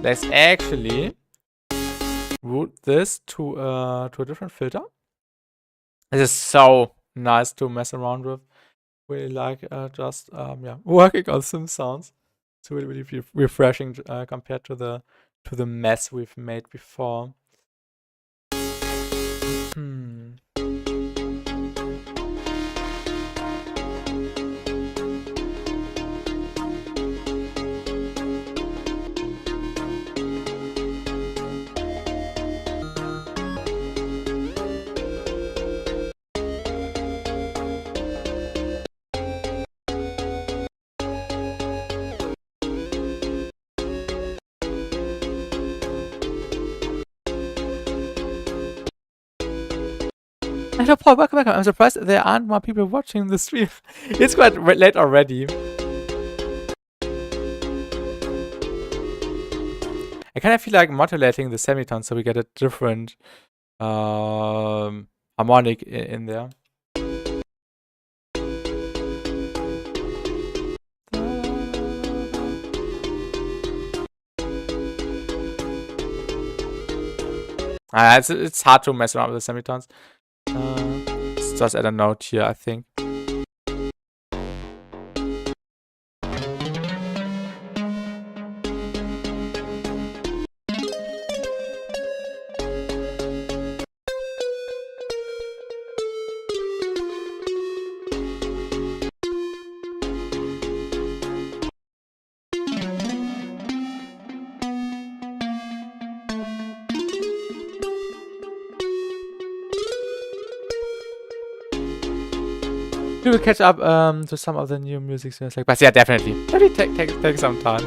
Let's actually route this to a different filter. This is so nice to mess around with. Really like just yeah, working on some sounds. It's really refreshing compared to the mess we've made before. Hello, Paul. Welcome, welcome. I'm surprised there aren't more people watching the stream. It's quite late already. I kind of feel like modulating the semitones so we get a different harmonic in there. It's hard to mess around with the semitones. Let's just add a note here, I think. We will catch up to some of the new music soon. But yeah, definitely. Maybe take some time.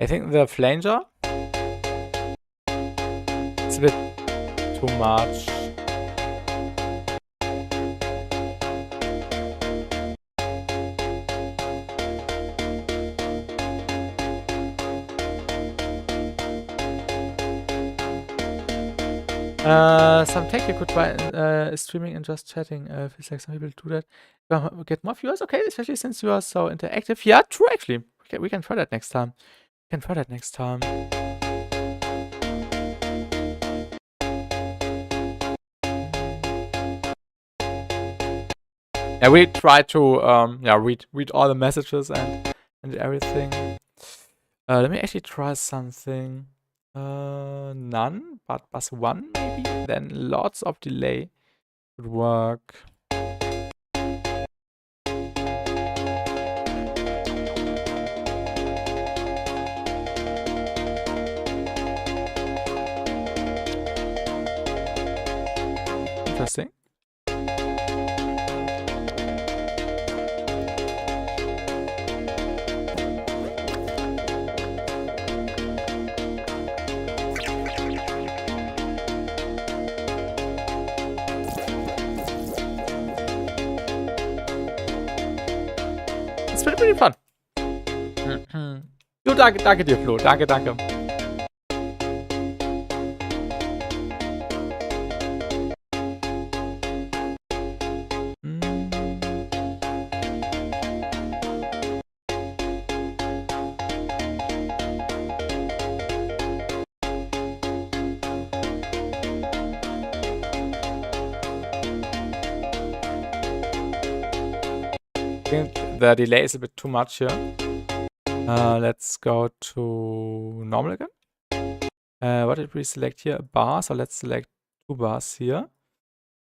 I think the flanger, it's a bit too much. Some tech you could try streaming and just chatting. Feels like some people do that. Get more viewers, okay, especially since you are so interactive. Yeah, true actually. We can try that next time. Yeah, we try to read all the messages and everything. Let me actually try something. None, but +1 maybe. Then lots of delay would work. Interesting. It's been pretty fun. Jo, danke dir, Flo. Danke. The delay is a bit too much here. Let's go to normal again. What did we select here? A bar, so let's select 2 bars here.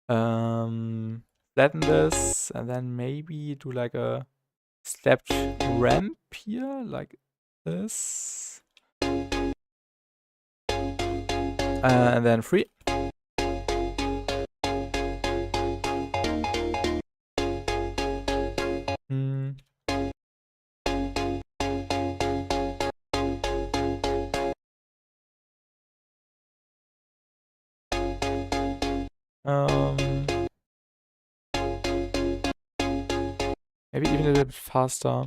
Flatten this, and then maybe do like a stepped ramp here, like this. And then 3. Maybe even a little bit faster.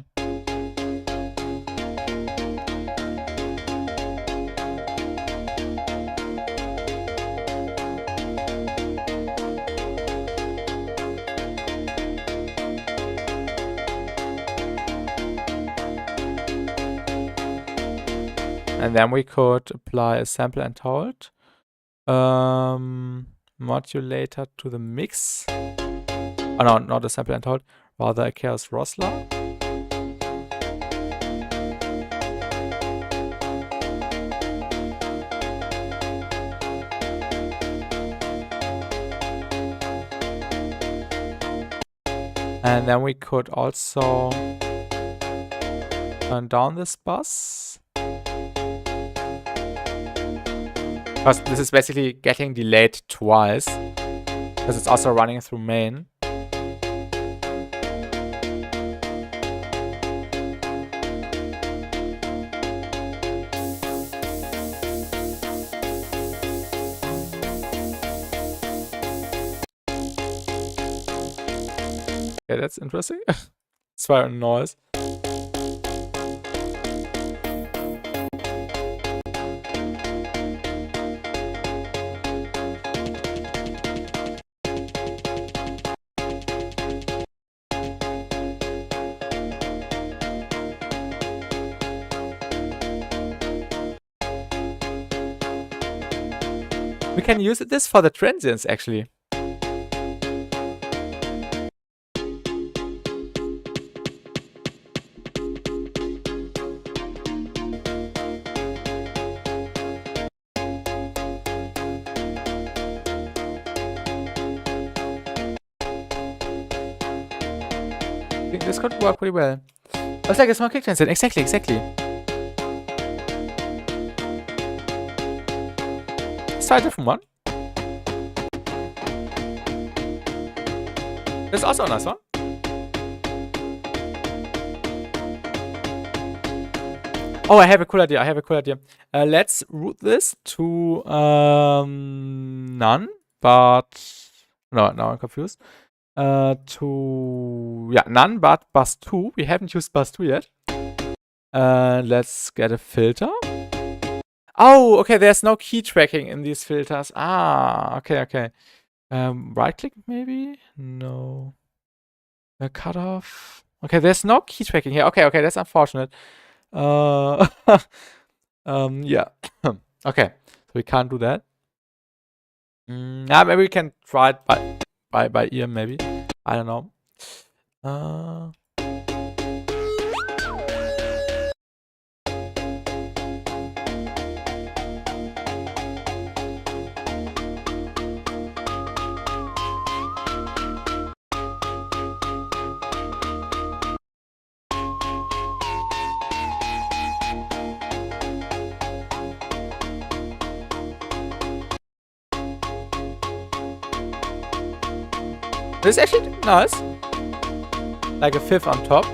And then we could apply a sample and hold modulator to the mix. Oh no, not a sample and hold, rather a chaos Rosler. And then we could also turn down this bus. Because this is basically getting delayed twice. Because it's also running through main. Okay, that's interesting. It's very noise. We can use this for the transients, actually. I think this could work pretty well. It's like a small kick transient. Exactly, exactly. Let's try a different one. This is also a nice one. Oh, I have a cool idea. I have a cool idea. Let's route this to none, but no, now I'm confused. To none, but bus 2. We haven't used bus 2 yet. Let's get a filter. Oh, okay. There's no key tracking in these filters. Ah, okay, okay. Right click maybe? No. A cutoff. Okay, there's no key tracking here. Okay, okay, that's unfortunate. Yeah. Okay, so we can't do that. Maybe we can try it by ear, maybe. I don't know. This is actually nice. Like a fifth on top.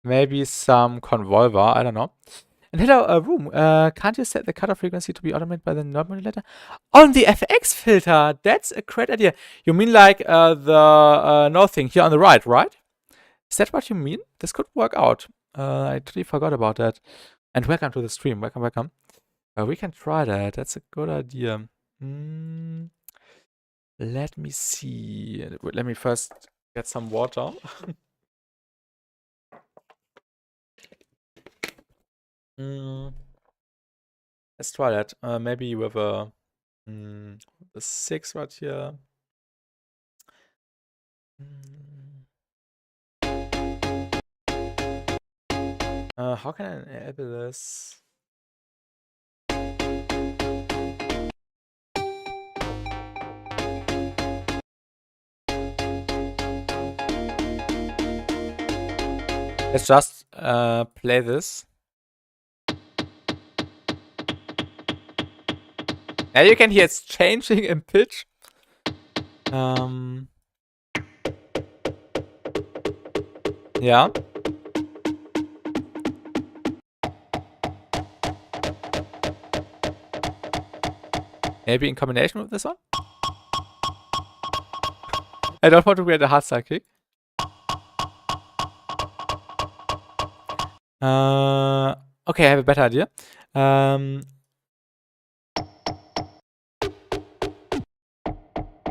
Maybe some convolver, I don't know. And hello, room. Can't you set the cutoff frequency to be automated by the node modulator? On the FX filter! That's a great idea. You mean like the node thing here on the right, right? Is that what you mean? This could work out. I totally forgot about that. And welcome to the stream. Welcome, welcome. We can try that. That's a good idea. Let me see. Let me first get some water. Let's try that. Maybe with a 6 right here. How can I enable this? Let's just play this. Now you can hear it's changing in pitch. Yeah. Maybe in combination with this one? I don't want to create a hard style kick. Okay, I have a better idea.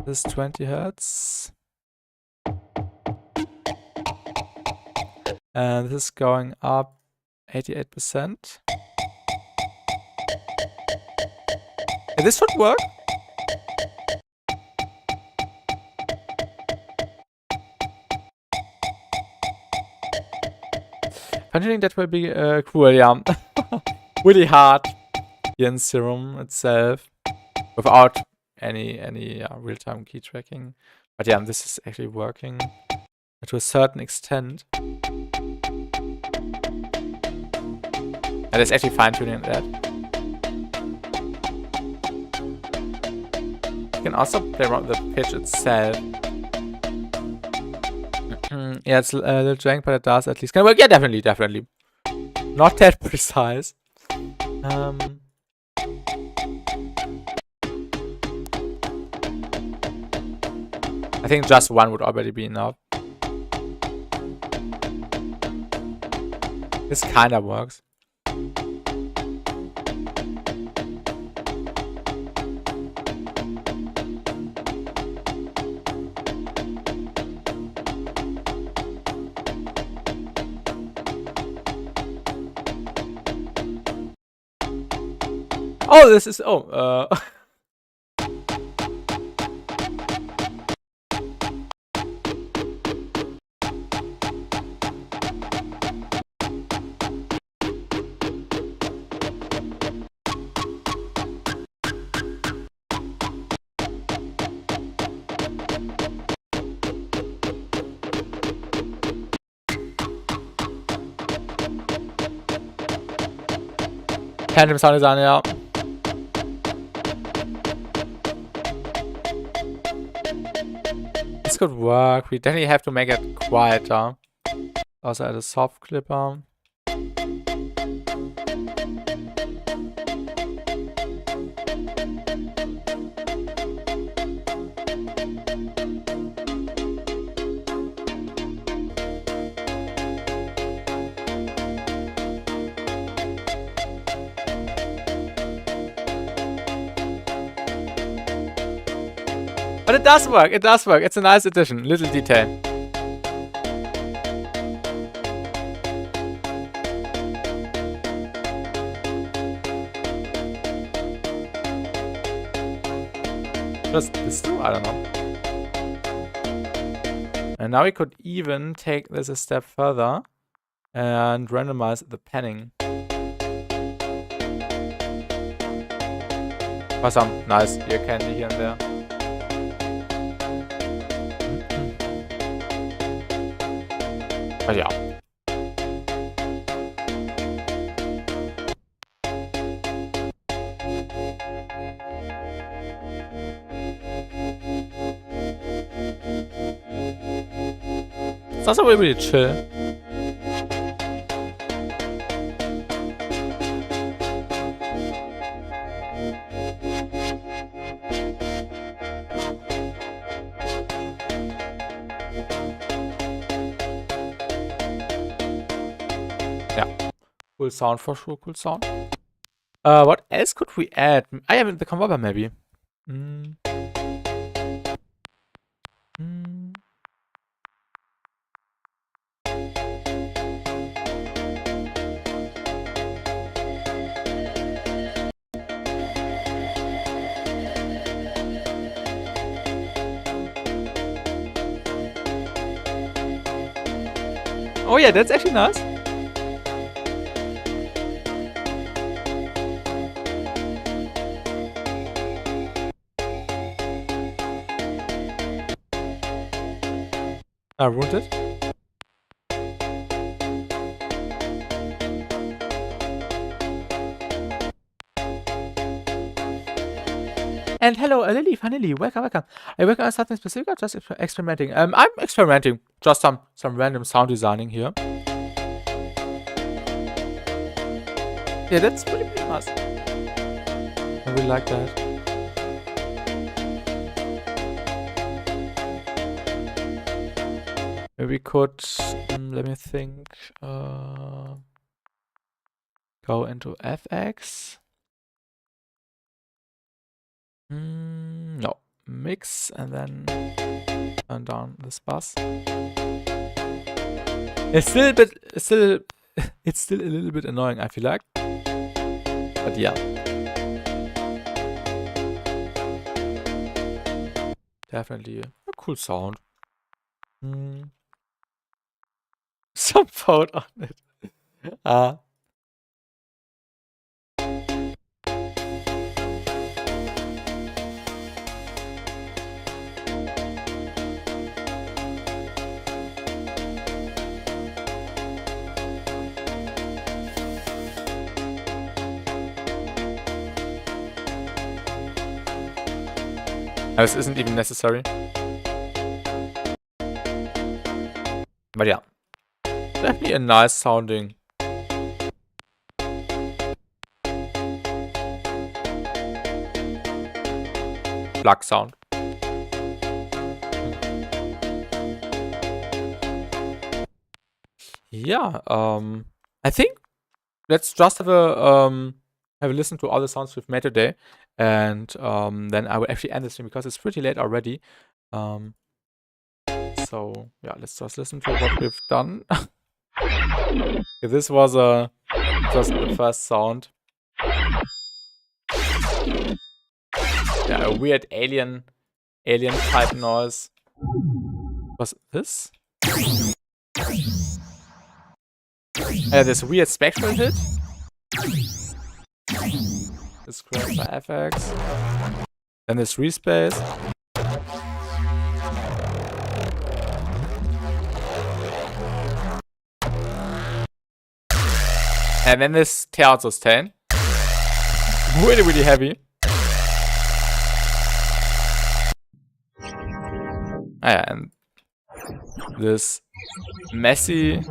This is 20 Hertz. And this is going up 88%. This should work. Fine-tuning that will be cool, yeah. Really hard here in Serum itself without any real-time key tracking. But yeah, this is actually working to a certain extent. And it's actually fine-tuning that. You can also play around with the pitch itself. Yeah, it's a little jank, but it does at least. Can work. Yeah, definitely. Not that precise. I think just one would already be enough. This kinda works. Oh, this is Tandem Sound Design, ja. This could work. We definitely have to make it quieter. Also add a soft clipper. But it does work. It's a nice addition. Little detail. Does this do? I don't know. And now we could even take this a step further and randomize the panning. For some nice ear candy here and there. But yeah. It's also really chill. Cool sound for sure, cool sound. What else could we add? I have the converter maybe. Oh yeah, that's actually nice. I ruined it. And hello, Lily, finally, welcome. Are you working on something specific or just experimenting? I'm experimenting, just some random sound designing here. Yeah, that's pretty nice. I really like that. Maybe we could, let me think, go into FX. No, mix and then turn down this bus. It's still a little bit annoying, I feel like. But yeah. Definitely a cool sound. Some vote on it. This isn't even necessary. But yeah, definitely a nice sounding plug sound. Yeah, I think let's just have a listen to all the sounds we've made today, and then I will actually end the stream because it's pretty late already. So yeah, let's just listen to what we've done. This was just the first sound. Yeah, a weird alien type noise. Was this? Yeah, this weird Spectral hit. This grab by FX. Then this respace. And then this tear sustain. Really, really heavy. Yeah, and this messy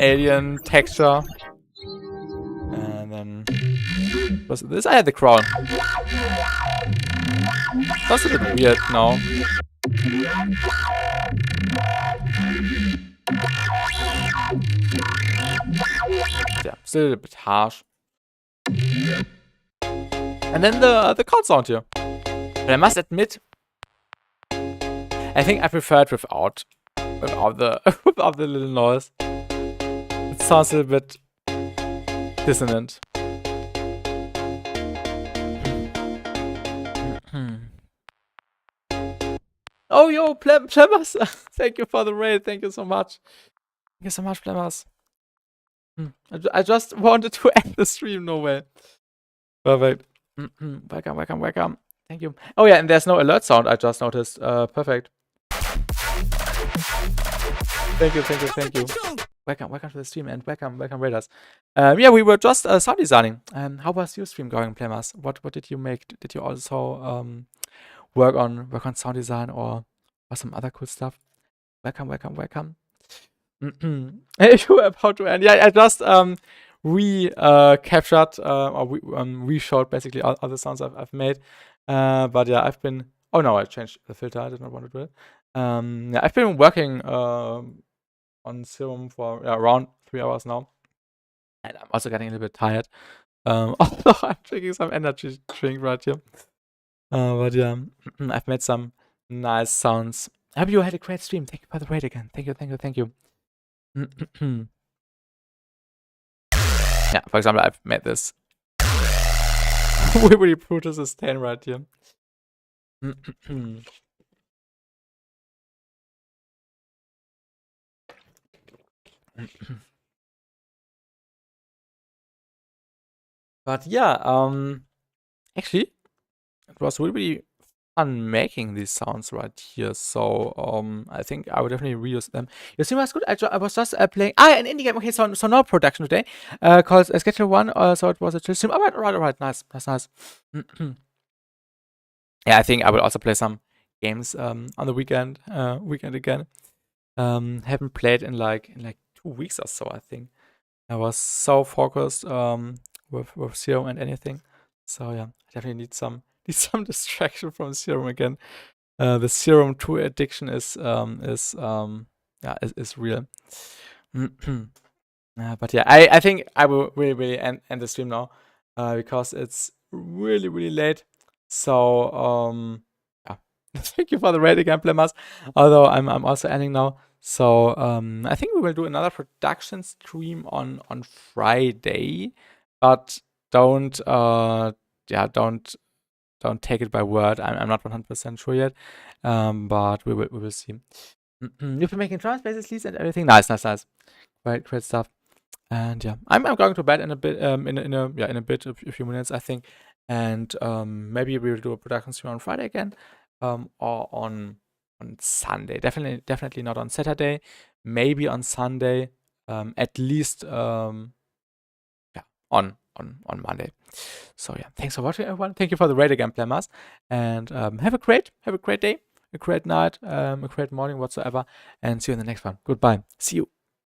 alien texture. And then was this? I had the crown. That's a bit weird now. Yeah, still a bit harsh. And then the chord sound here. But I must admit, I think I prefer it without the without the little noise. It sounds a little bit dissonant. Oh, yo, Plemmers! Thank you for the raid. Thank you so much. Thank you so much, Plemmers. I just wanted to end the stream. No way. Perfect. Welcome. Thank you. Oh yeah, and there's no alert sound. I just noticed. Perfect. Thank you. Welcome to the stream and welcome raiders. Yeah, we were just sound designing. How was your stream going, Plemmers? What did you make? Did you also work on sound design or some other cool stuff? Welcome. You were about to end. Yeah, I just captured or re-showed basically all the sounds I've made. But yeah, I've been. Oh no, I changed the filter. I did not want to do it. Yeah, I've been working on Serum for around 3 hours now, and I'm also getting a little bit tired. Although I'm drinking some energy drink right here. But yeah, I've made some nice sounds. I hope you had a great stream. Thank you for the raid again. Thank you. Yeah, for example, I've made this really brutal sustain right here. But yeah, actually, it was really fun making these sounds right here. So I think I would definitely reuse them. Your stream was good. I was just playing an indie game. Okay, so no production today. Called Schedule 1. So it was a chill stream. Alright. Nice. Yeah, I think I will also play some games on the weekend again. Haven't played in like 2 weeks or so, I think. I was so focused with Serum and anything. So yeah, I definitely need some distraction from Serum again. The Serum 2 addiction is real. But yeah, I think I will really end the stream now because it's really late. So yeah, thank you for the raid again, Plemmers. Although I'm also ending now. So I think we will do another production stream on Friday, but don't take it by word. I'm not 100% sure yet, but we will see. You've been making drums, basses, leads, and everything. Nice. Great stuff. And yeah, I'm going to bed in a bit, a few minutes, I think. And maybe we'll do a production stream on Friday again, or on Sunday. Definitely not on Saturday. Maybe on Sunday. At least on Monday. So yeah, thanks for watching, everyone. Thank you for the raid again, Plemmers, and have a great day, a great night, a great morning, whatsoever, and see you in the next one. Goodbye. See you.